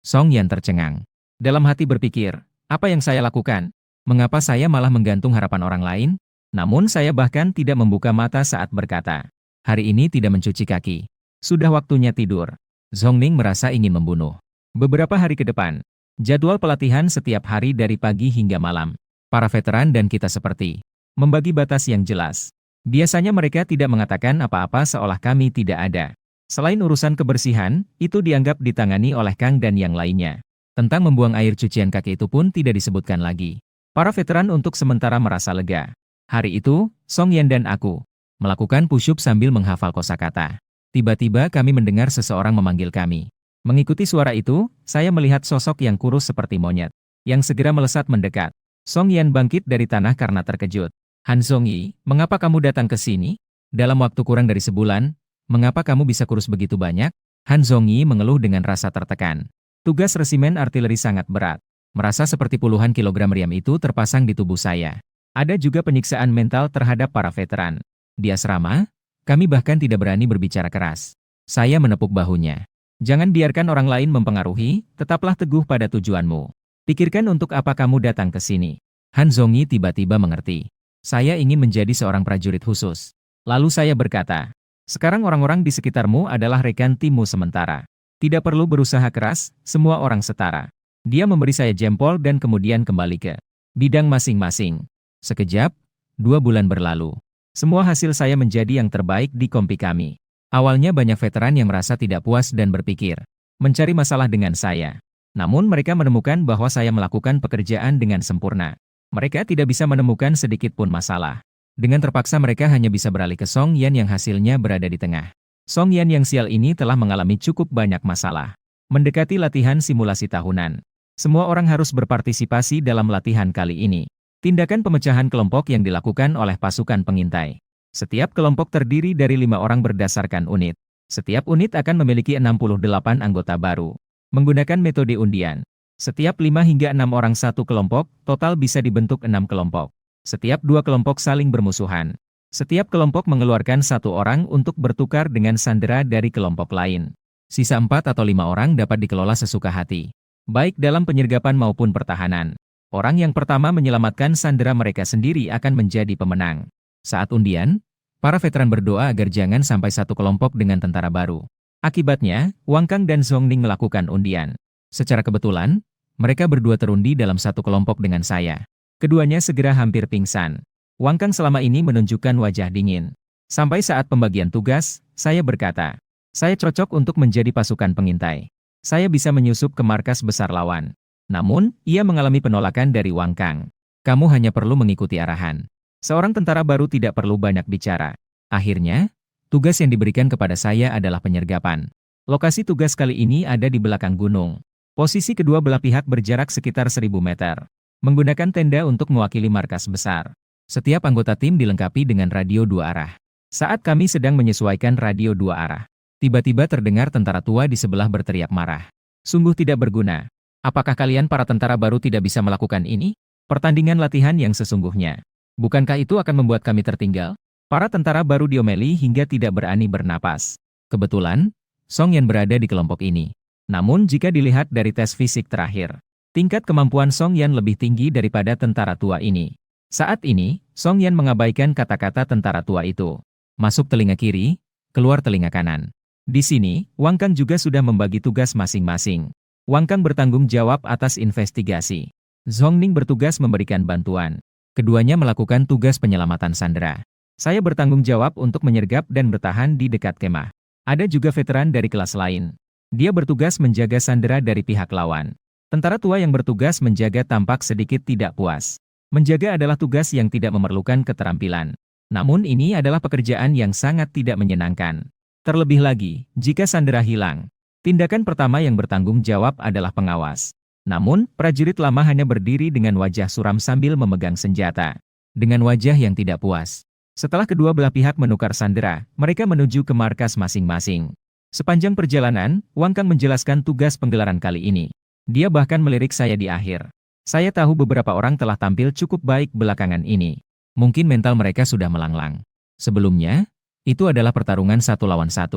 Song Yan tercengang. Dalam hati berpikir, apa yang saya lakukan? Mengapa saya malah menggantung harapan orang lain? Namun saya bahkan tidak membuka mata saat berkata, hari ini tidak mencuci kaki. Sudah waktunya tidur. Hong Ning merasa ingin membunuh. Beberapa hari ke depan, jadwal pelatihan setiap hari dari pagi hingga malam. Para veteran dan kita seperti membagi batas yang jelas. Biasanya mereka tidak mengatakan apa-apa seolah kami tidak ada. Selain urusan kebersihan, itu dianggap ditangani oleh Kang dan yang lainnya. Tentang membuang air cucian kaki itu pun tidak disebutkan lagi. Para veteran untuk sementara merasa lega. Hari itu, Song Yan dan aku melakukan push-up sambil menghafal kosakata. Tiba-tiba kami mendengar seseorang memanggil kami. Mengikuti suara itu, saya melihat sosok yang kurus seperti monyet, yang segera melesat mendekat. Song Yan bangkit dari tanah karena terkejut. Han Zhongyi, mengapa kamu datang ke sini? Dalam waktu kurang dari sebulan, mengapa kamu bisa kurus begitu banyak? Han Zhongyi mengeluh dengan rasa tertekan. Tugas resimen artileri sangat berat. Merasa seperti puluhan kilogram meriam itu terpasang di tubuh saya. Ada juga penyiksaan mental terhadap para veteran. Di asrama, kami bahkan tidak berani berbicara keras. Saya menepuk bahunya. Jangan biarkan orang lain mempengaruhi, tetaplah teguh pada tujuanmu. Pikirkan untuk apa kamu datang ke sini. Han Zhongyi tiba-tiba mengerti. Saya ingin menjadi seorang prajurit khusus. Lalu saya berkata, Sekarang orang-orang di sekitarmu adalah rekan timmu sementara. Tidak perlu berusaha keras, semua orang setara. Dia memberi saya jempol dan kemudian kembali ke bidang masing-masing. Sekejap, 2 bulan berlalu. Semua hasil saya menjadi yang terbaik di kompi kami. Awalnya banyak veteran yang merasa tidak puas dan berpikir mencari masalah dengan saya. Namun mereka menemukan bahwa saya melakukan pekerjaan dengan sempurna. Mereka tidak bisa menemukan sedikit pun masalah. Dengan terpaksa mereka hanya bisa beralih ke Song Yan yang hasilnya berada di tengah. Song Yan yang sial ini telah mengalami cukup banyak masalah. Mendekati latihan simulasi tahunan. Semua orang harus berpartisipasi dalam latihan kali ini. Tindakan pemecahan kelompok yang dilakukan oleh pasukan pengintai. Setiap kelompok terdiri dari 5 orang berdasarkan unit. Setiap unit akan memiliki 68 anggota baru. Menggunakan metode undian. Setiap 5 hingga 6 orang satu kelompok, total bisa dibentuk 6 kelompok. Setiap 2 kelompok saling bermusuhan. Setiap kelompok mengeluarkan 1 orang untuk bertukar dengan sandera dari kelompok lain. Sisa 4 atau 5 orang dapat dikelola sesuka hati. Baik dalam penyergapan maupun pertahanan. Orang yang pertama menyelamatkan sandera mereka sendiri akan menjadi pemenang. Saat undian, para veteran berdoa agar jangan sampai satu kelompok dengan tentara baru. Akibatnya, Wang Kang dan Zhong Ning melakukan undian. Secara kebetulan, mereka berdua terundi dalam satu kelompok dengan saya. Keduanya segera hampir pingsan. Wang Kang selama ini menunjukkan wajah dingin. Sampai saat pembagian tugas, saya berkata, saya cocok untuk menjadi pasukan pengintai. Saya bisa menyusup ke markas besar lawan. Namun, ia mengalami penolakan dari Wang Kang. Kamu hanya perlu mengikuti arahan. Seorang tentara baru tidak perlu banyak bicara. Akhirnya, tugas yang diberikan kepada saya adalah penyergapan. Lokasi tugas kali ini ada di belakang gunung. Posisi kedua belah pihak berjarak sekitar 1000 meter. Menggunakan tenda untuk mewakili markas besar. Setiap anggota tim dilengkapi dengan radio 2 arah. Saat kami sedang menyesuaikan radio 2 arah, tiba-tiba terdengar tentara tua di sebelah berteriak marah. Sungguh tidak berguna. Apakah kalian para tentara baru tidak bisa melakukan ini? Pertandingan latihan yang sesungguhnya. Bukankah itu akan membuat kami tertinggal? Para tentara baru diomeli hingga tidak berani bernapas. Kebetulan, Song Yan berada di kelompok ini. Namun jika dilihat dari tes fisik terakhir, tingkat kemampuan Song Yan lebih tinggi daripada tentara tua ini. Saat ini, Song Yan mengabaikan kata-kata tentara tua itu. Masuk telinga kiri, keluar telinga kanan. Di sini, Wang Kang juga sudah membagi tugas masing-masing. Wang Kang bertanggung jawab atas investigasi. Zhong Ning bertugas memberikan bantuan. Keduanya melakukan tugas penyelamatan sandera. Saya bertanggung jawab untuk menyergap dan bertahan di dekat kemah. Ada juga veteran dari kelas lain. Dia bertugas menjaga sandera dari pihak lawan. Tentara tua yang bertugas menjaga tampak sedikit tidak puas. Menjaga adalah tugas yang tidak memerlukan keterampilan. Namun ini adalah pekerjaan yang sangat tidak menyenangkan. Terlebih lagi, jika sandera hilang, tindakan pertama yang bertanggung jawab adalah pengawas. Namun, prajurit lama hanya berdiri dengan wajah suram sambil memegang senjata. Dengan wajah yang tidak puas. Setelah kedua belah pihak menukar sandera, mereka menuju ke markas masing-masing. Sepanjang perjalanan, Wang Kang menjelaskan tugas penggelaran kali ini. Dia bahkan melirik saya di akhir. Saya tahu beberapa orang telah tampil cukup baik belakangan ini. Mungkin mental mereka sudah melanglang. Sebelumnya, itu adalah pertarungan 1 lawan 1.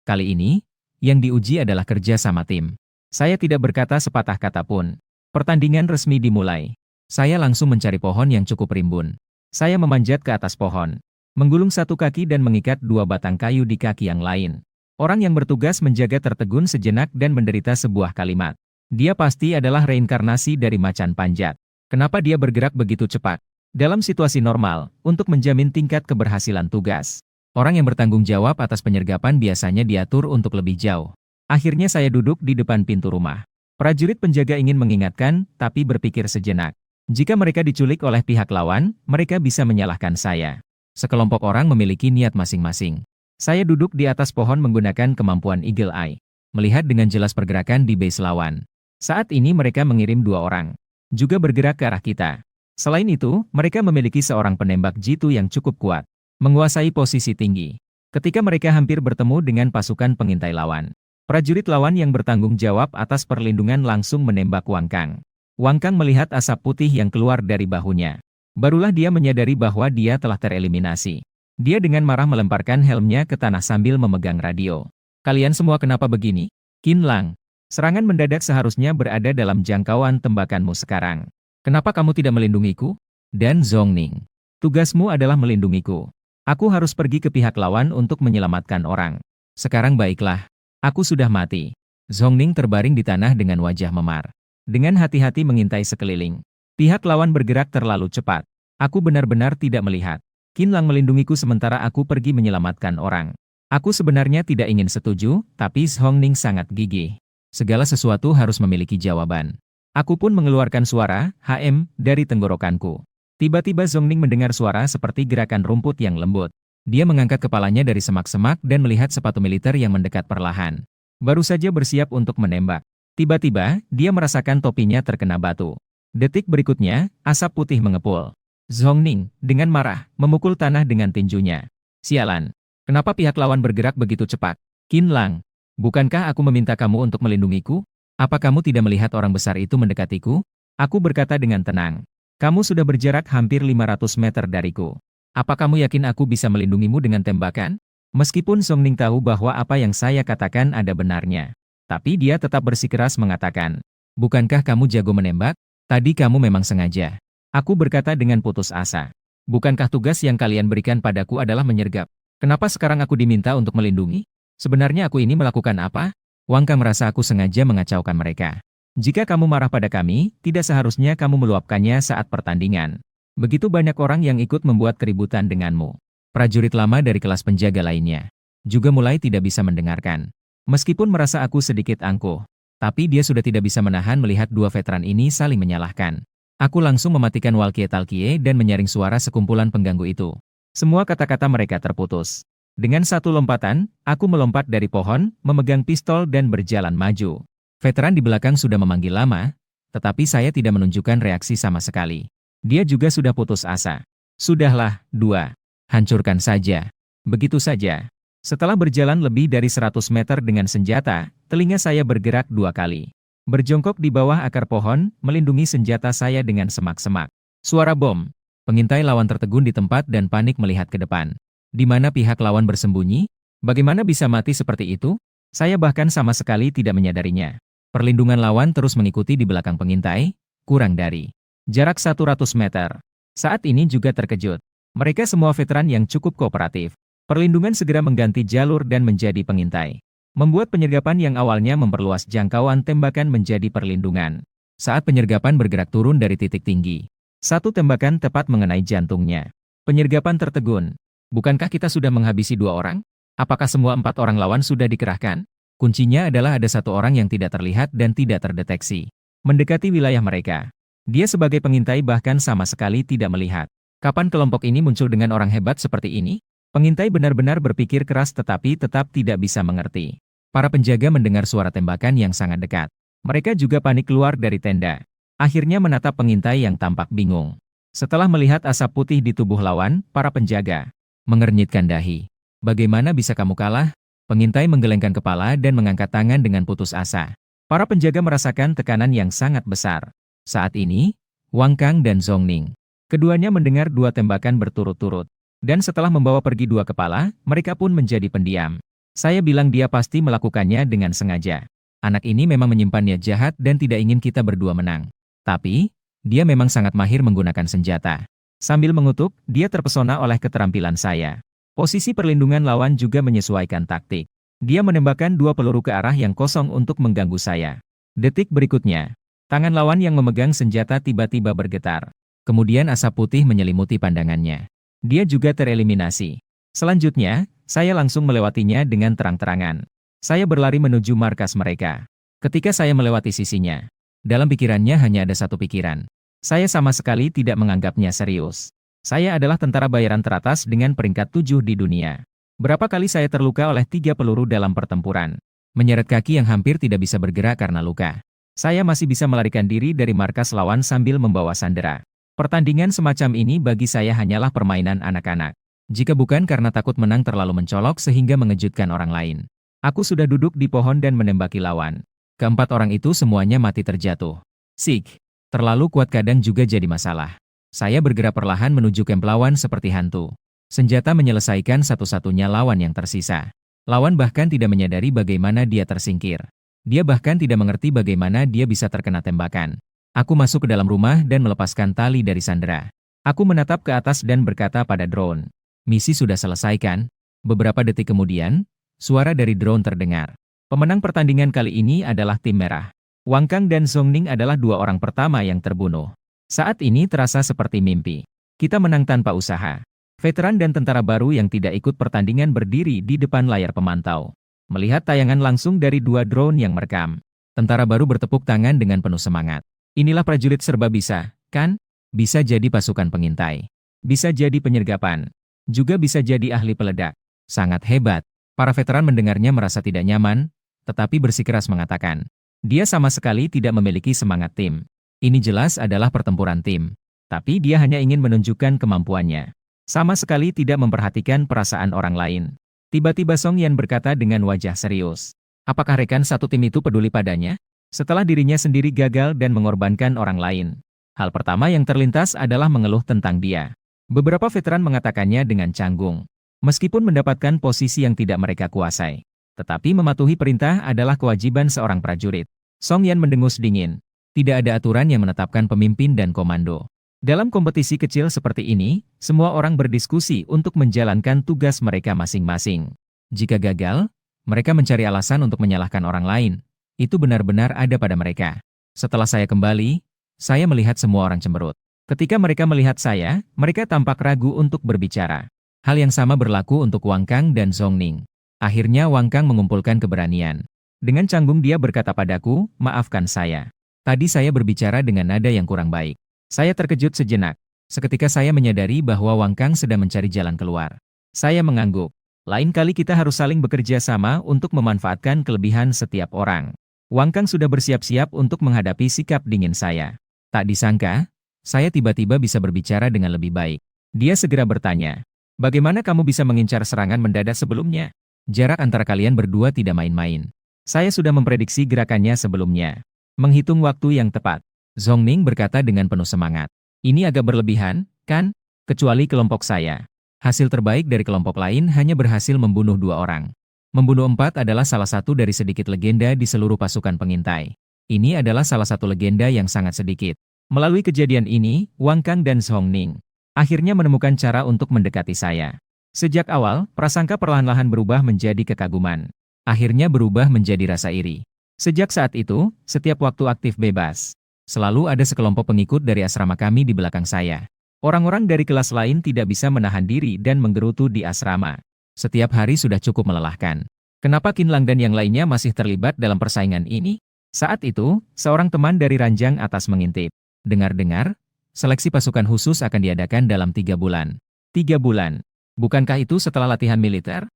Kali ini, yang diuji adalah kerja sama tim. Saya tidak berkata sepatah kata pun. Pertandingan resmi dimulai. Saya langsung mencari pohon yang cukup rimbun. Saya memanjat ke atas pohon. Menggulung satu kaki dan mengikat 2 batang kayu di kaki yang lain. Orang yang bertugas menjaga tertegun sejenak dan menderita sebuah kalimat. Dia pasti adalah reinkarnasi dari macan panjat. Kenapa dia bergerak begitu cepat? Dalam situasi normal, untuk menjamin tingkat keberhasilan tugas, orang yang bertanggung jawab atas penyergapan biasanya diatur untuk lebih jauh. Akhirnya saya duduk di depan pintu rumah. Prajurit penjaga ingin mengingatkan, tapi berpikir sejenak. Jika mereka diculik oleh pihak lawan, mereka bisa menyalahkan saya. Sekelompok orang memiliki niat masing-masing. Saya duduk di atas pohon menggunakan kemampuan Eagle Eye, melihat dengan jelas pergerakan di base lawan. Saat ini mereka mengirim 2 orang, juga bergerak ke arah kita. Selain itu, mereka memiliki seorang penembak jitu yang cukup kuat, menguasai posisi tinggi. Ketika mereka hampir bertemu dengan pasukan pengintai lawan, prajurit lawan yang bertanggung jawab atas perlindungan langsung menembak Wang Kang. Wang Kang melihat asap putih yang keluar dari bahunya. Barulah dia menyadari bahwa dia telah tereliminasi. Dia dengan marah melemparkan helmnya ke tanah sambil memegang radio. Kalian semua kenapa begini? Qin Lang. Serangan mendadak seharusnya berada dalam jangkauan tembakanmu sekarang. Kenapa kamu tidak melindungiku? Dan Zhong Ning. Tugasmu adalah melindungiku. Aku harus pergi ke pihak lawan untuk menyelamatkan orang. Sekarang baiklah, aku sudah mati. Zhongning terbaring di tanah dengan wajah memar. Dengan hati-hati mengintai sekeliling. Pihak lawan bergerak terlalu cepat. Aku benar-benar tidak melihat. Qin Lang melindungiku sementara aku pergi menyelamatkan orang. Aku sebenarnya tidak ingin setuju, tapi Zhongning sangat gigih. Segala sesuatu harus memiliki jawaban. Aku pun mengeluarkan suara, "HM," dari tenggorokanku. Tiba-tiba Zhongning mendengar suara seperti gerakan rumput yang lembut. Dia mengangkat kepalanya dari semak-semak dan melihat sepatu militer yang mendekat perlahan. Baru saja bersiap untuk menembak. Tiba-tiba, dia merasakan topinya terkena batu. Detik berikutnya, asap putih mengepul. Zhongning, dengan marah, memukul tanah dengan tinjunya. Sialan. Kenapa pihak lawan bergerak begitu cepat? Qin Lang, bukankah aku meminta kamu untuk melindungiku? Apa kamu tidak melihat orang besar itu mendekatiku? Aku berkata dengan tenang. Kamu sudah berjarak hampir 500 meter dariku. Apa kamu yakin aku bisa melindungimu dengan tembakan? Meskipun Zhongning tahu bahwa apa yang saya katakan ada benarnya. Tapi dia tetap bersikeras mengatakan, bukankah kamu jago menembak? Tadi kamu memang sengaja. Aku berkata dengan putus asa. Bukankah tugas yang kalian berikan padaku adalah menyergap? Kenapa sekarang aku diminta untuk melindungi? Sebenarnya aku ini melakukan apa? Wang Kang merasa aku sengaja mengacaukan mereka. Jika kamu marah pada kami, tidak seharusnya kamu meluapkannya saat pertandingan. Begitu banyak orang yang ikut membuat keributan denganmu. Prajurit lama dari kelas penjaga lainnya juga mulai tidak bisa mendengarkan. Meskipun merasa aku sedikit angkuh, tapi dia sudah tidak bisa menahan melihat dua veteran ini saling menyalahkan. Aku langsung mematikan walkie-talkie dan menyaring suara sekumpulan pengganggu itu. Semua kata-kata mereka terputus. Dengan satu lompatan, aku melompat dari pohon, memegang pistol dan berjalan maju. Veteran di belakang sudah memanggil lama, tetapi saya tidak menunjukkan reaksi sama sekali. Dia juga sudah putus asa. Sudahlah, dua. Hancurkan saja. Begitu saja. Setelah berjalan lebih dari 100 meter dengan senjata, telinga saya bergerak 2 kali. Berjongkok di bawah akar pohon, melindungi senjata saya dengan semak-semak. Suara bom. Pengintai lawan tertegun di tempat dan panik melihat ke depan. Di mana pihak lawan bersembunyi? Bagaimana bisa mati seperti itu? Saya bahkan sama sekali tidak menyadarinya. Perlindungan lawan terus mengikuti di belakang pengintai, kurang dari jarak 100 meter. Saat ini juga terkejut. Mereka semua veteran yang cukup kooperatif. Perlindungan segera mengganti jalur dan menjadi pengintai. Membuat penyergapan yang awalnya memperluas jangkauan tembakan menjadi perlindungan. Saat penyergapan bergerak turun dari titik tinggi, satu tembakan tepat mengenai jantungnya. Penyergapan tertegun. Bukankah kita sudah menghabisi 2 orang? Apakah semua 4 orang lawan sudah dikerahkan? Kuncinya adalah ada 1 orang yang tidak terlihat dan tidak terdeteksi. Mendekati wilayah mereka. Dia sebagai pengintai bahkan sama sekali tidak melihat. Kapan kelompok ini muncul dengan orang hebat seperti ini? Pengintai benar-benar berpikir keras tetapi tetap tidak bisa mengerti. Para penjaga mendengar suara tembakan yang sangat dekat. Mereka juga panik keluar dari tenda. Akhirnya menatap pengintai yang tampak bingung. Setelah melihat asap putih di tubuh lawan, para penjaga mengernyitkan dahi. Bagaimana bisa kamu kalah? Pengintai menggelengkan kepala dan mengangkat tangan dengan putus asa. Para penjaga merasakan tekanan yang sangat besar. Saat ini, Wang Kang dan Zhongning. Keduanya mendengar 2 tembakan berturut-turut. Dan setelah membawa pergi 2 kepala, mereka pun menjadi pendiam. Saya bilang dia pasti melakukannya dengan sengaja. Anak ini memang menyimpan niat jahat dan tidak ingin kita berdua menang. Tapi, dia memang sangat mahir menggunakan senjata. Sambil mengutuk, dia terpesona oleh keterampilan saya. Posisi perlindungan lawan juga menyesuaikan taktik. Dia menembakkan 2 peluru ke arah yang kosong untuk mengganggu saya. Detik berikutnya, tangan lawan yang memegang senjata tiba-tiba bergetar. Kemudian asap putih menyelimuti pandangannya. Dia juga tereliminasi. Selanjutnya, saya langsung melewatinya dengan terang-terangan. Saya berlari menuju markas mereka. Ketika saya melewati sisinya, dalam pikirannya hanya ada satu pikiran. Saya sama sekali tidak menganggapnya serius. Saya adalah tentara bayaran teratas dengan peringkat 7 di dunia. Berapa kali saya terluka oleh 3 peluru dalam pertempuran. Menyeret kaki yang hampir tidak bisa bergerak karena luka. Saya masih bisa melarikan diri dari markas lawan sambil membawa sandera. Pertandingan semacam ini bagi saya hanyalah permainan anak-anak. Jika bukan karena takut menang terlalu mencolok sehingga mengejutkan orang lain. Aku sudah duduk di pohon dan menembaki lawan. Keempat orang itu semuanya mati terjatuh. Sik, terlalu kuat kadang juga jadi masalah. Saya bergerak perlahan menuju kamp lawan seperti hantu. Senjata menyelesaikan satu-satunya lawan yang tersisa. Lawan bahkan tidak menyadari bagaimana dia tersingkir. Dia bahkan tidak mengerti bagaimana dia bisa terkena tembakan. Aku masuk ke dalam rumah dan melepaskan tali dari sandera. Aku menatap ke atas dan berkata pada drone, Misi sudah selesai kan? Beberapa detik kemudian, suara dari drone terdengar. Pemenang pertandingan kali ini adalah tim merah. Wang Kang dan Zhong Ning adalah dua orang pertama yang terbunuh. Saat ini terasa seperti mimpi. Kita menang tanpa usaha. Veteran dan tentara baru yang tidak ikut pertandingan berdiri di depan layar pemantau. Melihat tayangan langsung dari dua drone yang merekam. Tentara baru bertepuk tangan dengan penuh semangat. Inilah prajurit serba bisa, kan? Bisa jadi pasukan pengintai. Bisa jadi penyergapan. Juga bisa jadi ahli peledak. Sangat hebat. Para veteran mendengarnya merasa tidak nyaman, tetapi bersikeras mengatakan, dia sama sekali tidak memiliki semangat tim. Ini jelas adalah pertempuran tim. Tapi dia hanya ingin menunjukkan kemampuannya. Sama sekali tidak memperhatikan perasaan orang lain. Tiba-tiba Song Yan berkata dengan wajah serius. Apakah rekan satu tim itu peduli padanya? Setelah dirinya sendiri gagal dan mengorbankan orang lain. Hal pertama yang terlintas adalah mengeluh tentang dia. Beberapa veteran mengatakannya dengan canggung. Meskipun mendapatkan posisi yang tidak mereka kuasai. Tetapi mematuhi perintah adalah kewajiban seorang prajurit. Song Yan mendengus dingin. Tidak ada aturan yang menetapkan pemimpin dan komando. Dalam kompetisi kecil seperti ini, semua orang berdiskusi untuk menjalankan tugas mereka masing-masing. Jika gagal, mereka mencari alasan untuk menyalahkan orang lain. Itu benar-benar ada pada mereka. Setelah saya kembali, saya melihat semua orang cemberut. Ketika mereka melihat saya, mereka tampak ragu untuk berbicara. Hal yang sama berlaku untuk Wang Kang dan Zhong Ning. Akhirnya Wang Kang mengumpulkan keberanian. Dengan canggung dia berkata padaku, maafkan saya. Tadi saya berbicara dengan nada yang kurang baik. Saya terkejut sejenak. Seketika saya menyadari bahwa Wang Kang sedang mencari jalan keluar. Saya mengangguk. Lain kali kita harus saling bekerja sama untuk memanfaatkan kelebihan setiap orang. Wang Kang sudah bersiap-siap untuk menghadapi sikap dingin saya. Tak disangka, saya tiba-tiba bisa berbicara dengan lebih baik. Dia segera bertanya, bagaimana kamu bisa mengincar serangan mendadak sebelumnya? Jarak antara kalian berdua tidak main-main. Saya sudah memprediksi gerakannya sebelumnya. Menghitung waktu yang tepat. Zhong Ning berkata dengan penuh semangat. Ini agak berlebihan, kan? Kecuali kelompok saya. Hasil terbaik dari kelompok lain hanya berhasil membunuh 2 orang. Membunuh 4 adalah salah satu dari sedikit legenda di seluruh pasukan pengintai. Ini adalah salah satu legenda yang sangat sedikit. Melalui kejadian ini, Wang Kang dan Zhong Ning akhirnya menemukan cara untuk mendekati saya. Sejak awal, prasangka perlahan-lahan berubah menjadi kekaguman. Akhirnya berubah menjadi rasa iri. Sejak saat itu, setiap waktu aktif bebas. Selalu ada sekelompok pengikut dari asrama kami di belakang saya. Orang-orang dari kelas lain tidak bisa menahan diri dan menggerutu di asrama. Setiap hari sudah cukup melelahkan. Kenapa Qin Lang dan yang lainnya masih terlibat dalam persaingan ini? Saat itu, seorang teman dari ranjang atas mengintip. Dengar-dengar, seleksi pasukan khusus akan diadakan dalam 3 bulan. 3 bulan. Bukankah itu setelah latihan militer?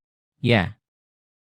Ya.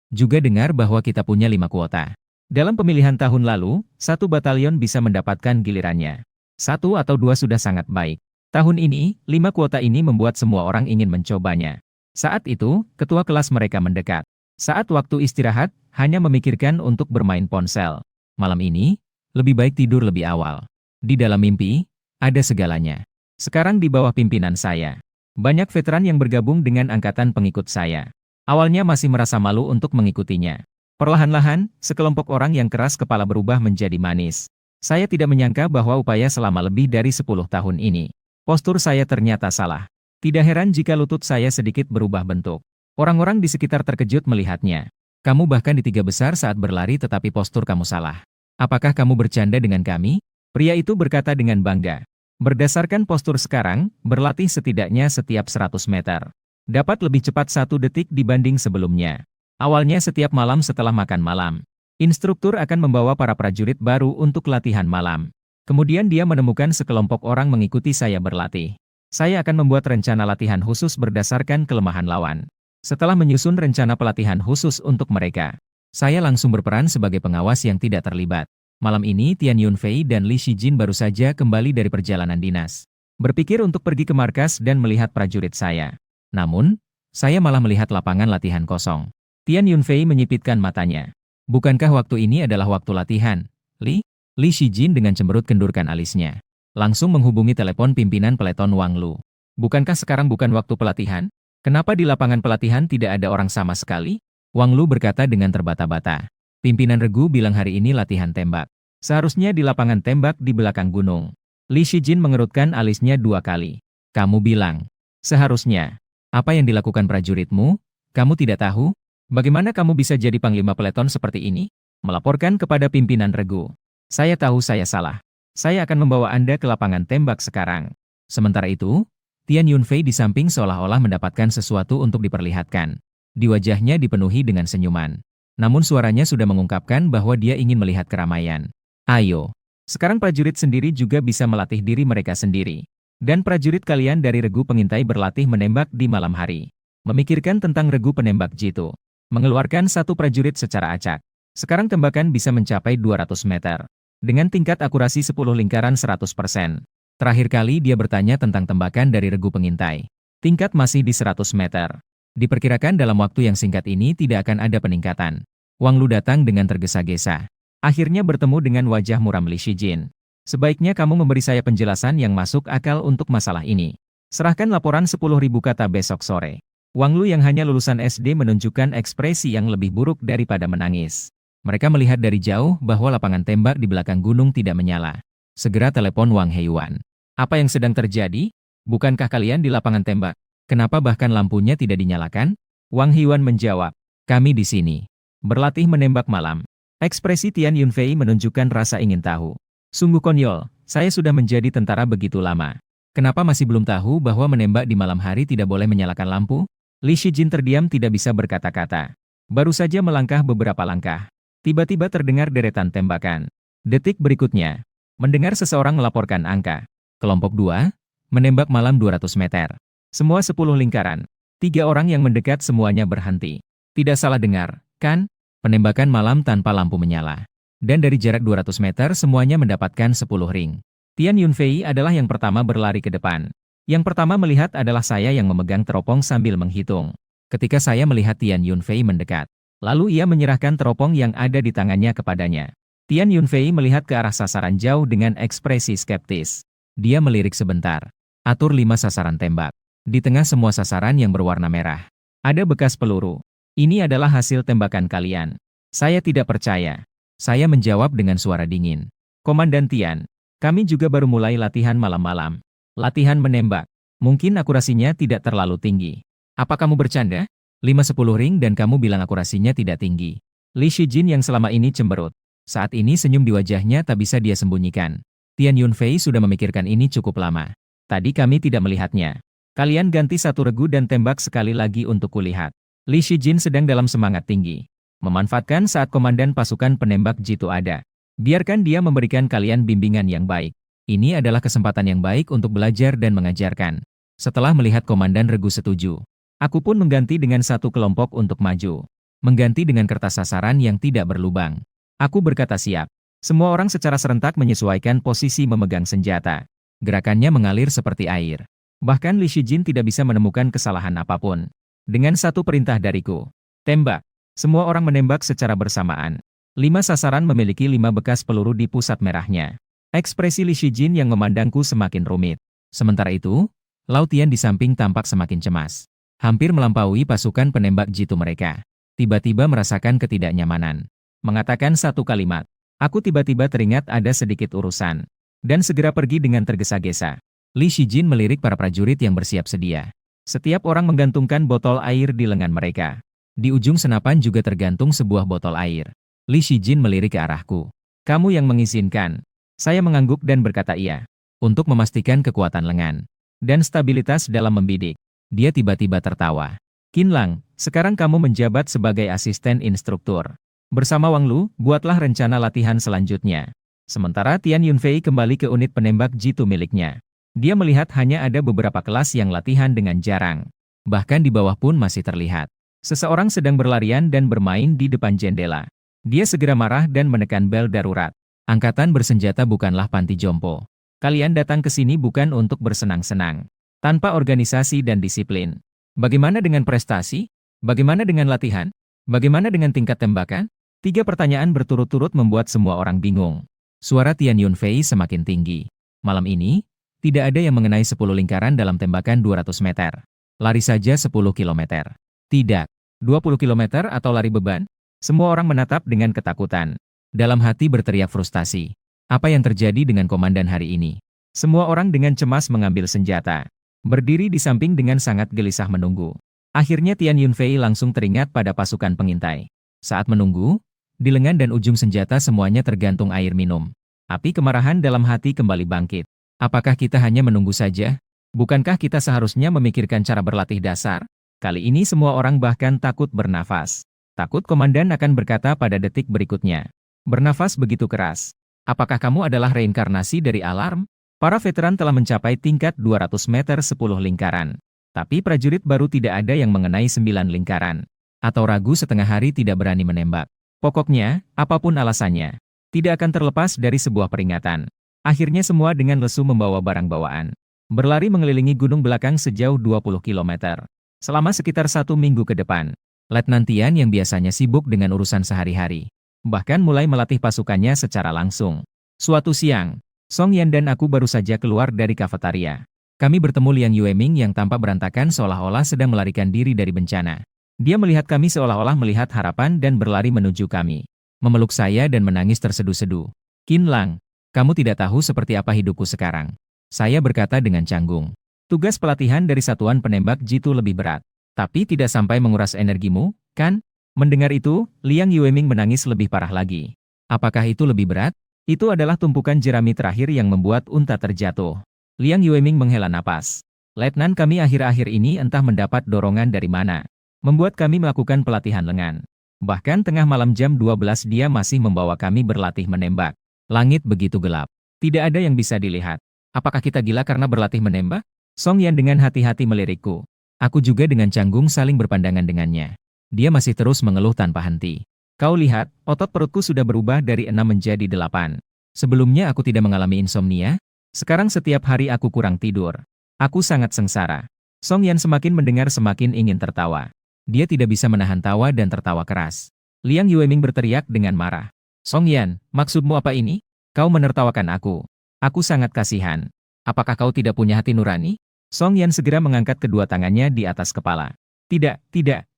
Juga dengar bahwa kita punya 5 kuota. Dalam pemilihan tahun lalu, 1 batalion bisa mendapatkan gilirannya. 1 atau 2 sudah sangat baik. Tahun ini, 5 kuota ini membuat semua orang ingin mencobanya. Saat itu, ketua kelas mereka mendekat. Saat waktu istirahat, hanya memikirkan untuk bermain ponsel. Malam ini, lebih baik tidur lebih awal. Di dalam mimpi, ada segalanya. Sekarang di bawah pimpinan saya. Banyak veteran yang bergabung dengan angkatan pengikut saya. Awalnya masih merasa malu untuk mengikutinya. Perlahan-lahan, sekelompok orang yang keras kepala berubah menjadi manis. Saya tidak menyangka bahwa upaya selama lebih dari 10 tahun ini. Postur saya ternyata salah. Tidak heran jika lutut saya sedikit berubah bentuk. Orang-orang di sekitar terkejut melihatnya. Kamu bahkan di 3 besar saat berlari tetapi postur kamu salah. Apakah kamu bercanda dengan kami? Pria itu berkata dengan bangga. Berdasarkan postur sekarang, berlatih setidaknya setiap 100 meter. Dapat lebih cepat 1 detik dibanding sebelumnya. Awalnya setiap malam setelah makan malam. Instruktur akan membawa para prajurit baru untuk latihan malam. Kemudian dia menemukan sekelompok orang mengikuti saya berlatih. Saya akan membuat rencana latihan khusus berdasarkan kelemahan lawan. Setelah menyusun rencana pelatihan khusus untuk mereka, saya langsung berperan sebagai pengawas yang tidak terlibat. Malam ini Tian Yunfei dan Li Shijin baru saja kembali dari perjalanan dinas. Berpikir untuk pergi ke markas dan melihat prajurit saya. Namun, saya malah melihat lapangan latihan kosong. Tian Yunfei menyipitkan matanya. Bukankah waktu ini adalah waktu latihan, Li? Li Shijin dengan cemberut kendurkan alisnya. Langsung menghubungi telepon pimpinan peleton Wang Lu. Bukankah sekarang bukan waktu pelatihan? Kenapa di lapangan pelatihan tidak ada orang sama sekali? Wang Lu berkata dengan terbata-bata. Pimpinan regu bilang hari ini latihan tembak. Seharusnya di lapangan tembak di belakang gunung. Li Shijin mengerutkan alisnya 2 kali. Kamu bilang. Seharusnya. Apa yang dilakukan prajuritmu? Kamu tidak tahu? Bagaimana kamu bisa jadi panglima peleton seperti ini? Melaporkan kepada pimpinan regu. Saya tahu saya salah. Saya akan membawa Anda ke lapangan tembak sekarang. Sementara itu, Tian Yunfei di samping seolah-olah mendapatkan sesuatu untuk diperlihatkan. Di wajahnya dipenuhi dengan senyuman. Namun suaranya sudah mengungkapkan bahwa dia ingin melihat keramaian. Ayo, sekarang prajurit sendiri juga bisa melatih diri mereka sendiri. Dan prajurit kalian dari regu pengintai berlatih menembak di malam hari. Memikirkan tentang regu penembak jitu. Mengeluarkan satu prajurit secara acak. Sekarang tembakan bisa mencapai 200 meter. Dengan tingkat akurasi 10 lingkaran 100%. Terakhir kali dia bertanya tentang tembakan dari regu pengintai. Tingkat masih di 100 meter. Diperkirakan dalam waktu yang singkat ini tidak akan ada peningkatan. Wang Lu datang dengan tergesa-gesa. Akhirnya bertemu dengan wajah muram Li Shijin. Sebaiknya kamu memberi saya penjelasan yang masuk akal untuk masalah ini. Serahkan laporan 10.000 kata besok sore. Wang Lu yang hanya lulusan SD menunjukkan ekspresi yang lebih buruk daripada menangis. Mereka melihat dari jauh bahwa lapangan tembak di belakang gunung tidak menyala. Segera telepon Wang Heiyuan. Apa yang sedang terjadi? Bukankah kalian di lapangan tembak? Kenapa bahkan lampunya tidak dinyalakan? Wang Heiyuan menjawab. Kami di sini. Berlatih menembak malam. Ekspresi Tian Yunfei menunjukkan rasa ingin tahu. Sungguh konyol, saya sudah menjadi tentara begitu lama. Kenapa masih belum tahu bahwa menembak di malam hari tidak boleh menyalakan lampu? Li Shijin terdiam tidak bisa berkata-kata. Baru saja melangkah beberapa langkah. Tiba-tiba terdengar deretan tembakan. Detik berikutnya, mendengar seseorang melaporkan angka. Kelompok 2, menembak malam 200 meter. Semua 10 lingkaran. 3 orang yang mendekat semuanya berhenti. Tidak salah dengar, kan? Penembakan malam tanpa lampu menyala. Dan dari jarak 200 meter semuanya mendapatkan 10 ring. Tian Yunfei adalah yang pertama berlari ke depan. Yang pertama melihat adalah saya yang memegang teropong sambil menghitung. Ketika saya melihat Tian Yunfei mendekat, lalu ia menyerahkan teropong yang ada di tangannya kepadanya. Tian Yunfei melihat ke arah sasaran jauh dengan ekspresi skeptis. Dia melirik sebentar. Atur 5 sasaran tembak. Di tengah semua sasaran yang berwarna merah, ada bekas peluru. Ini adalah hasil tembakan kalian. Saya tidak percaya. Saya menjawab dengan suara dingin. Komandan Tian, kami juga baru mulai latihan malam-malam. Latihan menembak. Mungkin akurasinya tidak terlalu tinggi. Apa kamu bercanda? 5-10 ring dan kamu bilang akurasinya tidak tinggi. Li Shijin yang selama ini cemberut. Saat ini senyum di wajahnya tak bisa dia sembunyikan. Tian Yunfei sudah memikirkan ini cukup lama. Tadi kami tidak melihatnya. Kalian ganti satu regu dan tembak sekali lagi untuk kulihat. Li Shijin sedang dalam semangat tinggi. Memanfaatkan saat komandan pasukan penembak jitu ada. Biarkan dia memberikan kalian bimbingan yang baik. Ini adalah kesempatan yang baik untuk belajar dan mengajarkan. Setelah melihat komandan regu setuju, aku pun mengganti dengan satu kelompok untuk maju. Mengganti dengan kertas sasaran yang tidak berlubang. Aku berkata siap. Semua orang secara serentak menyesuaikan posisi memegang senjata. Gerakannya mengalir seperti air. Bahkan Li Shijin tidak bisa menemukan kesalahan apapun. Dengan satu perintah dariku, tembak. Semua orang menembak secara bersamaan. 5 sasaran memiliki 5 bekas peluru di pusat merahnya. Ekspresi Li Shijin yang memandangku semakin rumit. Sementara itu, Lao Tian di samping tampak semakin cemas. Hampir melampaui pasukan penembak jitu mereka. Tiba-tiba merasakan ketidaknyamanan. Mengatakan satu kalimat. Aku tiba-tiba teringat ada sedikit urusan. Dan segera pergi dengan tergesa-gesa. Li Shijin melirik para prajurit yang bersiap sedia. Setiap orang menggantungkan botol air di lengan mereka. Di ujung senapan juga tergantung sebuah botol air. Li Shijin melirik ke arahku. Kamu yang mengizinkan. Saya mengangguk dan berkata iya. Untuk memastikan kekuatan lengan. Dan stabilitas dalam membidik. Dia tiba-tiba tertawa. Qinlang, sekarang kamu menjabat sebagai asisten instruktur. Bersama Wang Lu, buatlah rencana latihan selanjutnya. Sementara Tian Yunfei kembali ke unit penembak jitu miliknya. Dia melihat hanya ada beberapa kelas yang latihan dengan jarang. Bahkan di bawah pun masih terlihat. Seseorang sedang berlarian dan bermain di depan jendela. Dia segera marah dan menekan bel darurat. Angkatan bersenjata bukanlah panti jompo. Kalian datang ke sini bukan untuk bersenang-senang. Tanpa organisasi dan disiplin. Bagaimana dengan prestasi? Bagaimana dengan latihan? Bagaimana dengan tingkat tembakan? 3 pertanyaan berturut-turut membuat semua orang bingung. Suara Tian Yunfei semakin tinggi. Malam ini, tidak ada yang mengenai 10 lingkaran dalam tembakan 200 meter. Lari saja 10 kilometer. Tidak. 20 kilometer atau lari beban? Semua orang menatap dengan ketakutan. Dalam hati berteriak frustasi. Apa yang terjadi dengan komandan hari ini? Semua orang dengan cemas mengambil senjata. berdiri di samping dengan sangat gelisah menunggu. Akhirnya Tian Yunfei langsung teringat pada pasukan pengintai. Saat menunggu, di lengan dan ujung senjata semuanya tergantung air minum. Api kemarahan dalam hati kembali bangkit. Apakah kita hanya menunggu saja? Bukankah kita seharusnya memikirkan cara berlatih dasar? Kali ini semua orang bahkan takut bernafas. Takut komandan akan berkata pada detik berikutnya. Bernafas begitu keras. Apakah kamu adalah reinkarnasi dari alarm? Para veteran telah mencapai tingkat 200 meter 10 lingkaran. Tapi prajurit baru tidak ada yang mengenai 9 lingkaran. Atau ragu setengah hari tidak berani menembak. Pokoknya, apapun alasannya, tidak akan terlepas dari sebuah peringatan. Akhirnya semua dengan lesu membawa barang bawaan. Berlari mengelilingi gunung belakang sejauh 20 km. Selama sekitar 1 minggu ke depan, Letnan Tian yang biasanya sibuk dengan urusan sehari-hari, bahkan mulai melatih pasukannya secara langsung. Suatu siang, Song Yan dan aku baru saja keluar dari kafetaria. Kami bertemu Liang Yueming yang tampak berantakan seolah-olah sedang melarikan diri dari bencana. Dia melihat kami seolah-olah melihat harapan dan berlari menuju kami. Memeluk saya dan menangis terseduh-seduh. Qin Lang, kamu tidak tahu seperti apa hidupku sekarang. Saya berkata dengan canggung. Tugas pelatihan dari satuan penembak jitu lebih berat. Tapi tidak sampai menguras energimu, kan? Mendengar itu, Liang Yueming menangis lebih parah lagi. Apakah itu lebih berat? Itu adalah tumpukan jerami terakhir yang membuat unta terjatuh. Liang Yueming menghela napas. Letnan kami akhir-akhir ini entah mendapat dorongan dari mana. Membuat kami melakukan pelatihan lengan. Bahkan tengah malam jam 12 dia masih membawa kami berlatih menembak. Langit begitu gelap. Tidak ada yang bisa dilihat. Apakah kita gila karena berlatih menembak? Song Yan dengan hati-hati melirikku. Aku juga dengan canggung saling berpandangan dengannya. Dia masih terus mengeluh tanpa henti. Kau lihat, otot perutku sudah berubah dari 6 menjadi 8. Sebelumnya aku tidak mengalami insomnia. Sekarang setiap hari aku kurang tidur. Aku sangat sengsara. Song Yan semakin mendengar semakin ingin tertawa. Dia tidak bisa menahan tawa dan tertawa keras. Liang Yueming berteriak dengan marah. Song Yan, maksudmu apa ini? Kau menertawakan aku. Aku sangat kasihan. Apakah kau tidak punya hati nurani? Song Yan segera mengangkat kedua tangannya di atas kepala. Tidak,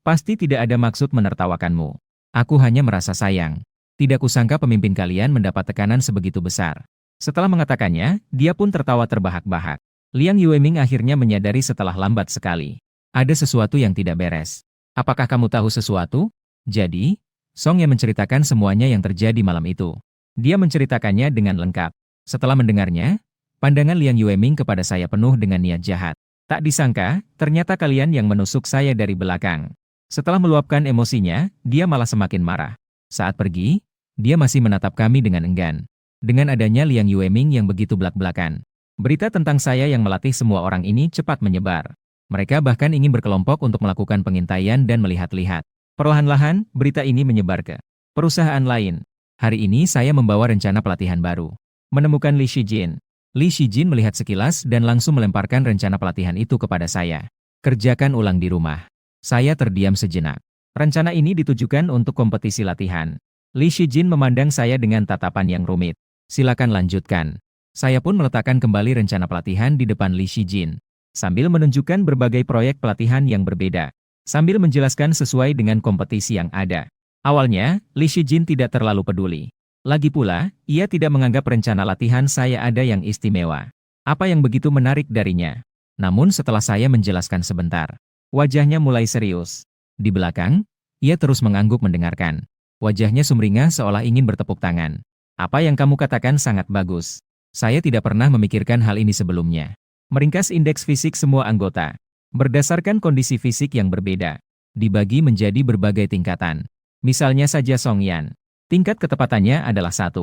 pasti tidak ada maksud menertawakanmu. Aku hanya merasa sayang. Tidak kusangka pemimpin kalian mendapat tekanan sebegitu besar. Setelah mengatakannya, dia pun tertawa terbahak-bahak. Liang Yueming akhirnya menyadari setelah lambat sekali. Ada sesuatu yang tidak beres. Apakah kamu tahu sesuatu? Jadi, Song Yan menceritakan semuanya yang terjadi malam itu. Dia menceritakannya dengan lengkap. Setelah mendengarnya, pandangan Liang Yueming kepada saya penuh dengan niat jahat. Tak disangka, ternyata kalian yang menusuk saya dari belakang. Setelah meluapkan emosinya, dia malah semakin marah. Saat pergi, dia masih menatap kami dengan enggan. Dengan adanya Liang Yueming yang begitu belak-belakan, berita tentang saya yang melatih semua orang ini cepat menyebar. Mereka bahkan ingin berkelompok untuk melakukan pengintaian dan melihat-lihat. Perlahan-lahan, berita ini menyebar ke perusahaan lain. Hari ini saya membawa rencana pelatihan baru. Menemukan Li Shijin. Li Shijin melihat sekilas dan langsung melemparkan rencana pelatihan itu kepada saya. Kerjakan ulang di rumah. Saya terdiam sejenak. Rencana ini ditujukan untuk kompetisi latihan. Li Shijin memandang saya dengan tatapan yang rumit. Silakan lanjutkan. Saya pun meletakkan kembali rencana pelatihan di depan Li Shijin. Sambil menunjukkan berbagai proyek pelatihan yang berbeda. Sambil menjelaskan sesuai dengan kompetisi yang ada. Awalnya, Li Shijin tidak terlalu peduli. Lagi pula, ia tidak menganggap rencana latihan saya ada yang istimewa. Apa yang begitu menarik darinya? Namun setelah saya menjelaskan sebentar, wajahnya mulai serius. Di belakang, ia terus mengangguk mendengarkan. Wajahnya sumringah seolah ingin bertepuk tangan. Apa yang kamu katakan sangat bagus. Saya tidak pernah memikirkan hal ini sebelumnya. Meringkas indeks fisik semua anggota. Berdasarkan kondisi fisik yang berbeda. Dibagi menjadi berbagai tingkatan. Misalnya saja Song Yan. Tingkat ketepatannya adalah 1.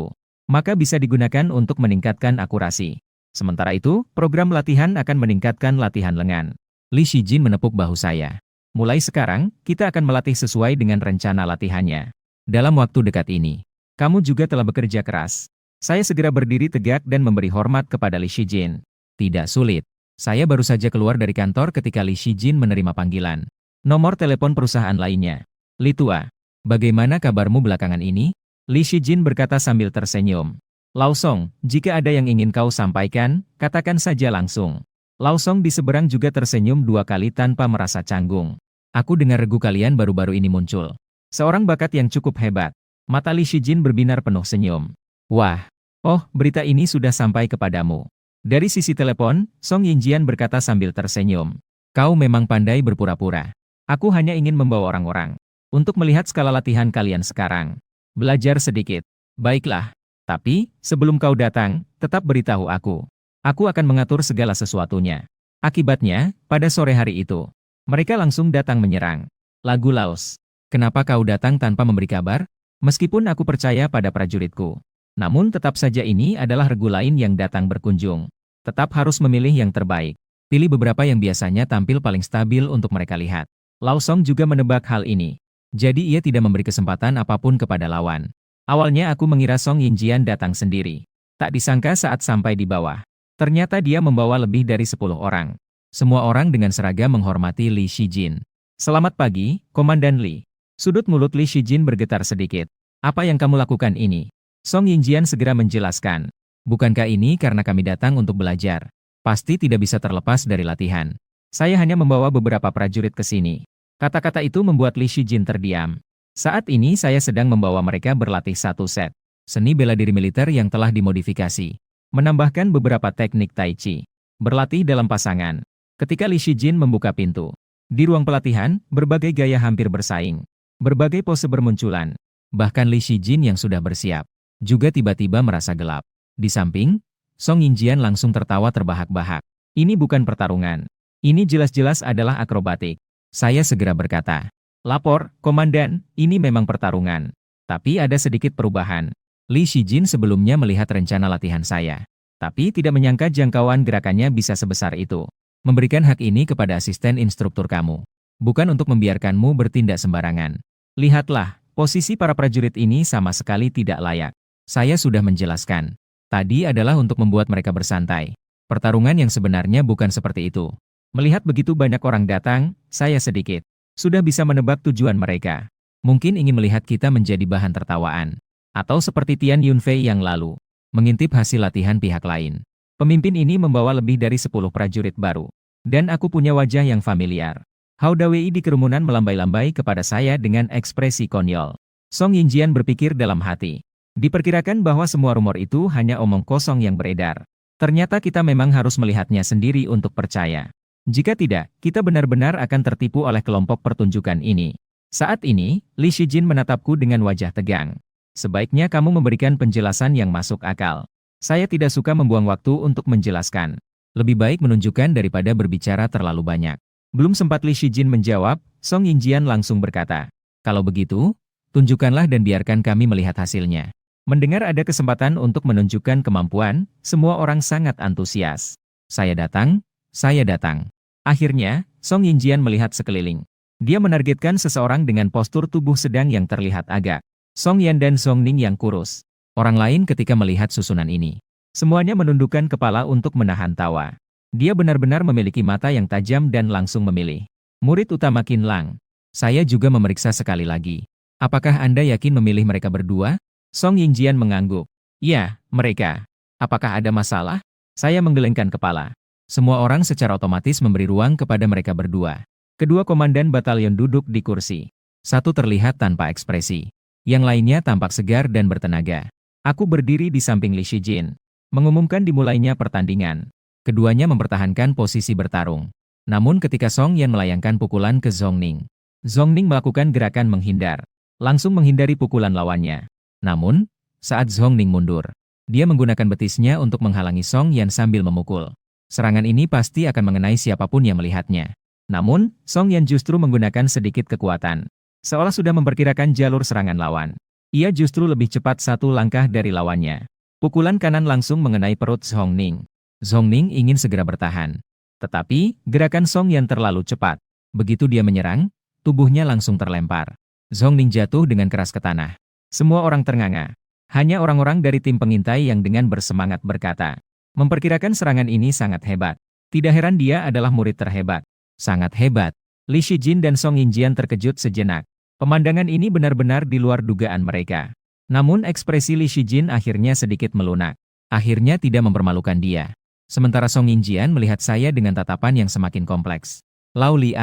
Maka bisa digunakan untuk meningkatkan akurasi. Sementara itu, program latihan akan meningkatkan latihan lengan. Li Shijin menepuk bahu saya. Mulai sekarang, kita akan melatih sesuai dengan rencana latihannya. Dalam waktu dekat ini, kamu juga telah bekerja keras. Saya segera berdiri tegak dan memberi hormat kepada Li Shijin. Tidak sulit. Saya baru saja keluar dari kantor ketika Li Shijin menerima panggilan. Nomor telepon perusahaan lainnya. Li Tua, bagaimana kabarmu belakangan ini? Li Shijin berkata sambil tersenyum. Lao Song, jika ada yang ingin kau sampaikan, katakan saja langsung. Lao Song di seberang juga tersenyum 2 kali tanpa merasa canggung. Aku dengar regu kalian baru-baru ini muncul. Seorang bakat yang cukup hebat. Mata Li Shijin berbinar penuh senyum. Wah, oh, berita ini sudah sampai kepadamu. Dari sisi telepon, Song Yinjian berkata sambil tersenyum. Kau memang pandai berpura-pura. Aku hanya ingin membawa orang-orang untuk melihat skala latihan kalian sekarang. Belajar sedikit. Baiklah. Tapi, sebelum kau datang, tetap beritahu aku. Aku akan mengatur segala sesuatunya. Akibatnya, pada sore hari itu, mereka langsung datang menyerang. Lagu Laos. Kenapa kau datang tanpa memberi kabar? Meskipun aku percaya pada prajuritku. Namun tetap saja ini adalah regu lain yang datang berkunjung. Tetap harus memilih yang terbaik. Pilih beberapa yang biasanya tampil paling stabil untuk mereka lihat. Lao Song juga menebak hal ini. Jadi ia tidak memberi kesempatan apapun kepada lawan. Awalnya aku mengira Song Yinjian datang sendiri. Tak disangka saat sampai di bawah. Ternyata dia membawa lebih dari 10 orang. Semua orang dengan seragam menghormati Li Shijin. Selamat pagi, Komandan Li. Sudut mulut Li Shijin bergetar sedikit. Apa yang kamu lakukan ini? Song Yinjian segera menjelaskan. Bukankah ini karena kami datang untuk belajar? Pasti tidak bisa terlepas dari latihan. Saya hanya membawa beberapa prajurit ke sini. Kata-kata itu membuat Li Shijin terdiam. Saat ini saya sedang membawa mereka berlatih satu set. Seni bela diri militer yang telah dimodifikasi. Menambahkan beberapa teknik Tai Chi. Berlatih dalam pasangan. Ketika Li Shijin membuka pintu. Di ruang pelatihan, berbagai gaya hampir bersaing. Berbagai pose bermunculan. Bahkan Li Shijin yang sudah bersiap. Juga tiba-tiba merasa gelap. Di samping, Song Yinjian langsung tertawa terbahak-bahak. Ini bukan pertarungan. Ini jelas-jelas adalah akrobatik. Saya segera berkata. Lapor, Komandan, ini memang pertarungan. Tapi ada sedikit perubahan. Li Shijin sebelumnya melihat rencana latihan saya. Tapi tidak menyangka jangkauan gerakannya bisa sebesar itu. Memberikan hak ini kepada asisten instruktur kamu. Bukan untuk membiarkanmu bertindak sembarangan. Lihatlah, posisi para prajurit ini sama sekali tidak layak. Saya sudah menjelaskan. Tadi adalah untuk membuat mereka bersantai. Pertarungan yang sebenarnya bukan seperti itu. Melihat begitu banyak orang datang, saya sedikit sudah bisa menebak tujuan mereka. Mungkin ingin melihat kita menjadi bahan tertawaan. Atau seperti Tian Yunfei yang lalu, mengintip hasil latihan pihak lain. Pemimpin ini membawa lebih dari 10 prajurit baru. Dan aku punya wajah yang familiar. Hao Dawei di kerumunan melambai-lambai kepada saya dengan ekspresi konyol. Song Yinjian berpikir dalam hati. Diperkirakan bahwa semua rumor itu hanya omong kosong yang beredar. Ternyata kita memang harus melihatnya sendiri untuk percaya. Jika tidak, kita benar-benar akan tertipu oleh kelompok pertunjukan ini. Saat ini, Li Shijin menatapku dengan wajah tegang. Sebaiknya kamu memberikan penjelasan yang masuk akal. Saya tidak suka membuang waktu untuk menjelaskan. Lebih baik menunjukkan daripada berbicara terlalu banyak. Belum sempat Li Shijin menjawab, Song Yinjian langsung berkata, kalau begitu, tunjukkanlah dan biarkan kami melihat hasilnya. Mendengar ada kesempatan untuk menunjukkan kemampuan, semua orang sangat antusias. Saya datang, saya datang. Akhirnya, Song Yinjian melihat sekeliling. Dia menargetkan seseorang dengan postur tubuh sedang yang terlihat agak. Song Yan dan Song Ning yang kurus. Orang lain ketika melihat susunan ini. Semuanya menundukkan kepala untuk menahan tawa. Dia benar-benar memiliki mata yang tajam dan langsung memilih. Murid utama Qin Lang. Saya juga memeriksa sekali lagi. Apakah Anda yakin memilih mereka berdua? Song Yinjian mengangguk. Ya, mereka. Apakah ada masalah? Saya menggelengkan kepala. Semua orang secara otomatis memberi ruang kepada mereka berdua. Kedua komandan batalion duduk di kursi. Satu terlihat tanpa ekspresi. Yang lainnya tampak segar dan bertenaga. Aku berdiri di samping Li Shijin. Mengumumkan dimulainya pertandingan. Keduanya mempertahankan posisi bertarung. Namun ketika Song Yan melayangkan pukulan ke Zhong Ning. Zhong Ning melakukan gerakan menghindar. Langsung menghindari pukulan lawannya. Namun, saat Zhong Ning mundur, dia menggunakan betisnya untuk menghalangi Song Yan sambil memukul. Serangan ini pasti akan mengenai siapapun yang melihatnya. Namun, Song Yan justru menggunakan sedikit kekuatan. Seolah sudah memperkirakan jalur serangan lawan. Ia justru lebih cepat satu langkah dari lawannya. Pukulan kanan langsung mengenai perut Zhong Ning. Zhong Ning ingin segera bertahan. Tetapi, gerakan Song Yan terlalu cepat. Begitu dia menyerang, tubuhnya langsung terlempar. Zhong Ning jatuh dengan keras ke tanah. Semua orang ternganga. Hanya orang-orang dari tim pengintai yang dengan bersemangat berkata, memperkirakan serangan ini sangat hebat. Tidak heran dia adalah murid terhebat. Sangat hebat. Li Shijin dan Song Yinjian terkejut sejenak. Pemandangan ini benar-benar di luar dugaan mereka. Namun ekspresi Li Shijin akhirnya sedikit melunak. Akhirnya tidak mempermalukan dia. Sementara Song Yinjian melihat saya dengan tatapan yang semakin kompleks. Lau Li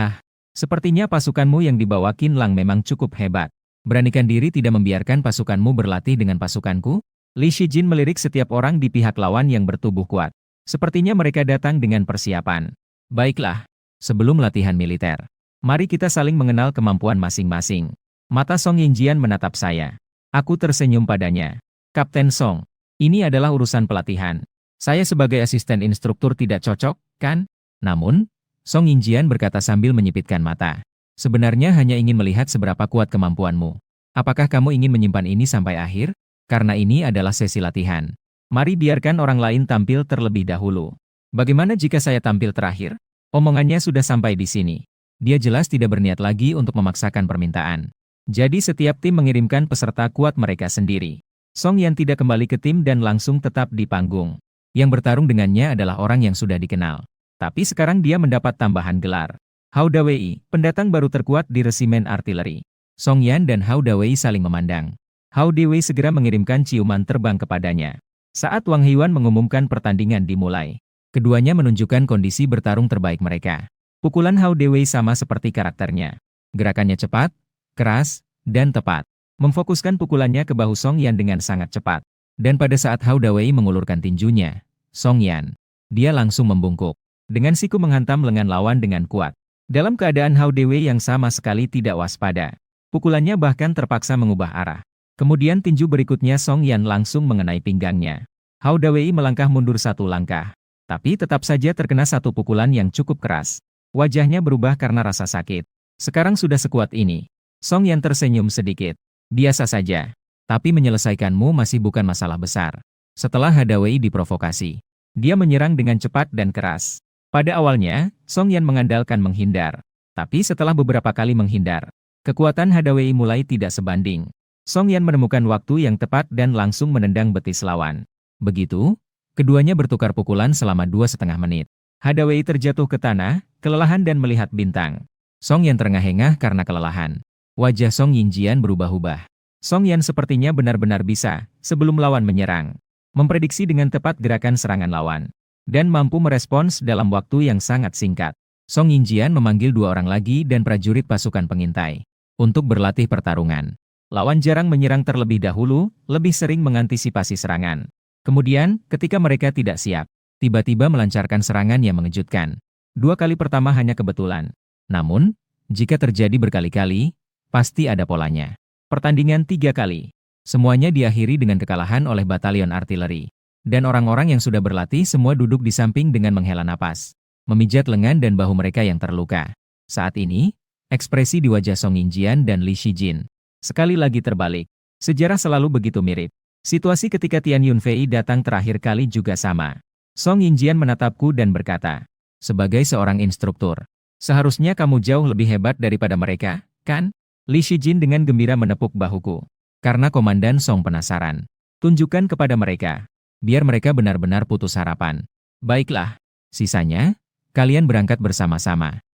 sepertinya pasukanmu yang dibawa Qin Lang memang cukup hebat. Beranikan diri tidak membiarkan pasukanmu berlatih dengan pasukanku? Li Shijin melirik setiap orang di pihak lawan yang bertubuh kuat. Sepertinya mereka datang dengan persiapan. Baiklah, sebelum latihan militer, mari kita saling mengenal kemampuan masing-masing. Mata Song Yingjian menatap saya. Aku tersenyum padanya. Kapten Song, ini adalah urusan pelatihan. Saya sebagai asisten instruktur tidak cocok, kan? Namun, Song Yingjian berkata sambil menyipitkan mata. Sebenarnya hanya ingin melihat seberapa kuat kemampuanmu. Apakah kamu ingin menyimpan ini sampai akhir? Karena ini adalah sesi latihan. Mari biarkan orang lain tampil terlebih dahulu. Bagaimana jika saya tampil terakhir? Omongannya sudah sampai di sini. Dia jelas tidak berniat lagi untuk memaksakan permintaan. Jadi setiap tim mengirimkan peserta kuat mereka sendiri. Song Yan tidak kembali ke tim dan langsung tetap di panggung. Yang bertarung dengannya adalah orang yang sudah dikenal. Tapi sekarang dia mendapat tambahan gelar. Hao Dawei, pendatang baru terkuat di resimen artileri. Song Yan dan Hao Dawei saling memandang. Hao Dawei segera mengirimkan ciuman terbang kepadanya. Saat Wang Heiwan mengumumkan pertandingan dimulai, keduanya menunjukkan kondisi bertarung terbaik mereka. Pukulan Hao Dawei sama seperti karakternya. Gerakannya cepat, keras, dan tepat. Memfokuskan pukulannya ke bahu Song Yan dengan sangat cepat. Dan pada saat Hao Dawei mengulurkan tinjunya, Song Yan, dia langsung membungkuk. Dengan siku menghantam lengan lawan dengan kuat. Dalam keadaan Hao Dawei yang sama sekali tidak waspada. Pukulannya bahkan terpaksa mengubah arah. Kemudian tinju berikutnya Song Yan langsung mengenai pinggangnya. Hao Dawei melangkah mundur satu langkah. Tapi tetap saja terkena satu pukulan yang cukup keras. Wajahnya berubah karena rasa sakit. Sekarang sudah sekuat ini. Song Yan tersenyum sedikit. Biasa saja. Tapi menyelesaikanmu masih bukan masalah besar. Setelah Hao Dawei diprovokasi, dia menyerang dengan cepat dan keras. Pada awalnya, Song Yan mengandalkan menghindar. Tapi setelah beberapa kali menghindar, kekuatan Hao Dawei mulai tidak sebanding. Song Yan menemukan waktu yang tepat dan langsung menendang betis lawan. Begitu, keduanya bertukar pukulan selama 2,5 menit. Hao Dawei terjatuh ke tanah, kelelahan dan melihat bintang. Song Yan terengah-engah karena kelelahan. Wajah Song Yingjian berubah-ubah. Song Yan sepertinya benar-benar bisa, sebelum lawan menyerang, memprediksi dengan tepat gerakan serangan lawan, dan mampu merespons dalam waktu yang sangat singkat. Song Yingjian memanggil 2 orang lagi dan prajurit pasukan pengintai untuk berlatih pertarungan. Lawan jarang menyerang terlebih dahulu, lebih sering mengantisipasi serangan. Kemudian, ketika mereka tidak siap, tiba-tiba melancarkan serangan yang mengejutkan. 2 kali pertama hanya kebetulan. Namun, jika terjadi berkali-kali, pasti ada polanya. Pertandingan 3 kali. Semuanya diakhiri dengan kekalahan oleh batalion artileri. Dan orang-orang yang sudah berlatih semua duduk di samping dengan menghela napas, memijat lengan dan bahu mereka yang terluka. Saat ini, ekspresi di wajah Song Yingjian dan Li Shijin sekali lagi terbalik. Sejarah selalu begitu mirip. Situasi ketika Tian Yunfei datang terakhir kali juga sama. Song Yingjian menatapku dan berkata, sebagai seorang instruktur, seharusnya kamu jauh lebih hebat daripada mereka, kan? Li Shijin dengan gembira menepuk bahuku. Karena Komandan Song penasaran. Tunjukkan kepada mereka. Biar mereka benar-benar putus harapan. Baiklah, sisanya, kalian berangkat bersama-sama.